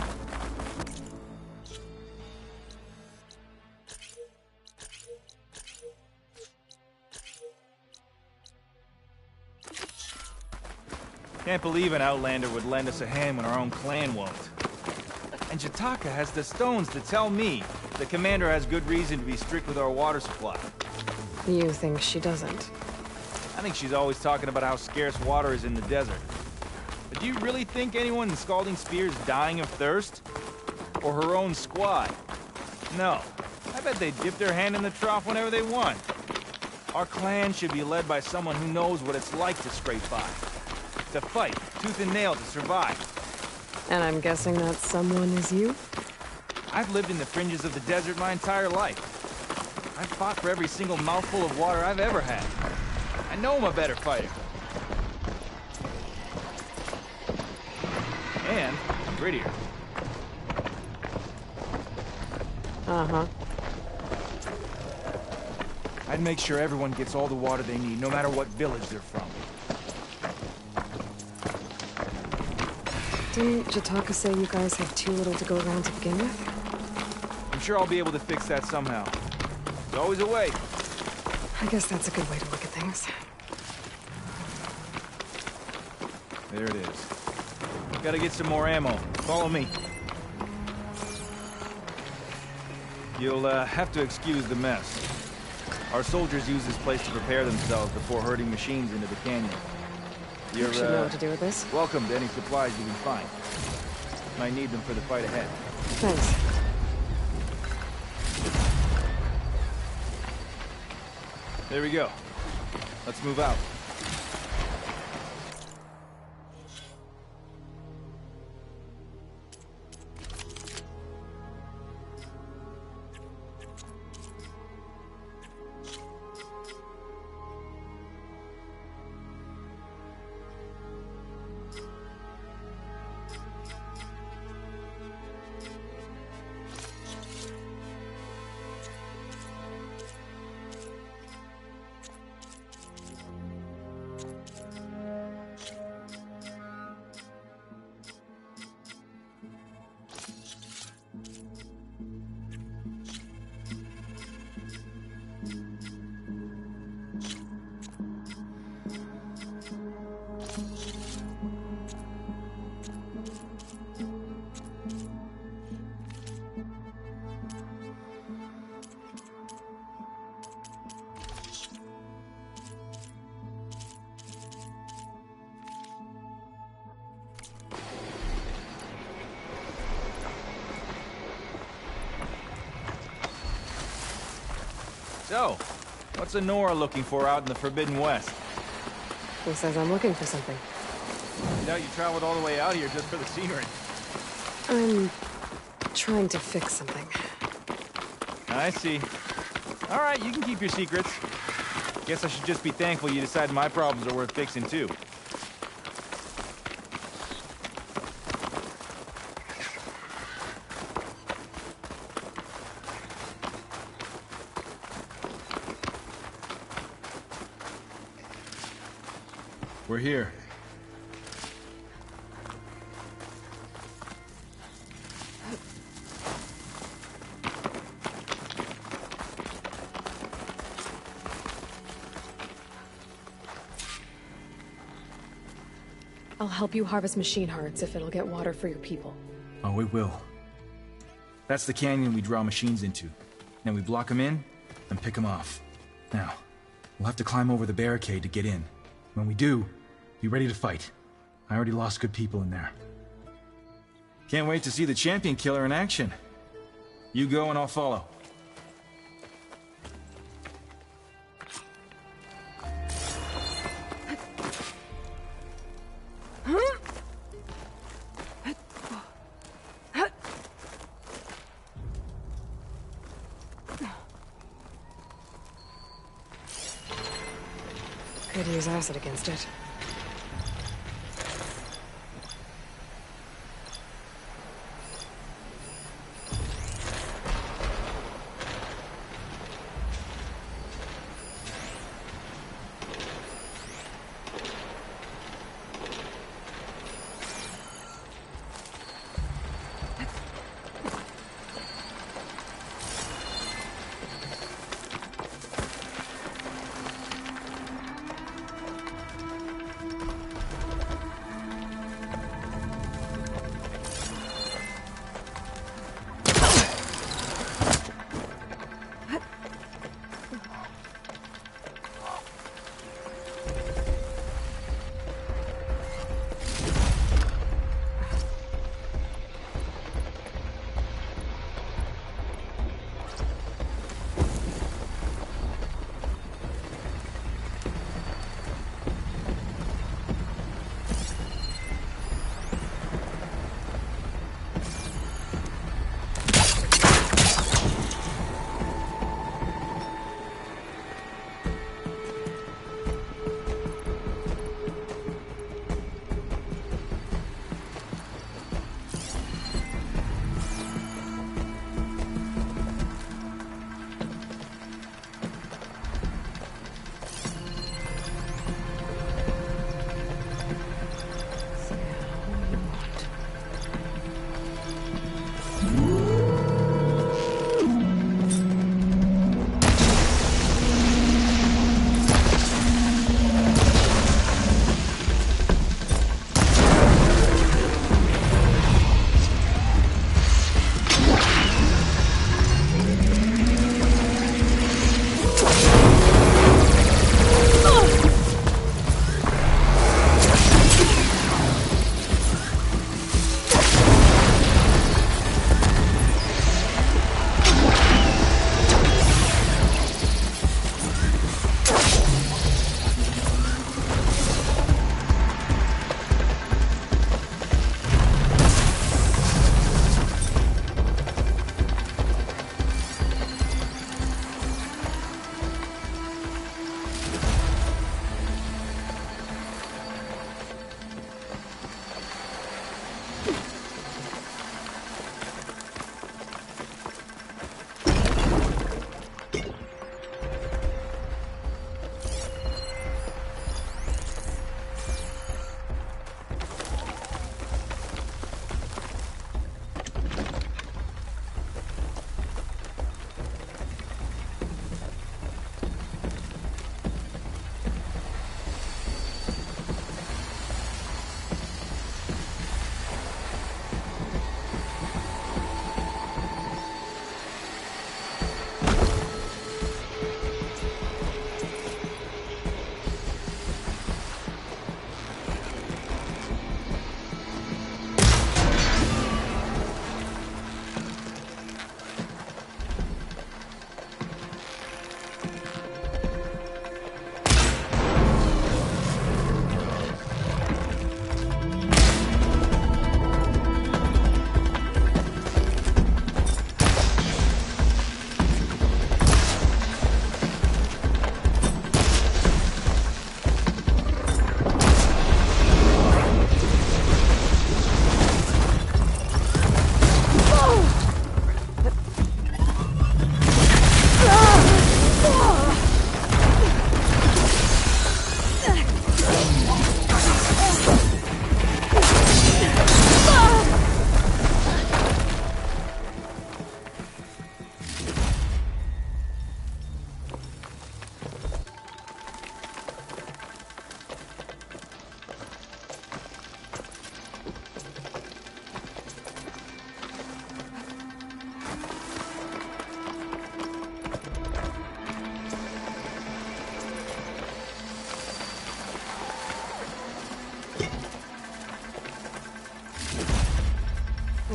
Can't believe an Outlander would lend us a hand when our own clan won't. And Jataka has the stones to tell me the commander has good reason to be strict with our water supply. You think she doesn't? I think she's always talking about how scarce water is in the desert. But do you really think anyone in Scalding Spear is dying of thirst? Or her own squad? No. I bet they dip their hand in the trough whenever they want. Our clan should be led by someone who knows what it's like to scrape by. To fight, tooth and nail to survive. And I'm guessing that someone is you? I've lived in the fringes of the desert my entire life. I've fought for every single mouthful of water I've ever had. I know I'm a better fighter. And prettier. Uh-huh. I'd make sure everyone gets all the water they need, no matter what village they're from. Didn't Jataka say you guys have too little to go around to begin with? I'm sure I'll be able to fix that somehow. There's always a way. I guess that's a good way to look at things. There it is. Gotta get some more ammo. Follow me. You'll have to excuse the mess. Our soldiers use this place to prepare themselves before herding machines into the canyon. You should know what to do with this. Welcome to any supplies you can find. Might need them for the fight ahead. Thanks. There we go. Let's move out. So, what's Honora looking for out in the Forbidden West? Who says I'm looking for something? I doubt you traveled all the way out here just for the scenery. I'm trying to fix something. I see. All right, you can keep your secrets. Guess I should just be thankful you decided my problems are worth fixing too. We're here. I'll help you harvest machine hearts if it'll get water for your people. Oh, it will. That's the canyon we draw machines into. Then we block them in and pick them off. Now, we'll have to climb over the barricade to get in. When we do, be ready to fight. I already lost good people in there. Can't wait to see the champion killer in action. You go and I'll follow. Could use acid against it.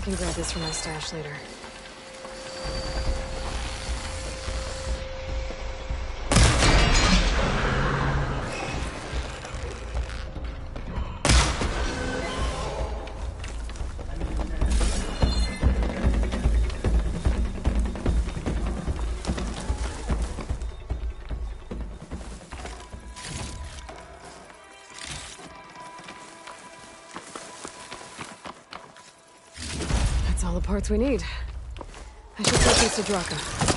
I can grab this from my stash later. That's all the parts we need. I should take these to Draka.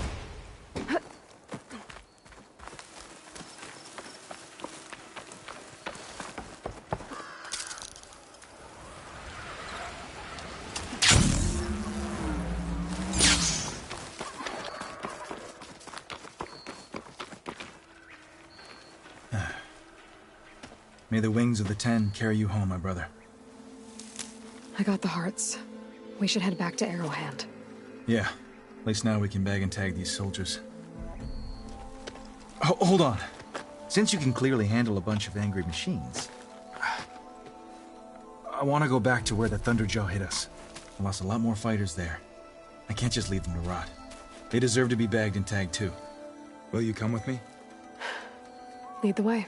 May the wings of the Ten carry you home, my brother. I got the hearts. We should head back to Arrowhand. Yeah. At least now we can bag and tag these soldiers. Hold on. Since you can clearly handle a bunch of angry machines, I want to go back to where the Thunderjaw hit us. I lost a lot more fighters there. I can't just leave them to rot. They deserve to be bagged and tagged too. Will you come with me? Lead the way.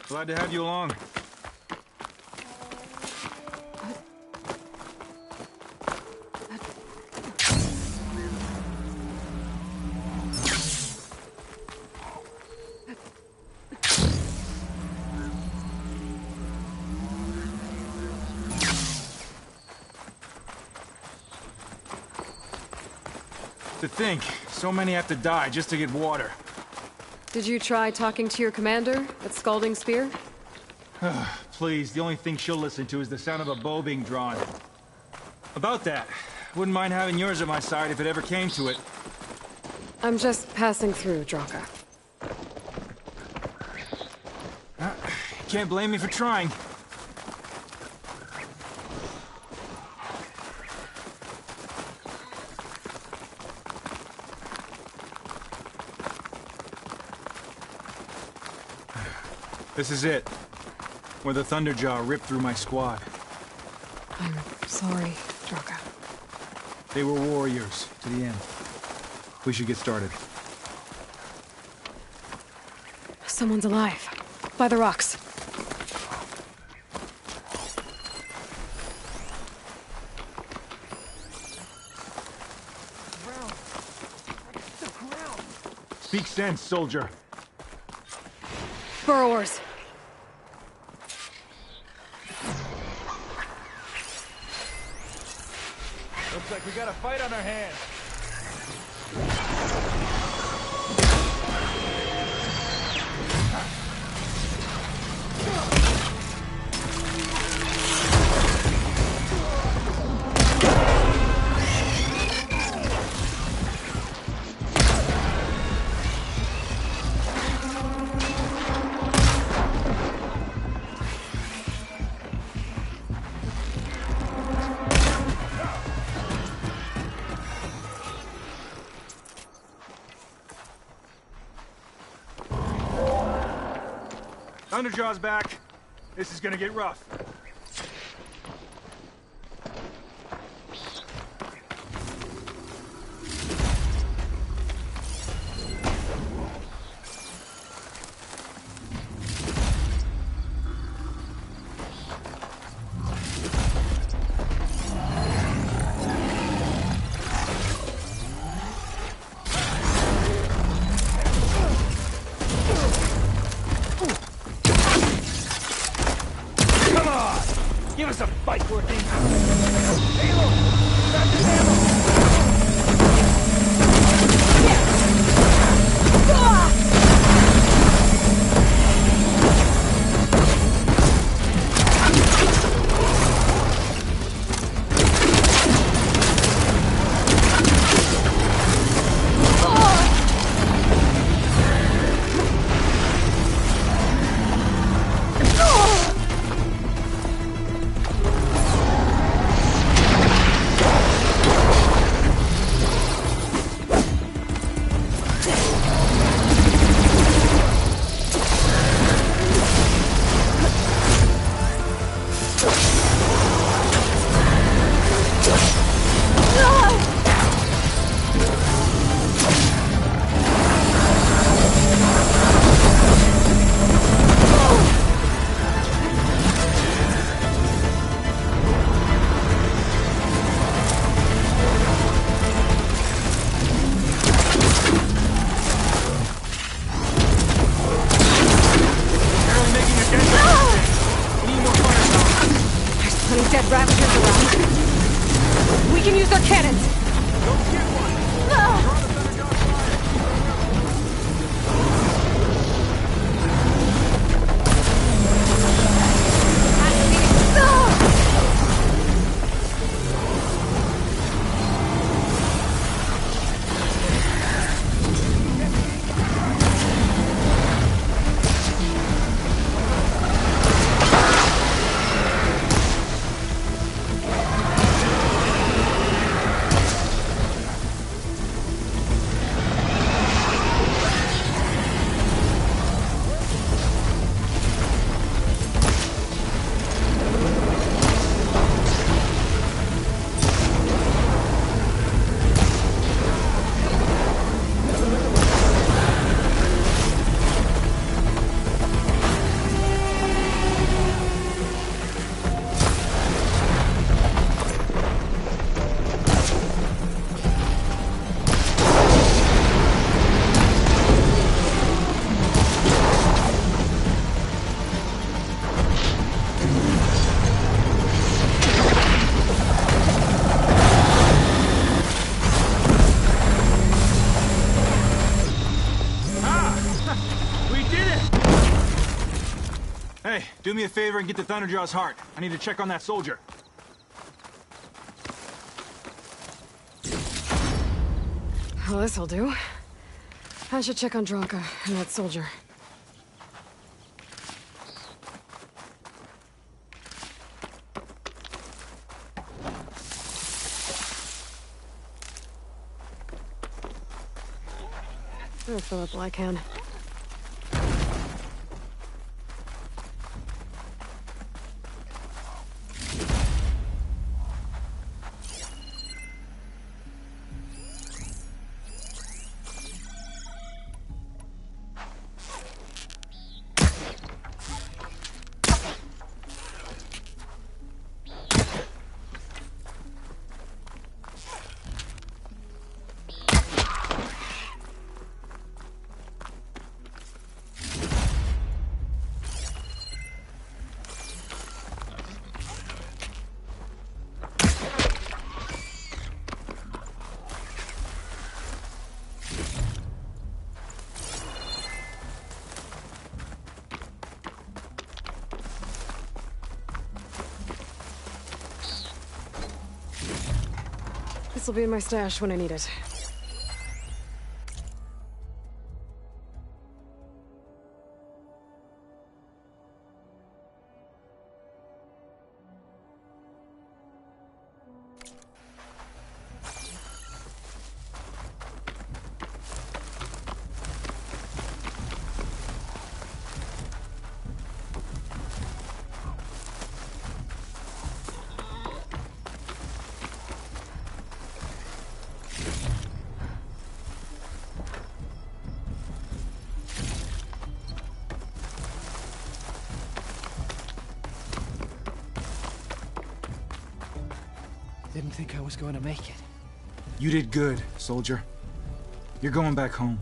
Glad to have you along. To think, so many have to die just to get water. Did you try talking to your commander at Scalding Spear? Please, the only thing she'll listen to is the sound of a bow being drawn. About that, wouldn't mind having yours at my side if it ever came to it. I'm just passing through, Draka. Can't blame me for trying. This is it. Where the Thunderjaw ripped through my squad. I'm sorry, Draka. They were warriors, to the end. We should get started. Someone's alive. By the rocks. Speak sense, soldier. Burrowers. Looks like we got a fight on our hands. Thunderjaw's back. This is gonna get rough. Give us a fight for it, Halo! Back to ammo! Hey, do me a favor and get the Thunderjaw's heart. I need to check on that soldier. Well, this'll do. I should check on Dranka and that soldier. I'll fill up like can. This'll be in my stash when I need it. Didn't think I was going to make it. You did good, soldier. You're going back home.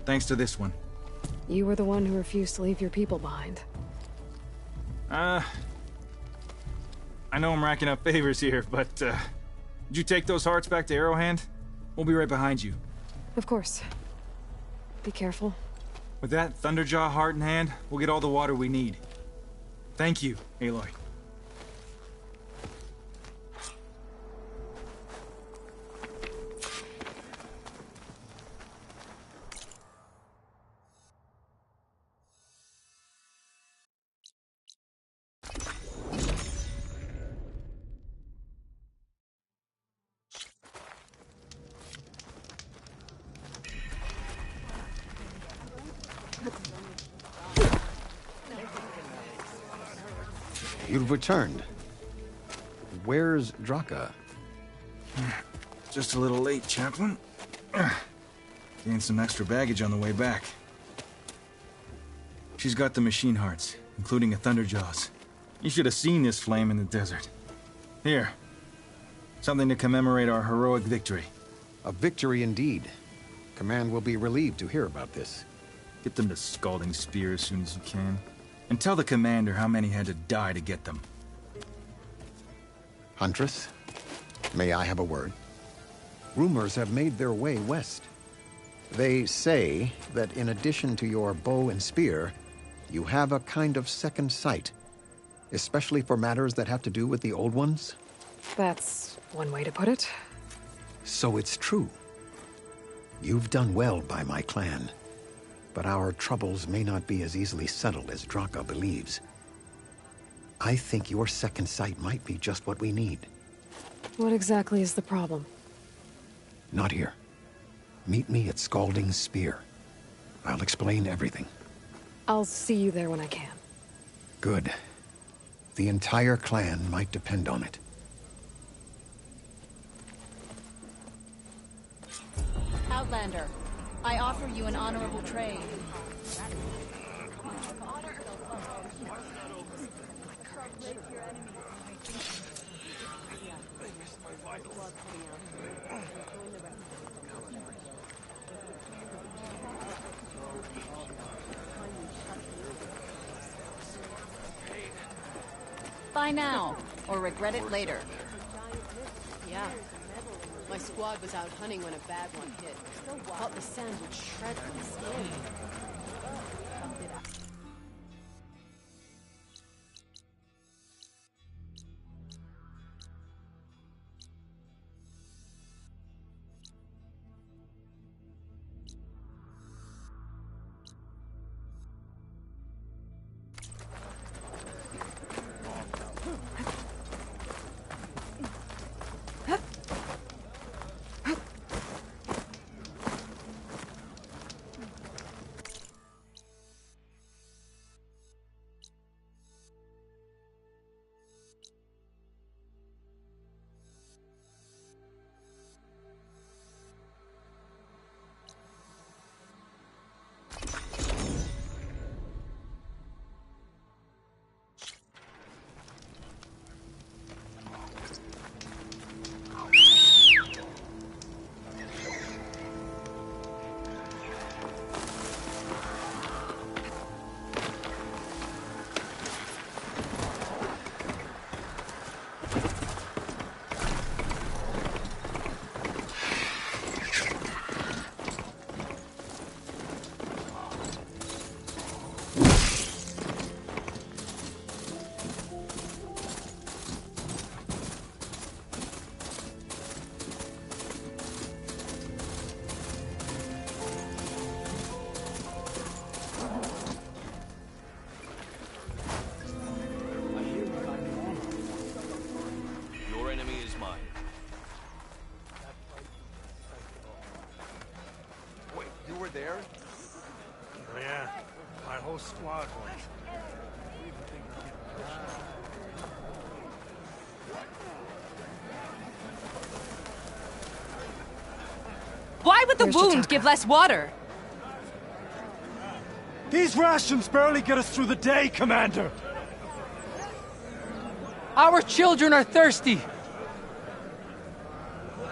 Thanks to this one. You were the one who refused to leave your people behind. I know I'm racking up favors here, but, did you take those hearts back to Arrowhand? We'll be right behind you. Of course. Be careful. With that Thunderjaw heart in hand, we'll get all the water we need. Thank you, Aloy. You've returned. Where's Dranka? Just a little late, Chaplain. Gained some extra baggage on the way back. She's got the machine hearts, including a Thunderjaw's. You should have seen this flame in the desert. Here. Something to commemorate our heroic victory. A victory indeed. Command will be relieved to hear about this. Get them to Scalding Spear as soon as you can. And tell the commander how many had to die to get them. Huntress, may I have a word? Rumors have made their way west. They say that in addition to your bow and spear, you have a kind of second sight, especially for matters that have to do with the old ones. That's one way to put it. So it's true. You've done well by my clan. But our troubles may not be as easily settled as Dranka believes. I think your second sight might be just what we need. What exactly is the problem? Not here. Meet me at Scalding Spear. I'll explain everything. I'll see you there when I can. Good. The entire clan might depend on it. Outlander, I offer you an honorable trade. Buy now, or regret it later. Yeah. My squad was out hunting when a bad one hit. Thought the sand would shred my skin. there? Oh yeah, my whole squad was. Why would the Where's wound Jataka? give less water? These rations barely get us through the day, Commander! Our children are thirsty!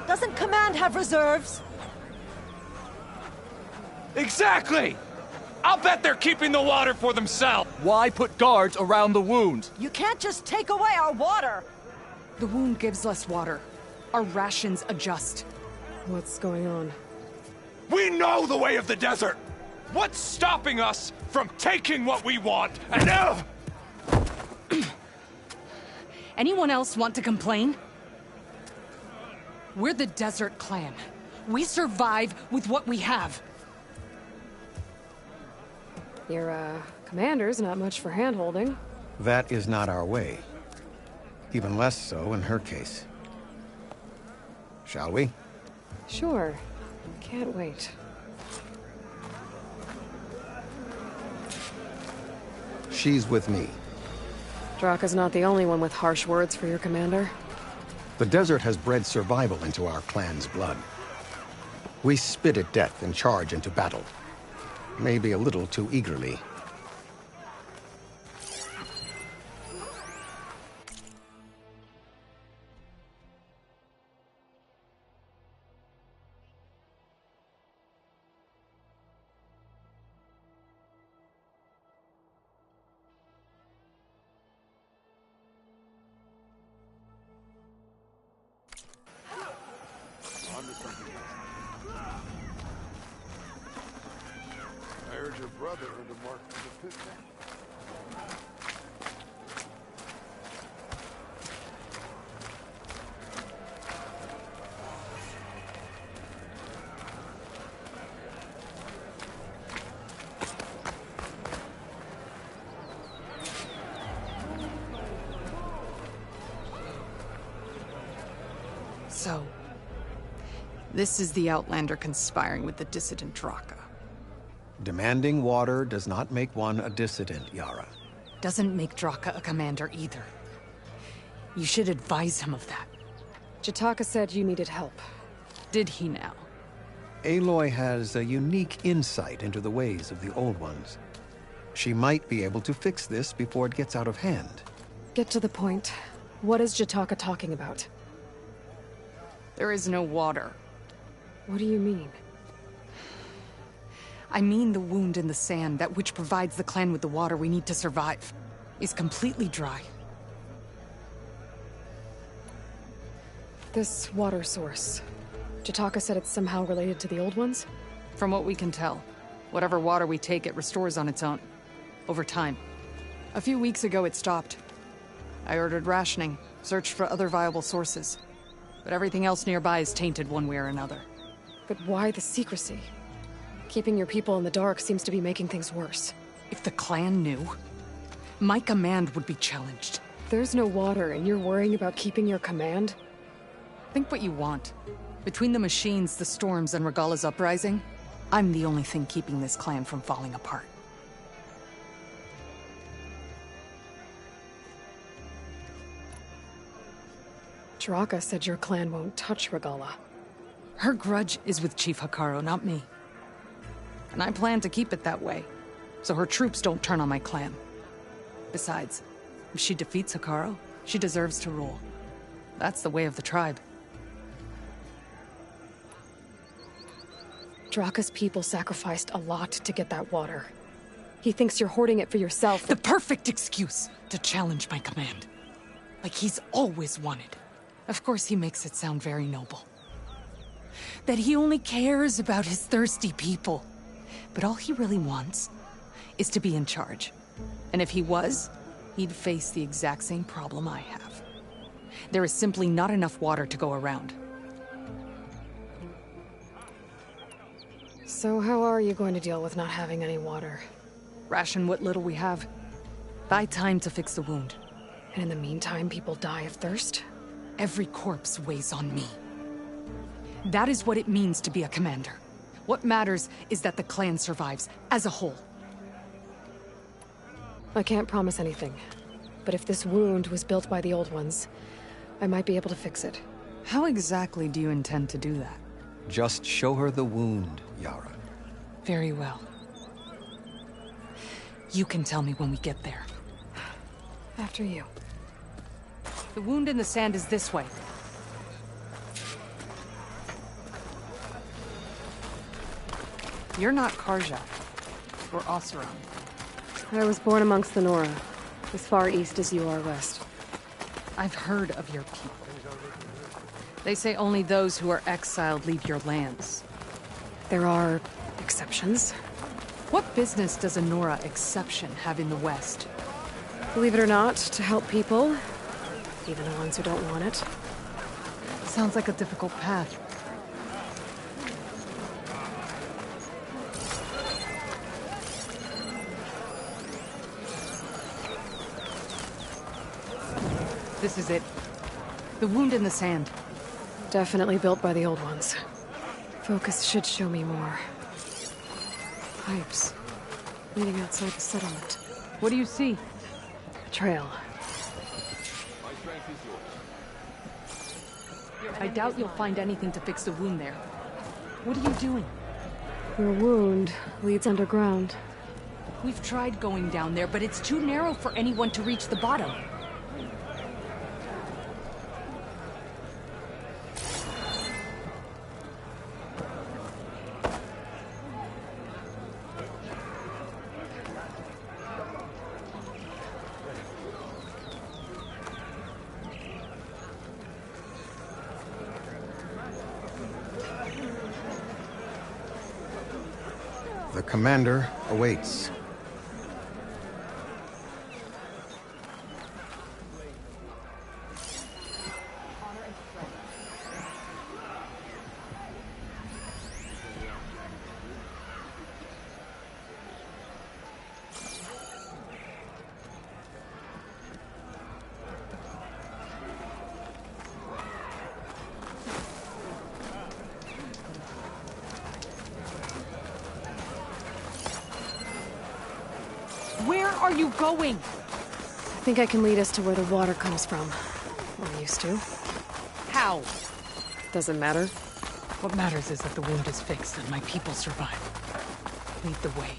Doesn't Command have reserves? Exactly! I'll bet they're keeping the water for themselves! Why put guards around the wound? You can't just take away our water! The wound gives less water. Our rations adjust. What's going on? We know the way of the desert! What's stopping us from taking what we want and Anyone else want to complain? We're the Desert Clan. We survive with what we have. Your, commander's not much for hand-holding. That is not our way. Even less so in her case. Shall we? Sure. Can't wait. She's with me. Draka's not the only one with harsh words for your commander. The desert has bred survival into our clan's blood. We spit at death and charge into battle. Maybe a little too eagerly. I heard your brother earned a mark for the pit man. So, this is the Outlander conspiring with the dissident Draka. Demanding water does not make one a dissident, Yara. Doesn't make Draka a commander either. You should advise him of that. Jataka said you needed help. Did he now? Aloy has a unique insight into the ways of the Old Ones. She might be able to fix this before it gets out of hand. Get to the point. What is Jataka talking about? There is no water. What do you mean? I mean the wound in the sand, that which provides the clan with the water we need to survive, is completely dry. This water source. Jataka said it's somehow related to the Old Ones? From what we can tell, whatever water we take, it restores on its own. Over time. A few weeks ago, it stopped. I ordered rationing, searched for other viable sources. But everything else nearby is tainted one way or another. But why the secrecy? Keeping your people in the dark seems to be making things worse. If the clan knew, my command would be challenged. There's no water, and you're worrying about keeping your command? Think what you want. Between the machines, the storms, and Regala's uprising, I'm the only thing keeping this clan from falling apart. Draka said your clan won't touch Regala. Her grudge is with Chief Hikaru, not me. And I plan to keep it that way, so her troops don't turn on my clan. Besides, if she defeats Hikaru, she deserves to rule. That's the way of the tribe. Draka's people sacrificed a lot to get that water. He thinks you're hoarding it for yourself. The perfect excuse to challenge my command. Like he's always wanted. Of course he makes it sound very noble. That he only cares about his thirsty people. But all he really wants is to be in charge. And if he was, he'd face the exact same problem I have. There is simply not enough water to go around. So how are you going to deal with not having any water? Ration what little we have. Buy time to fix the wound. And in the meantime, people die of thirst? Every corpse weighs on me. That is what it means to be a commander. What matters is that the clan survives, as a whole. I can't promise anything. But if this wound was built by the old ones, I might be able to fix it. How exactly do you intend to do that? Just show her the wound, Yara. Very well. You can tell me when we get there. After you. The wound in the sand is this way. You're not Karja, or Oseram. I was born amongst the Nora, as far east as you are west. I've heard of your people. They say only those who are exiled leave your lands. There are exceptions. What business does a Nora exception have in the West? Believe it or not, to help people, even the ones who don't want it. Sounds like a difficult path. This is it. The wound in the sand. Definitely built by the old ones. Focus should show me more. Pipes. Leading outside the settlement. What do you see? A trail. I doubt you'll find anything to fix the wound there. What are you doing? Your wound leads underground. We've tried going down there, but it's too narrow for anyone to reach the bottom. The commander awaits. Where are you going? I think I can lead us to where the water comes from. Or used to. How? Doesn't matter. What matters is that the wound is fixed and my people survive. Lead the way.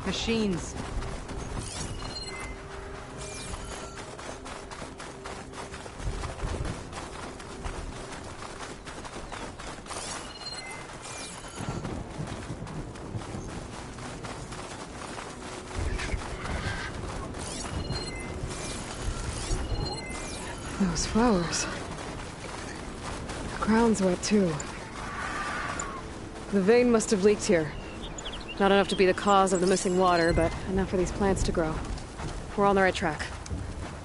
Machines. Those flowers. The ground's wet too. The vein must have leaked here. Not enough to be the cause of the missing water, but enough for these plants to grow. We're on the right track.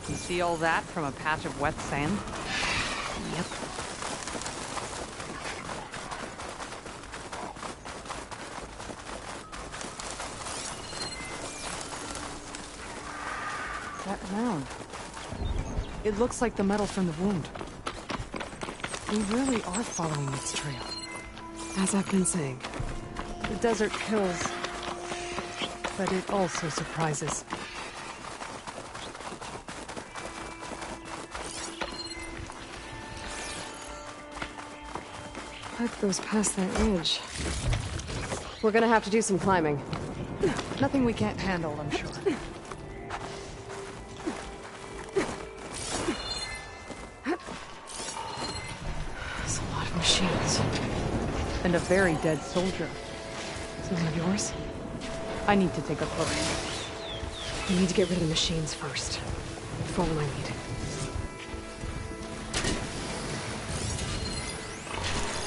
You see all that from a patch of wet sand? Yep. That mound. It looks like the metal from the wound. We really are following its trail. As I've been saying. The desert kills, but it also surprises. Pipe goes past that ridge. We're gonna have to do some climbing. Nothing we can't handle, I'm sure. There's a lot of machines. And a very dead soldier. Some of yours? I need to take a look. We need to get rid of the machines first. Follow my lead.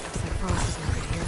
Looks like Frost is not right here.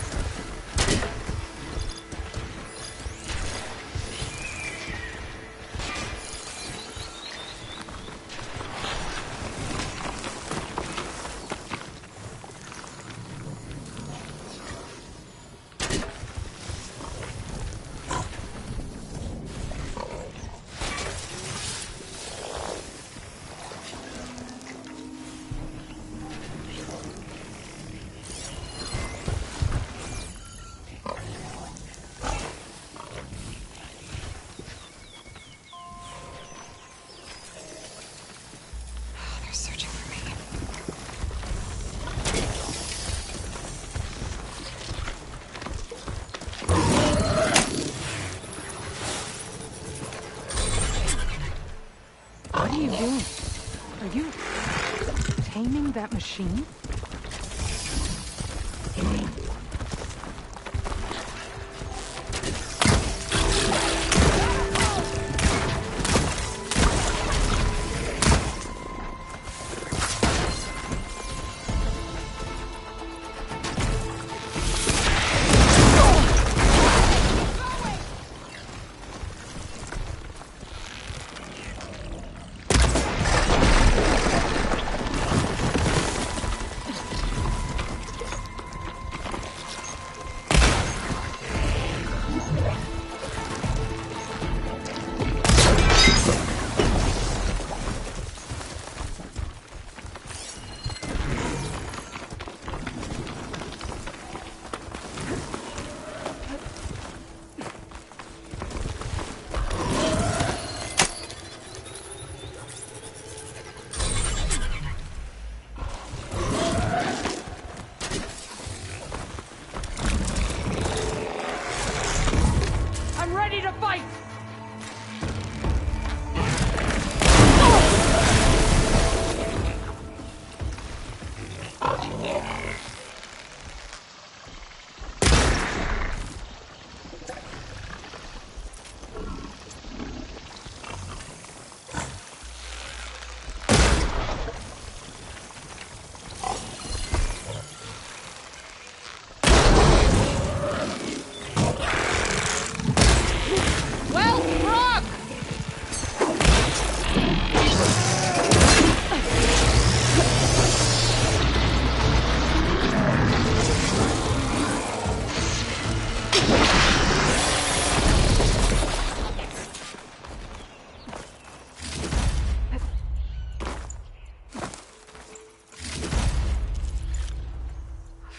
are you doing? Are you taming that machine?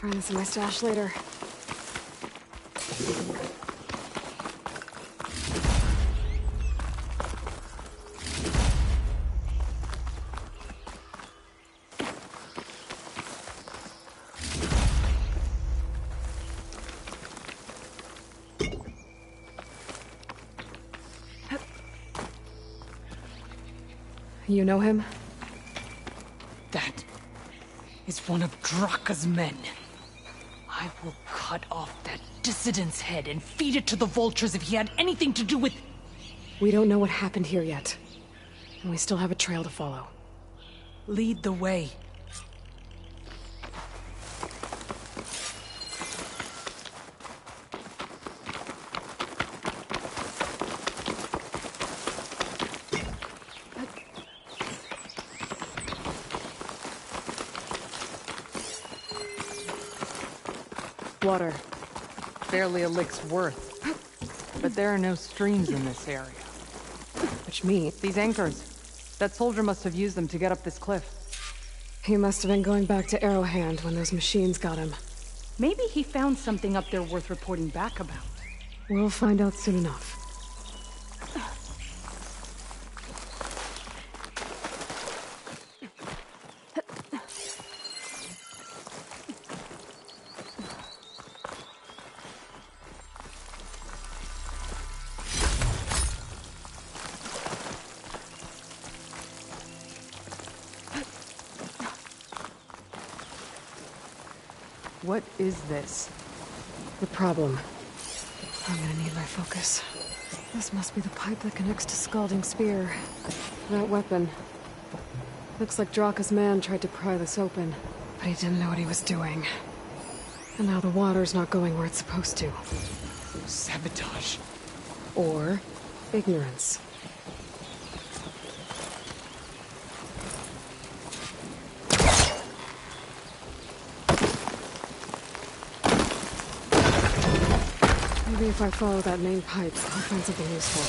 Find this in my stash later. You know him? That is one of Draka's men. I will cut off that dissident's head and feed it to the vultures if he had anything to do with... We don't know what happened here yet. And we still have a trail to follow. Lead the way. Water. Barely a lick's worth. But there are no streams in this area. Which means... These anchors. That soldier must have used them to get up this cliff. He must have been going back to Arrowhand when those machines got him. Maybe he found something up there worth reporting back about. We'll find out soon enough. What is this? The problem. I'm gonna need my focus. This must be the pipe that connects to Scalding Spear. That weapon. Looks like Draka's man tried to pry this open, but he didn't know what he was doing. And now the water's not going where it's supposed to. Sabotage. Or ignorance. Maybe if I follow that main pipe, I'll find something useful.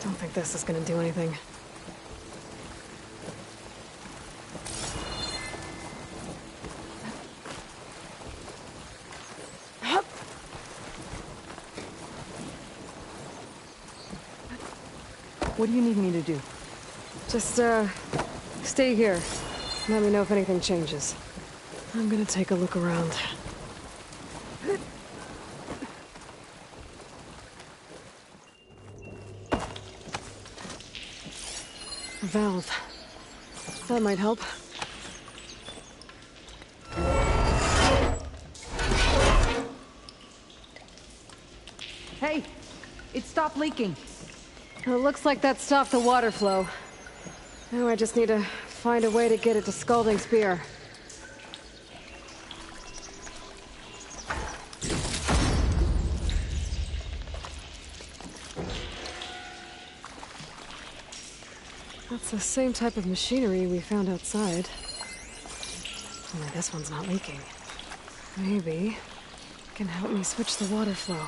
Don't think this is gonna do anything. What do you need me to do? Just, Stay here. Let me know if anything changes. I'm gonna take a look around. Valve. That might help. Hey! It stopped leaking. It looks like that stopped the water flow. Now I just need to find a way to get it to Scalding Spear. That's the same type of machinery we found outside. Only this one's not leaking. Maybe it can help me switch the water flow.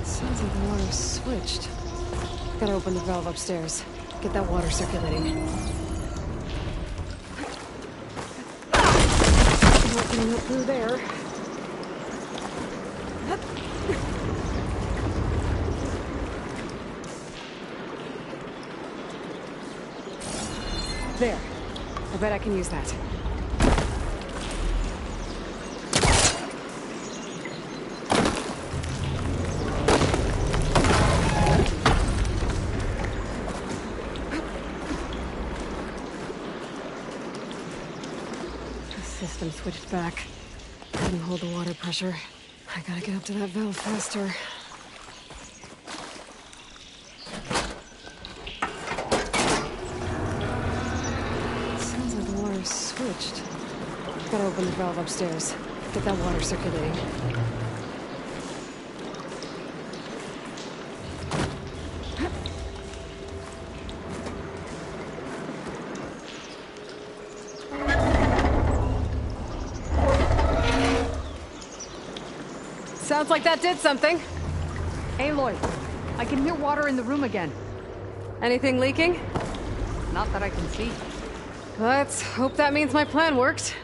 Sounds like the water's switched. Gotta open the valve upstairs. Get that water circulating. Not getting up through there. There. I bet I can use that. The system switched back. Couldn't hold the water pressure. I gotta get up to that valve faster. Switched. Gotta open the valve upstairs. Get that water circulating. Sounds like that did something. Aloy, I can hear water in the room again. Anything leaking? Not that I can see. Let's hope that means my plan worked.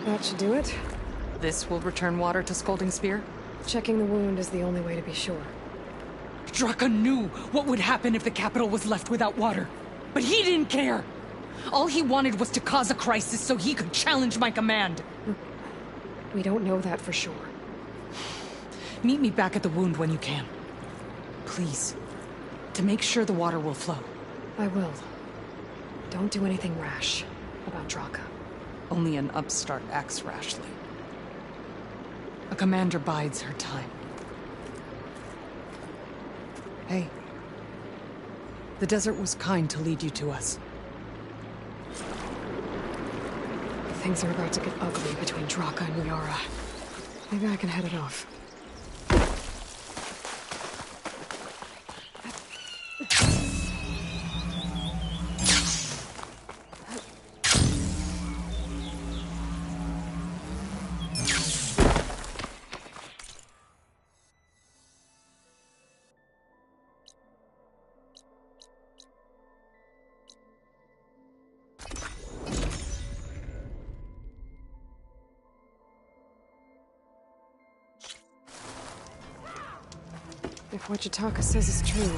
That should do it. This will return water to Scalding Spear? Checking the wound is the only way to be sure. Draka knew what would happen if the capital was left without water. But he didn't care! All he wanted was to cause a crisis so he could challenge my command. We don't know that for sure. Meet me back at the wound when you can. Please. To make sure the water will flow. I will. Don't do anything rash about Draka. Only an upstart acts rashly. A commander bides her time. Hey. The desert was kind to lead you to us. Things are about to get ugly between Draka and Yara. Maybe I can head it off. If what Yataka says is true,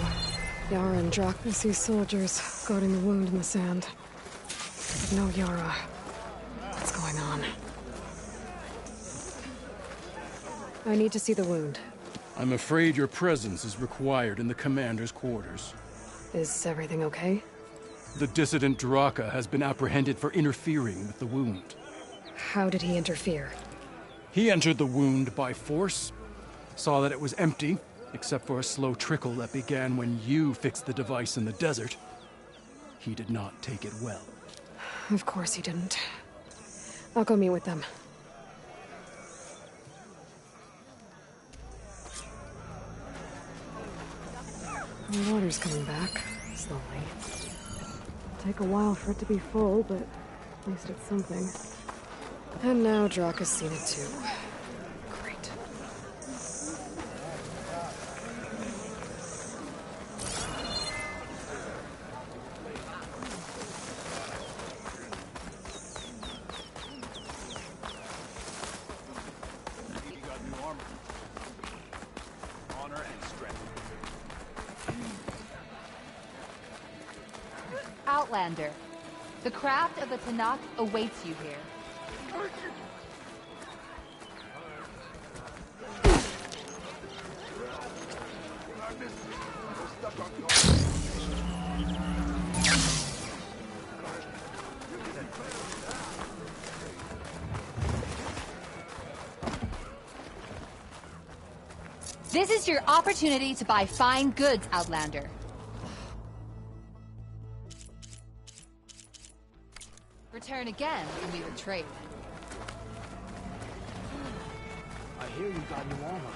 Yara and Draka see soldiers guarding the wound in the sand. But no Yara. What's going on? I need to see the wound. I'm afraid your presence is required in the commander's quarters. Is everything okay? The dissident Draka has been apprehended for interfering with the wound. How did he interfere? He entered the wound by force, saw that it was empty, except for a slow trickle that began when you fixed the device in the desert. He did not take it well. Of course he didn't. I'll go meet with them. The water's coming back, slowly. Take a while for it to be full, but at least it's something. And now Draka's seen it too. Great. armor. Honor and strength. Outlander, the craft of the Tanakh awaits you here. This is your opportunity to buy fine goods, Outlander. Return again and we will trade. I hear you got new armor.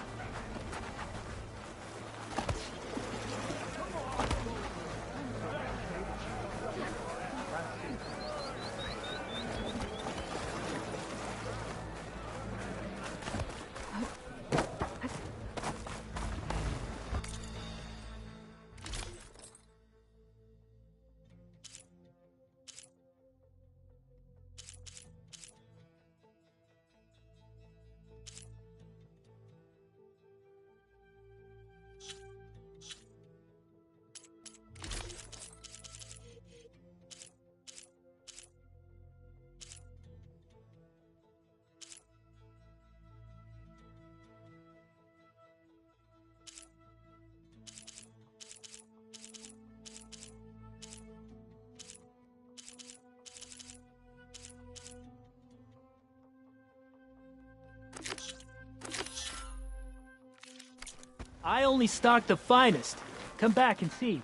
I only stock the finest. Come back and see.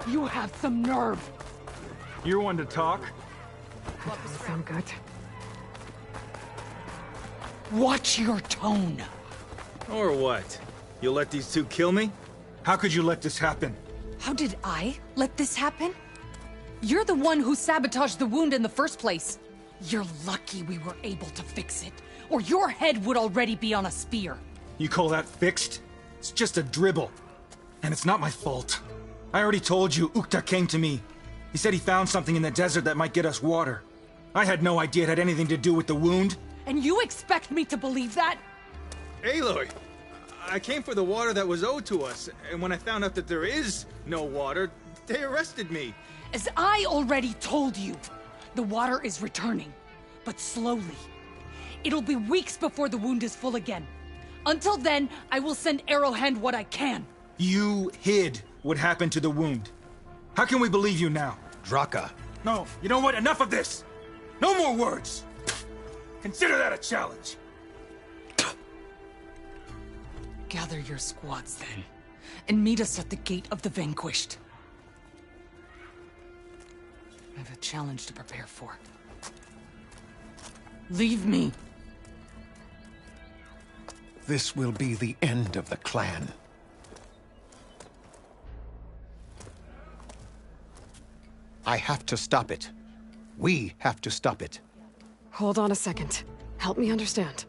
You have some nerve. You're one to talk. Doesn't sound good. Watch your tone. Or what? You'll let these two kill me? How could you let this happen? How did I let this happen? You're the one who sabotaged the wound in the first place. You're lucky we were able to fix it, or your head would already be on a spear. You call that fixed? It's just a dribble. And it's not my fault. I already told you, Ukta came to me. He said he found something in the desert that might get us water. I had no idea it had anything to do with the wound. And you expect me to believe that? Aloy, I came for the water that was owed to us, and when I found out that there is no water, they arrested me. As I already told you, the water is returning, but slowly. It'll be weeks before the wound is full again. Until then, I will send Arrowhand what I can. You hid what happened to the wound. How can we believe you now? Draka. No, you know what? Enough of this! No more words! Consider that a challenge! Gather your squads then, and meet us at the Gate of the Vanquished. I have a challenge to prepare for. Leave me. This will be the end of the clan. I have to stop it. We have to stop it. Hold on a second. Help me understand.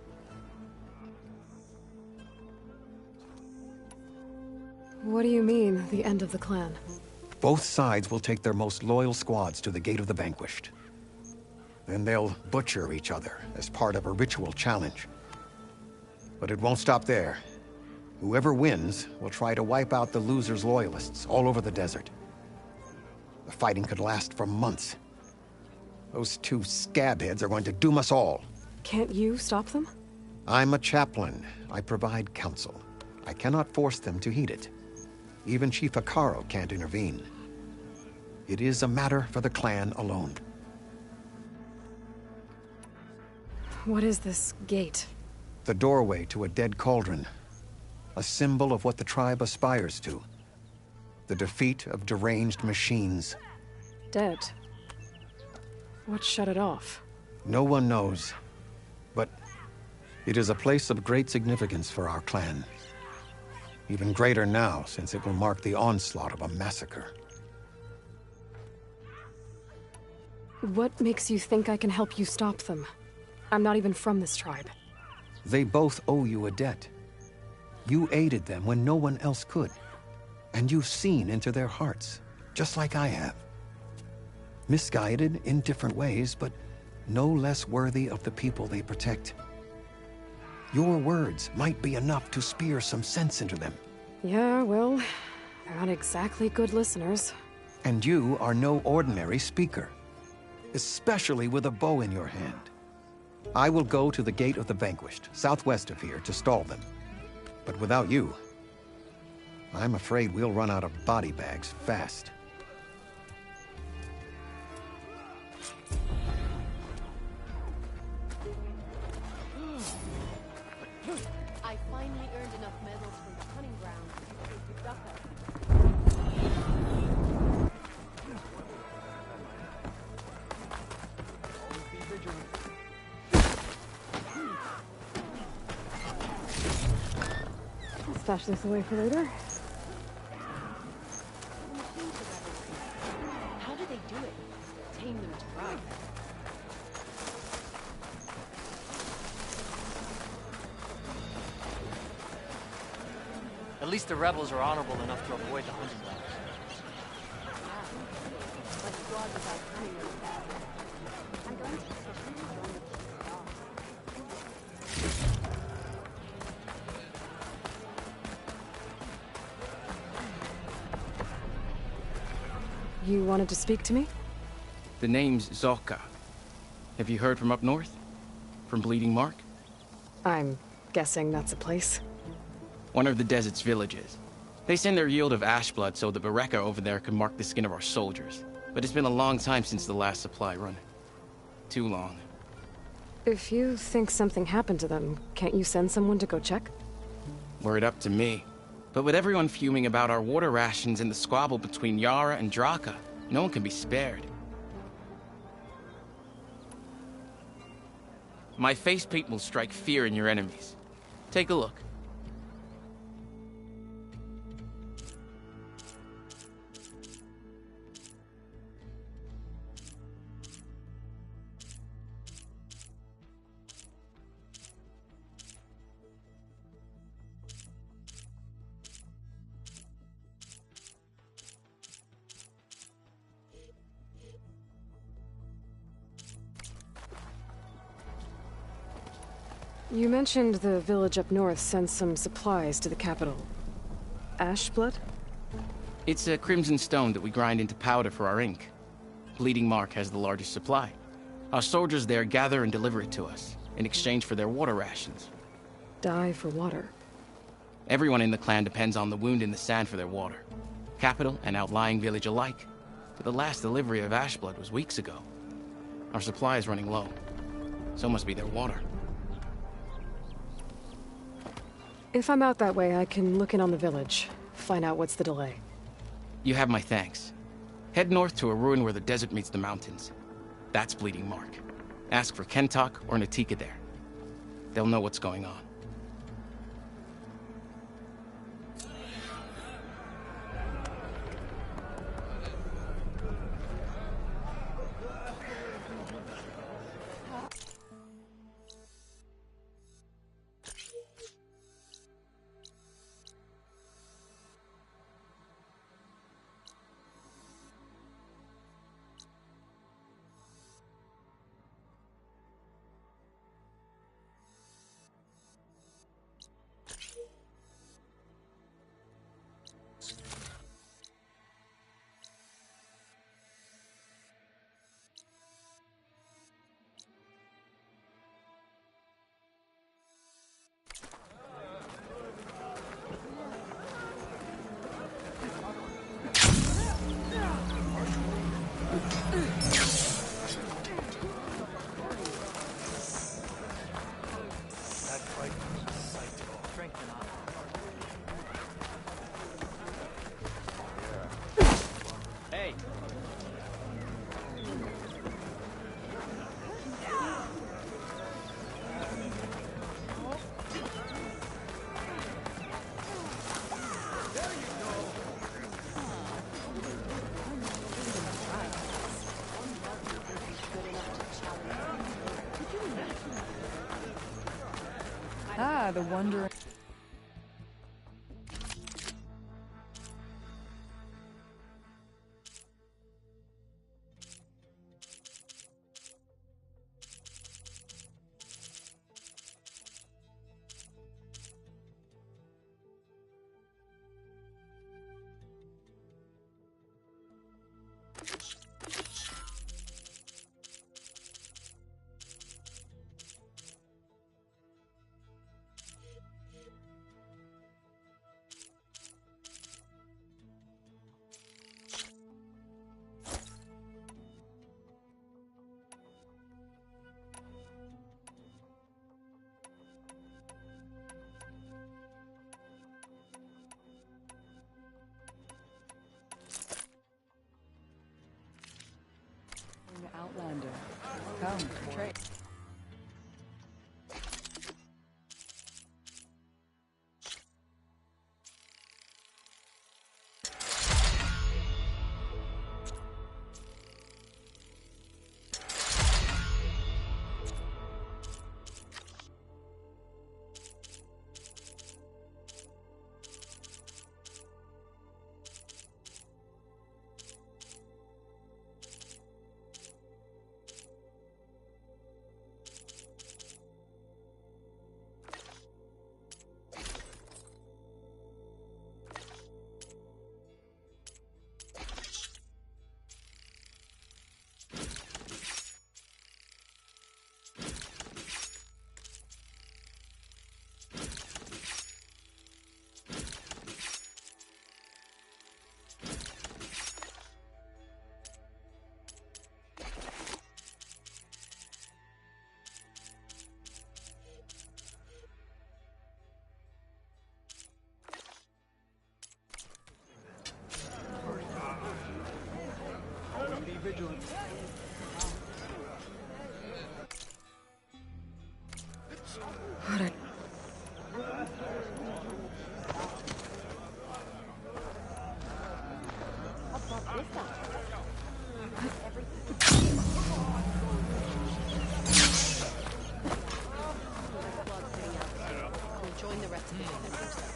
What do you mean, the end of the clan? Both sides will take their most loyal squads to the Gate of the Vanquished. Then they'll butcher each other as part of a ritual challenge. But it won't stop there. Whoever wins will try to wipe out the loser's loyalists all over the desert. The fighting could last for months. Those two scabheads are going to doom us all. Can't you stop them? I'm a chaplain. I provide counsel. I cannot force them to heed it. Even Chief Akaro can't intervene. It is a matter for the clan alone. What is this gate? The doorway to a dead cauldron. A symbol of what the tribe aspires to. The defeat of deranged machines. Dead. What shut it off? No one knows. But it is a place of great significance for our clan. Even greater now, since it will mark the onslaught of a massacre. What makes you think I can help you stop them? I'm not even from this tribe. They both owe you a debt. You aided them when no one else could. And you've seen into their hearts, just like I have. Misguided in different ways, but no less worthy of the people they protect. Your words might be enough to spear some sense into them. Yeah, well, they're not exactly good listeners. And you are no ordinary speaker, especially with a bow in your hand. I will go to the Gate of the Vanquished, southwest of here, to stall them. But without you, I'm afraid we'll run out of body bags fast. I finally earned enough medals from the hunting ground to take the duck up. I'll stash this away for later. How do they do it? Tame them to run. At least the rebels are honorable enough to avoid the hunting grounds. My squad was out hunting really bad. I'm going to petition to join the dog. You wanted to speak to me? The name's Zoka. Have you heard from up north? From Bleeding Mark? I'm guessing that's a place. One of the desert's villages. They send their yield of ash blood so the Bereka over there can mark the skin of our soldiers. But it's been a long time since the last supply run. Too long. If you think something happened to them, can't you send someone to go check? Were it up to me. But with everyone fuming about our water rations and the squabble between Yara and Draka, no one can be spared. My face paint will strike fear in your enemies. Take a look. You mentioned the village up north sends some supplies to the capital. Ash blood? It's a crimson stone that we grind into powder for our ink. Bleeding Mark has the largest supply. Our soldiers there gather and deliver it to us, in exchange for their water rations. Die for water. Everyone in the clan depends on the wound in the sand for their water. Capital and outlying village alike. But the last delivery of ash blood was weeks ago. Our supply is running low. So must be their water. If I'm out that way, I can look in on the village, find out what's the delay. You have my thanks. Head north to a ruin where the desert meets the mountains. That's Bleeding Mark. Ask for Kentok or Natika there. They'll know what's going on. Yeah, the wonder... Outlander. Come, trade. Vigilant. What a... We'll join the rest of the defenders.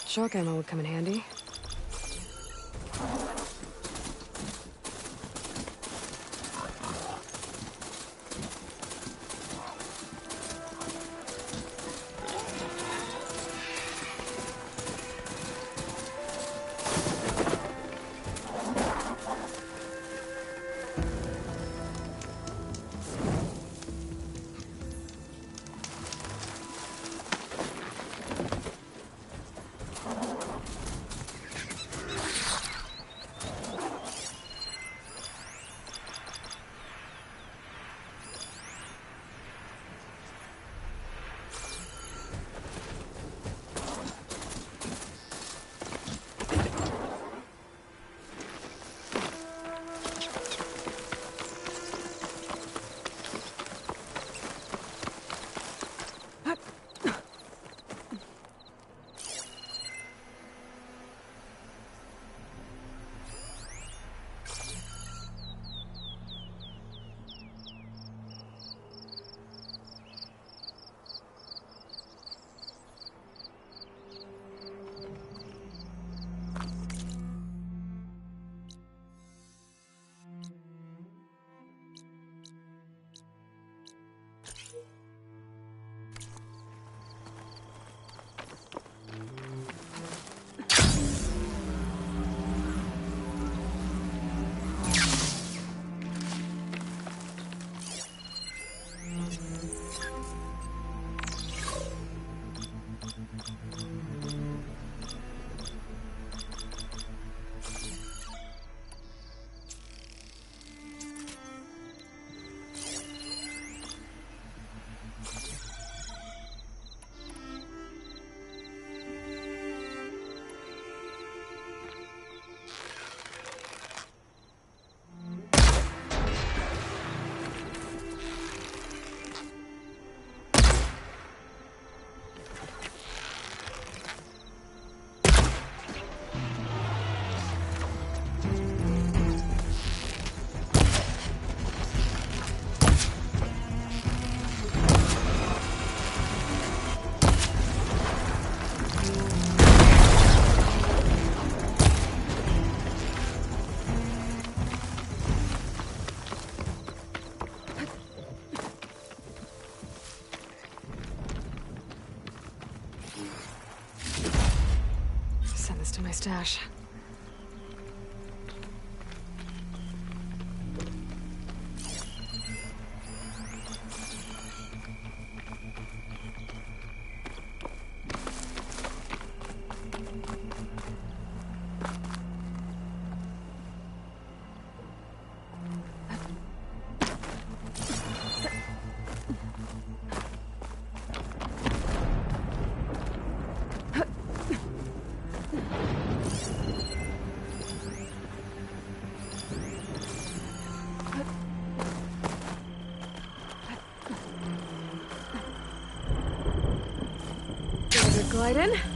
Shock ammo would come in handy. stash. Glide in.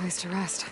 Place to rest.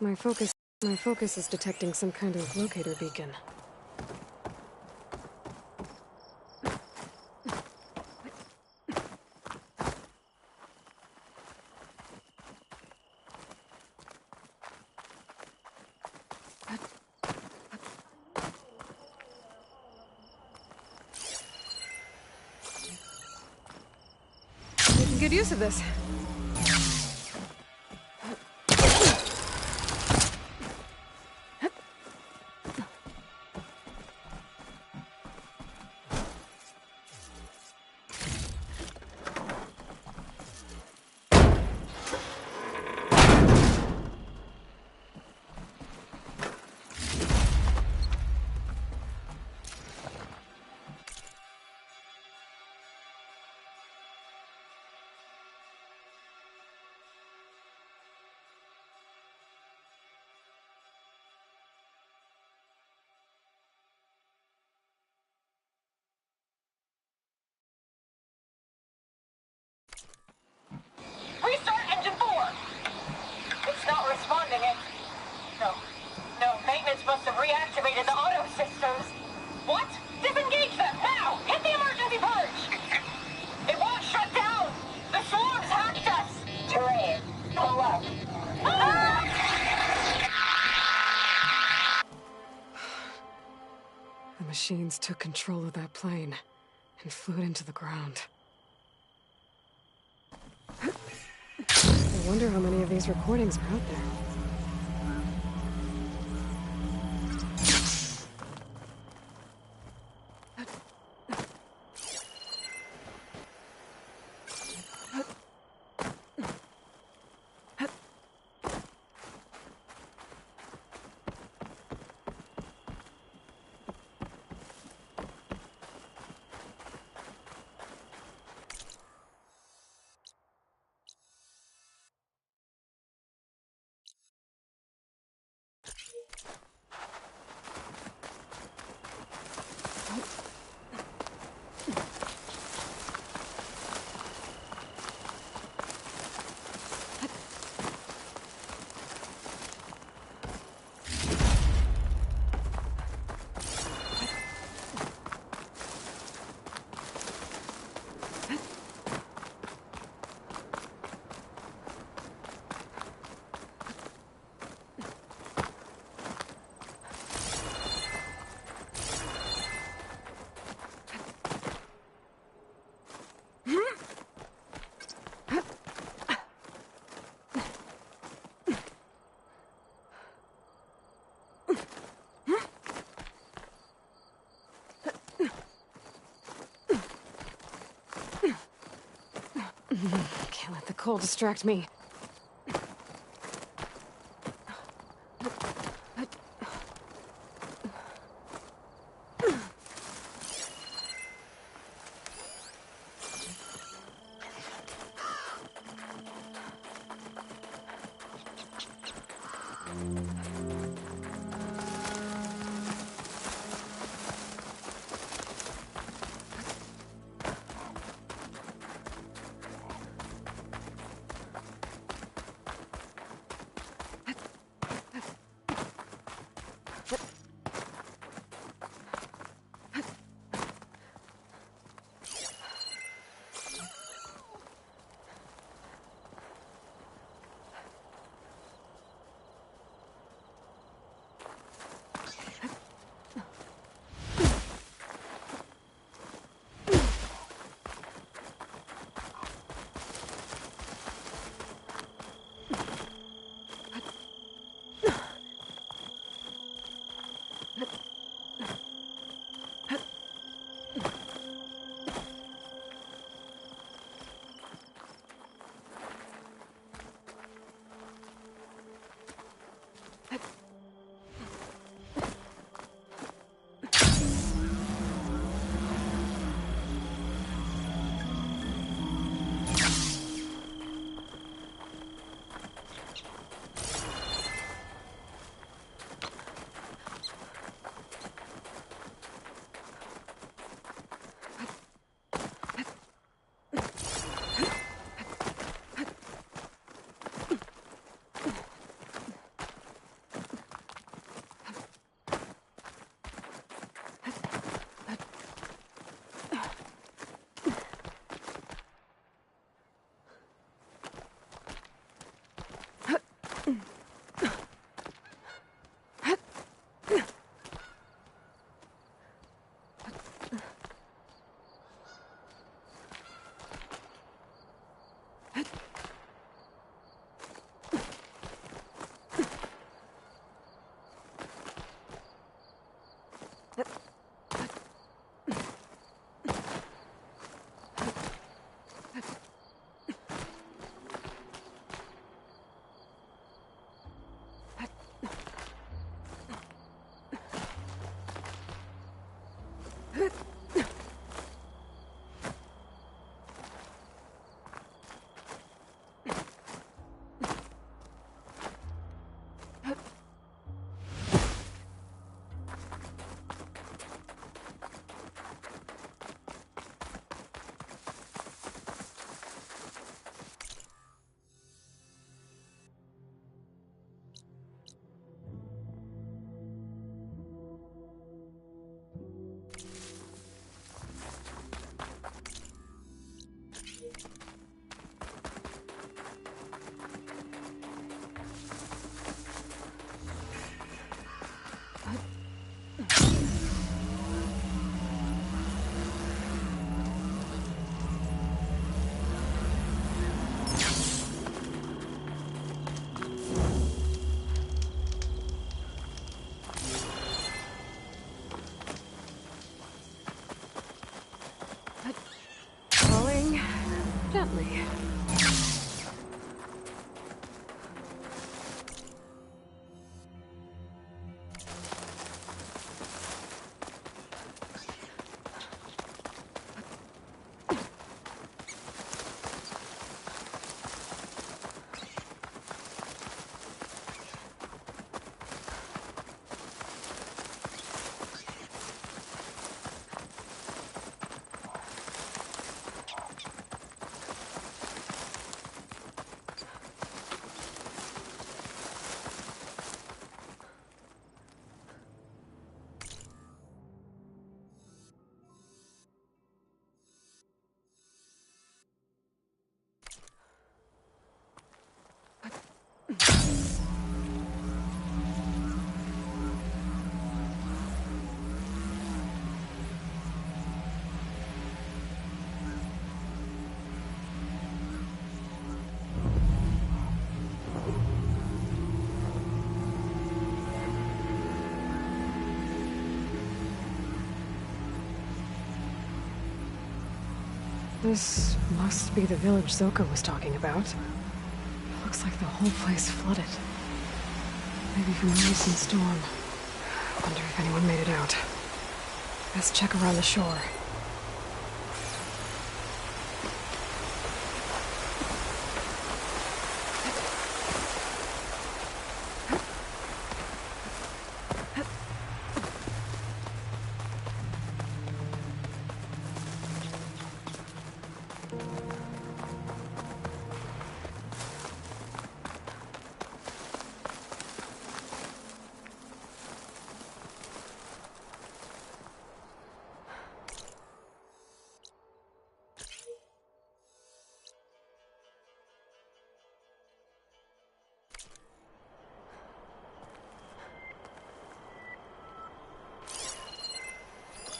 My focus is detecting some kind of locator beacon. We can get use of this. Restart engine 4! It's not responding. No, maintenance must have reactivated the auto systems. What? Disengage them, now! Hit the emergency purge! It won't shut down! The swarms hacked us! Terrain, pull up. The machines took control of that plane and flew it into the ground. I wonder how many of these recordings are out there. Can't let the cold distract me. Falling gently. This must be the village Zoko was talking about. Looks like the whole place flooded. Maybe from the recent storm. Wonder if anyone made it out. Best check around the shore.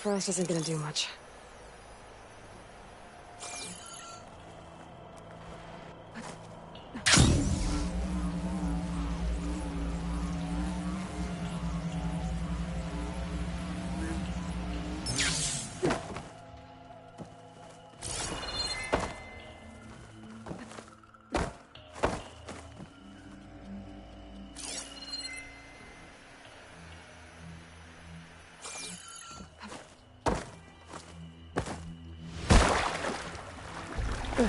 Frost isn't gonna do much. Ugh.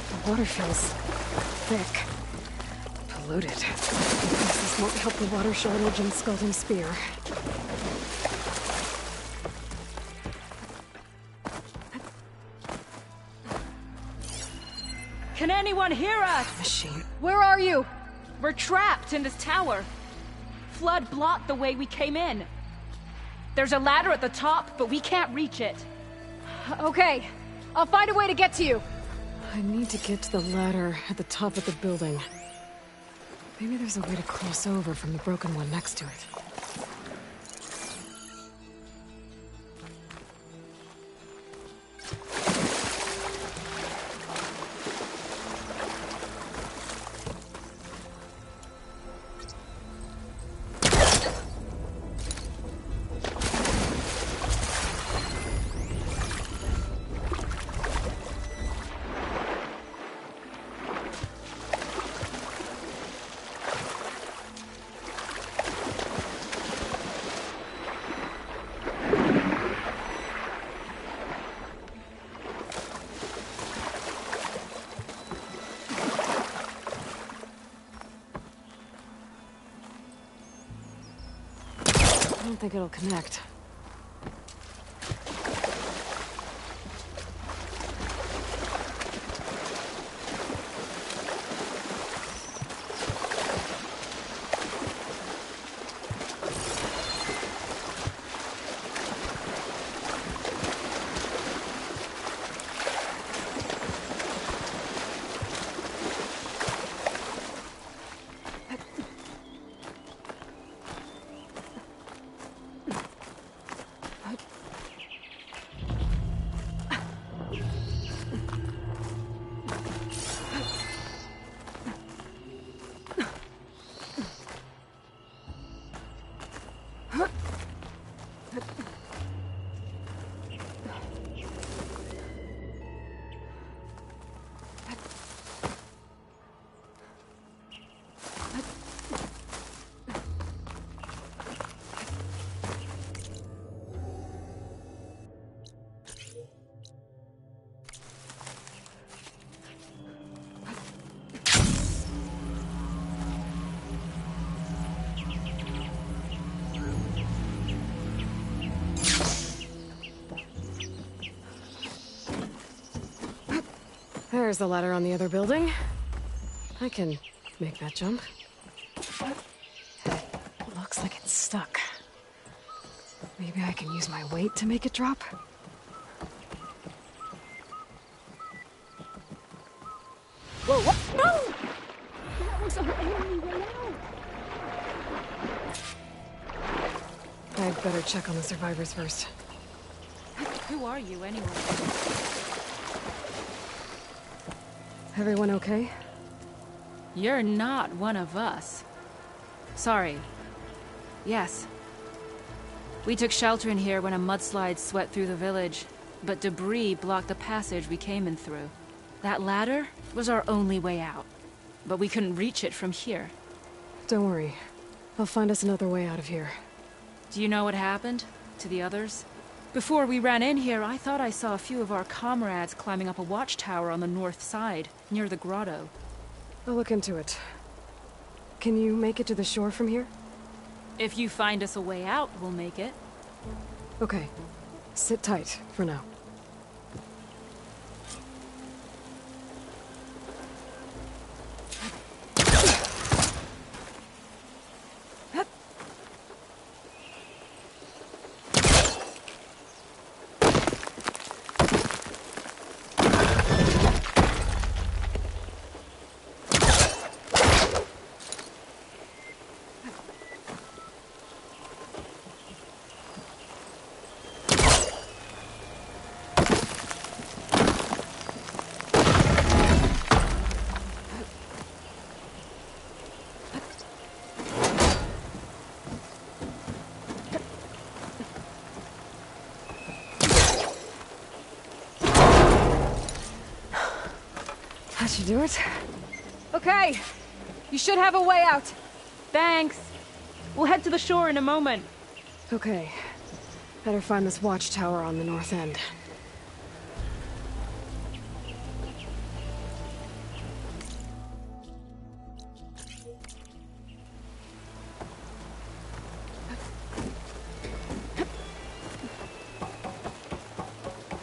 The water feels thick. Polluted. I guess this won't help the water shortage and Scalding Spear. Can anyone hear us? Machine. Where are you? We're trapped in this tower. Flood blocked the way we came in. There's a ladder at the top, but we can't reach it. Okay. I'll find a way to get to you. I need to get to the ladder at the top of the building. Maybe there's a way to cross over from the broken one next to it. don't think it'll connect. There's the ladder on the other building. I can make that jump. Looks like it's stuck. Maybe I can use my weight to make it drop? Whoa, what? No! That was our only way out. I'd better check on the survivors first. Who are you, anyway? Everyone okay? You're not one of us. Sorry. Yes. We took shelter in here when a mudslide swept through the village, but debris blocked the passage we came in through. That ladder was our only way out, but we couldn't reach it from here. Don't worry. I'll find us another way out of here. Do you know what happened to the others? Before we ran in here, I thought I saw a few of our comrades climbing up a watchtower on the north side, near the grotto. I'll look into it. Can you make it to the shore from here? If you find us a way out, we'll make it. Okay. Sit tight for now. That should do it. Okay. You should have a way out. Thanks. We'll head to the shore in a moment. Okay. Better find this watchtower on the north end.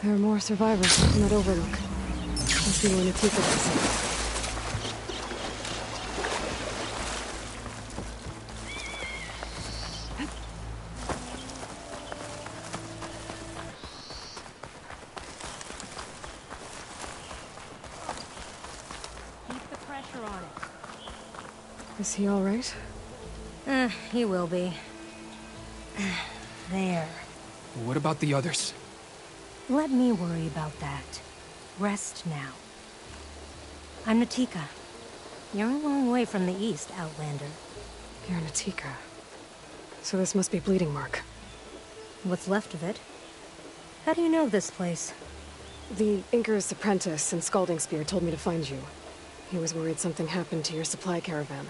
There are more survivors in that overlook. Let's see where Natika is. Keep the pressure on it. Is he all right? He will be. There. What about the others? Let me worry about that. Rest now. I'm Natika. You're a long way from the east, Outlander. You're Natika. So this must be Bleeding Mark. What's left of it? How do you know this place? The Inker's apprentice and Scalding Spear told me to find you. He was worried something happened to your supply caravan.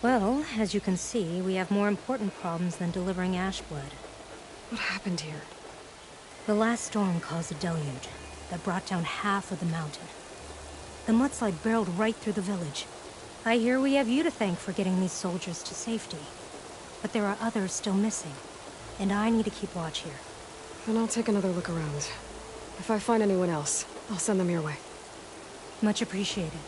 Well, as you can see, we have more important problems than delivering Ashblood. What happened here? The last storm caused a deluge that brought down half of the mountain. The mudslide barreled right through the village. I hear we have you to thank for getting these soldiers to safety. But there are others still missing. and I need to keep watch here. Then I'll take another look around. If I find anyone else, I'll send them your way. Much appreciated.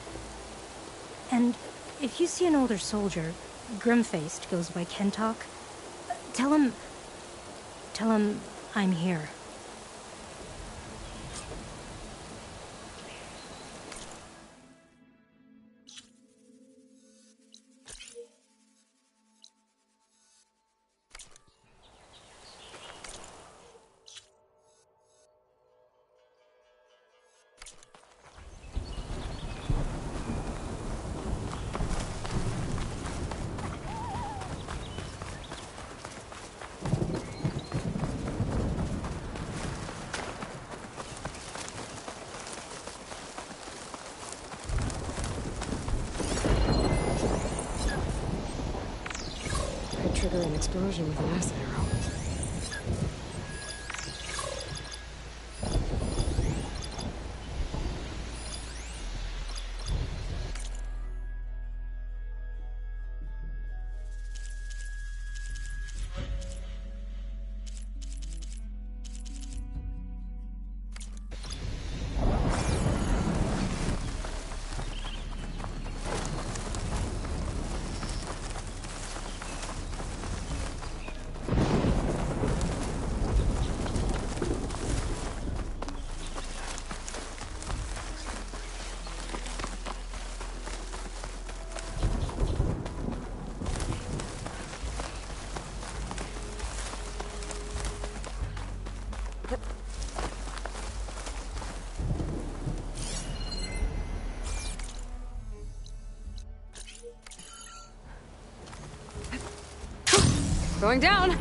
And if you see an older soldier, grim-faced, goes by Kentok, tell him I'm here. Trigger an explosion with an acid arrow. Going down!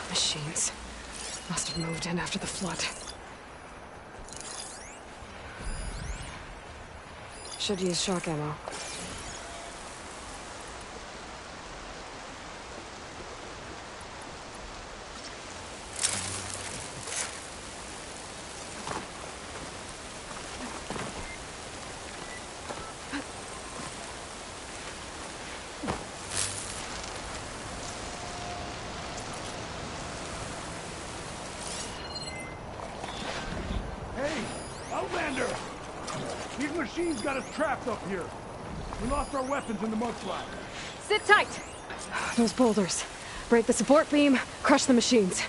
Machines. Must have moved in after the flood. Should use shock ammo. These machines got us trapped up here. We lost our weapons in the mudslide. Sit tight! Those boulders. Break the support beam, crush the machines.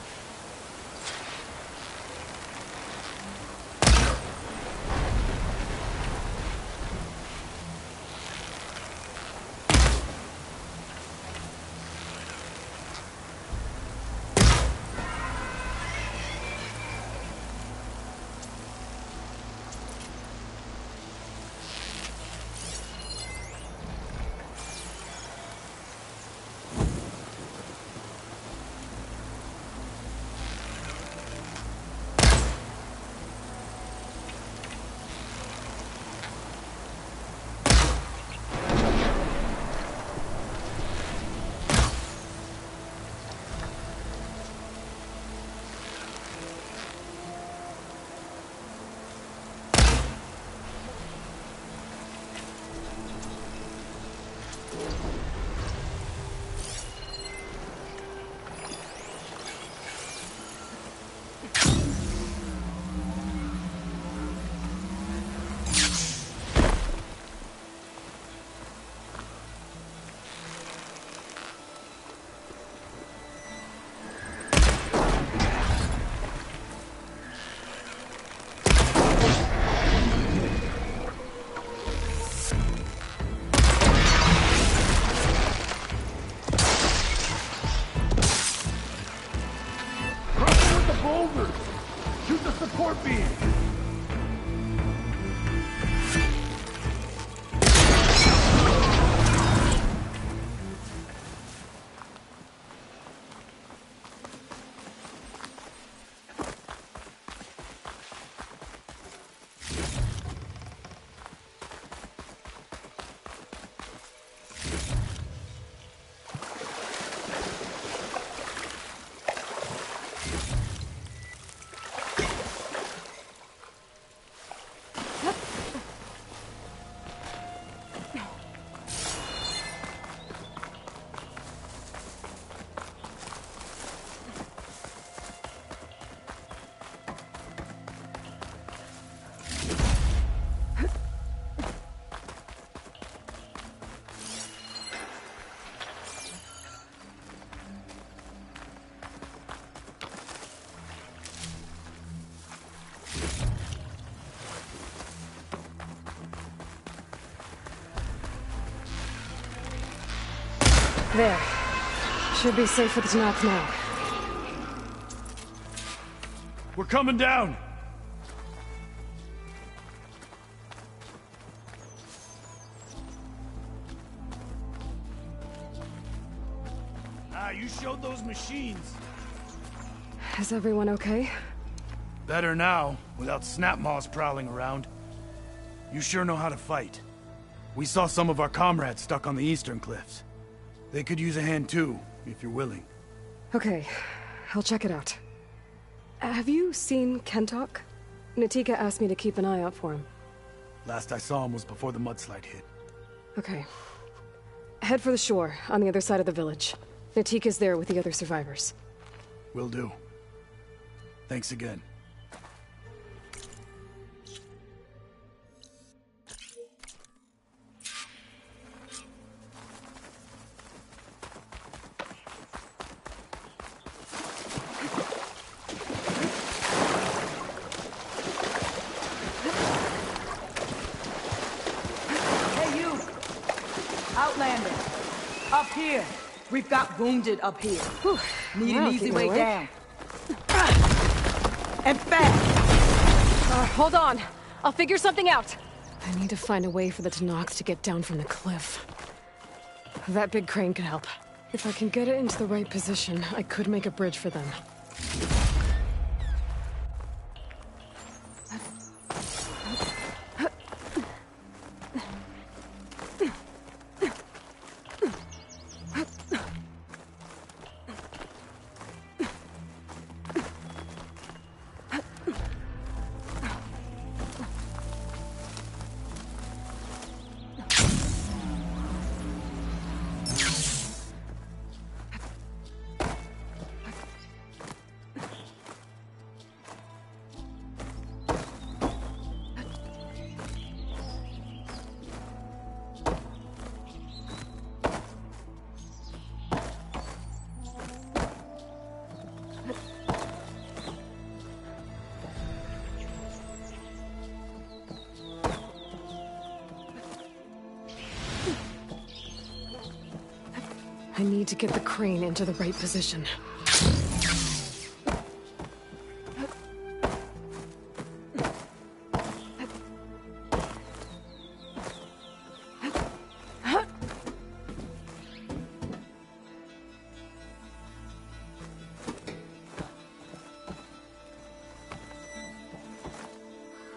cover! Shoot the support beam! There. Should be safe for the knock now. We're coming down! You showed those machines. Is everyone okay? Better now, without snapmaws prowling around. You sure know how to fight. We saw some of our comrades stuck on the eastern cliffs. They could use a hand too, if you're willing. Okay, I'll check it out. Have you seen Kentok? Natika asked me to keep an eye out for him. Last I saw him was before the mudslide hit. Okay. Head for the shore, on the other side of the village. Natika's there with the other survivors. Will do. Thanks again. Hey, you! Outlander! Up here! We've got wounded up here. Need an easy way down. And fast! Hold on. I'll figure something out. I need to find a way for the Tanoks to get down from the cliff. That big crane could help. If I can get it into the right position, I could make a bridge for them. I need to get the crane into the right position.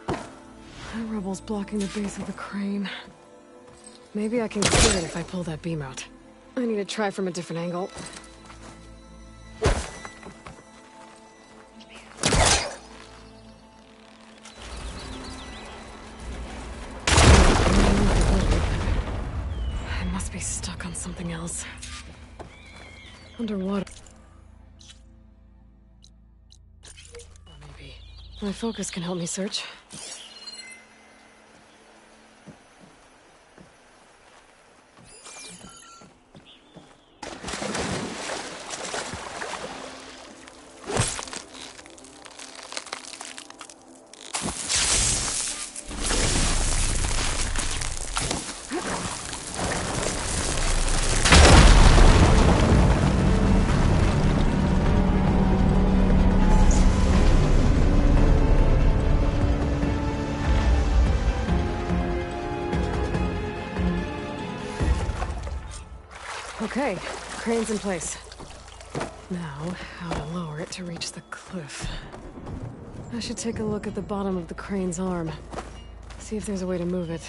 That rubble's blocking the base of the crane. Maybe I can clear it if I pull that beam out. I need to try from a different angle. I must be stuck on something else. Underwater. Maybe. My focus can help me search. Okay, crane's in place. Now, how to lower it to reach the cliff. I should take a look at the bottom of the crane's arm. See if there's a way to move it.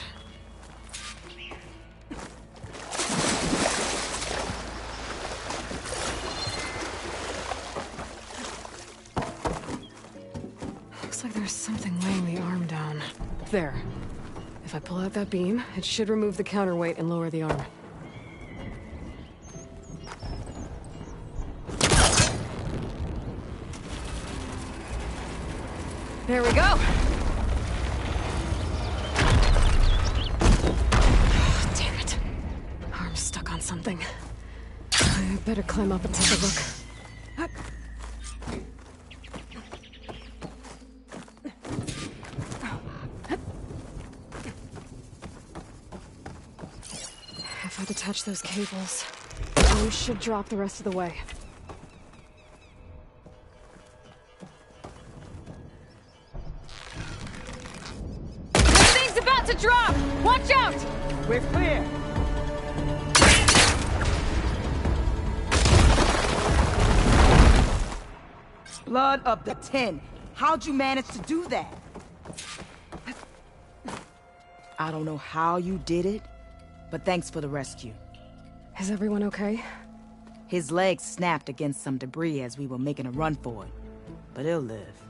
Looks like there's something weighing the arm down. There. If I pull out that beam, it should remove the counterweight and lower the arm. There we go! Damn it. Arm's stuck on something. I better climb up and take a look. If I detach those cables, the arm should drop the rest of the way. To drop! Watch out! We're clear. Blood of the 10. How'd you manage to do that? I don't know how you did it, but thanks for the rescue. Is everyone okay? His legs snapped against some debris as we were making a run for it, but he'll live.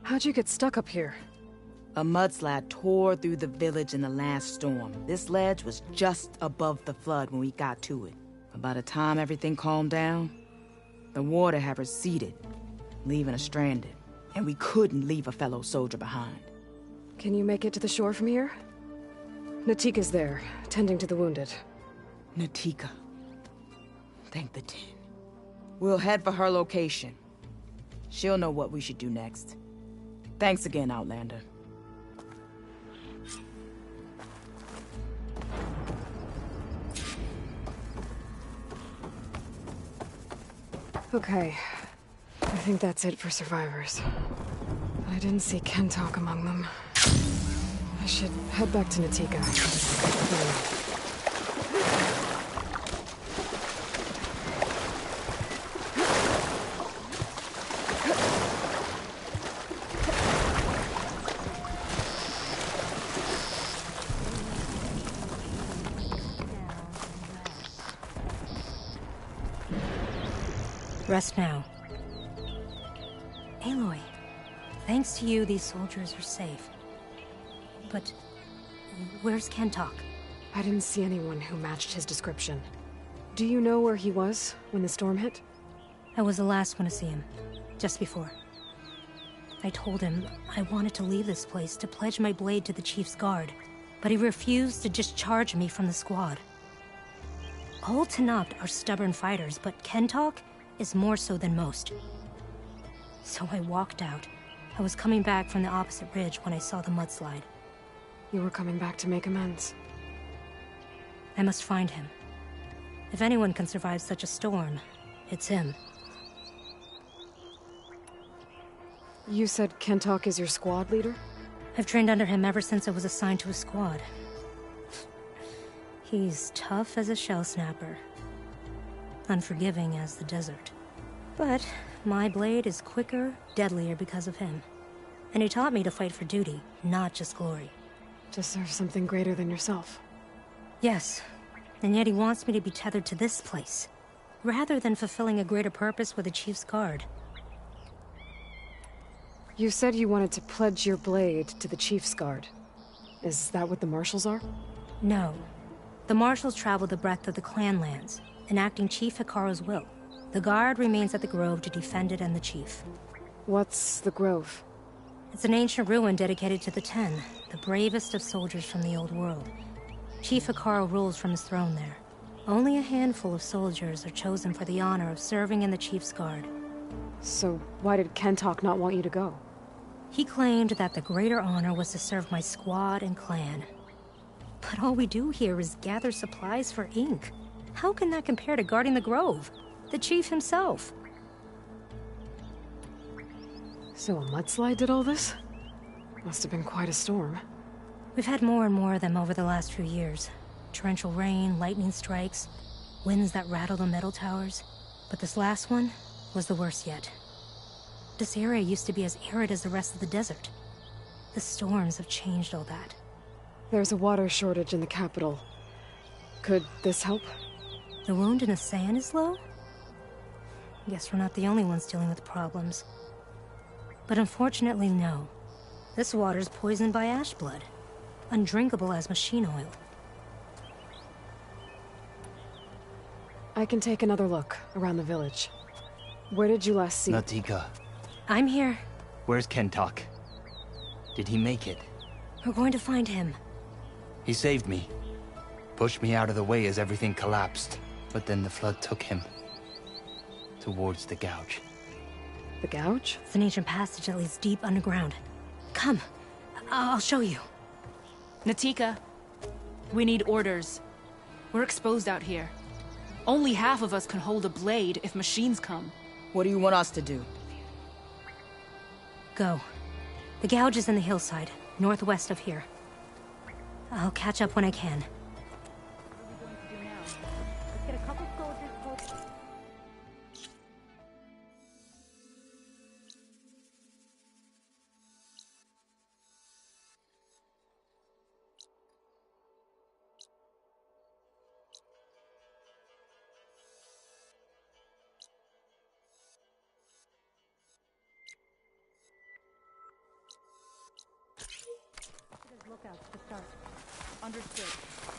How'd you get stuck up here? A mudslide tore through the village in the last storm. This ledge was just above the flood when we got to it. But by the time everything calmed down, the water had receded, leaving us stranded. And we couldn't leave a fellow soldier behind. Can you make it to the shore from here? Natika's there, tending to the wounded. Natika. Thank the 10. We'll head for her location. She'll know what we should do next. Thanks again, Outlander. Okay. I think that's it for survivors. But I didn't see Kentalk among them. I should head back to Natika. Rest now. Aloy, thanks to you, these soldiers are safe. But where's Kentalk? I didn't see anyone who matched his description. Do you know where he was when the storm hit? I was the last one to see him, just before. I told him I wanted to leave this place to pledge my blade to the Chief's guard, but he refused to discharge me from the squad. All Tenakth are stubborn fighters, but Kentalk is more so than most. So I walked out. I was coming back from the opposite ridge when I saw the mudslide. You were coming back to make amends. I must find him. If anyone can survive such a storm, it's him. You said Kentalk is your squad leader? I've trained under him ever since I was assigned to a squad. He's tough as a shell snapper. Unforgiving as the desert. But my blade is quicker, deadlier because of him. And he taught me to fight for duty, not just glory. To serve something greater than yourself. Yes, and yet he wants me to be tethered to this place, rather than fulfilling a greater purpose with the Chief's guard. You said you wanted to pledge your blade to the Chief's guard. Is that what the Marshals are? No. The Marshals travel the breadth of the clan lands, enacting Chief Hikaru's will. The guard remains at the Grove to defend it and the Chief. What's the Grove? It's an ancient ruin dedicated to the 10, the bravest of soldiers from the old world. Chief Hikaru rules from his throne there. Only a handful of soldiers are chosen for the honor of serving in the Chief's guard. So why did Kentalk not want you to go? He claimed that the greater honor was to serve my squad and clan. But all we do here is gather supplies for ink. How can that compare to guarding the Grove? The Chief himself. So a mudslide did all this? Must have been quite a storm. We've had more and more of them over the last few years. Torrential rain, lightning strikes. Winds that rattle the metal towers. But this last one was the worst yet. This area used to be as arid as the rest of the desert. The storms have changed all that. There's a water shortage in the capital. Could this help? The wound in the sand is low? Guess we're not the only ones dealing with problems. But unfortunately, no. This water's poisoned by ash blood. Undrinkable as machine oil. I can take another look around the village. Where did you last see? Natika, I'm here. where's Kentuck? Did he make it? We're going to find him. He saved me. Pushed me out of the way as everything collapsed. But then the flood took him. Towards the gouge. The gouge? It's an ancient passage that leads deep underground. Come. I'll show you. Natika, we need orders. We're exposed out here. Only half of us can hold a blade if machines come. What do you want us to do? Go. The gouge is in the hillside, northwest of here. I'll catch up when I can. Let's get a couple soldiers close. Understood.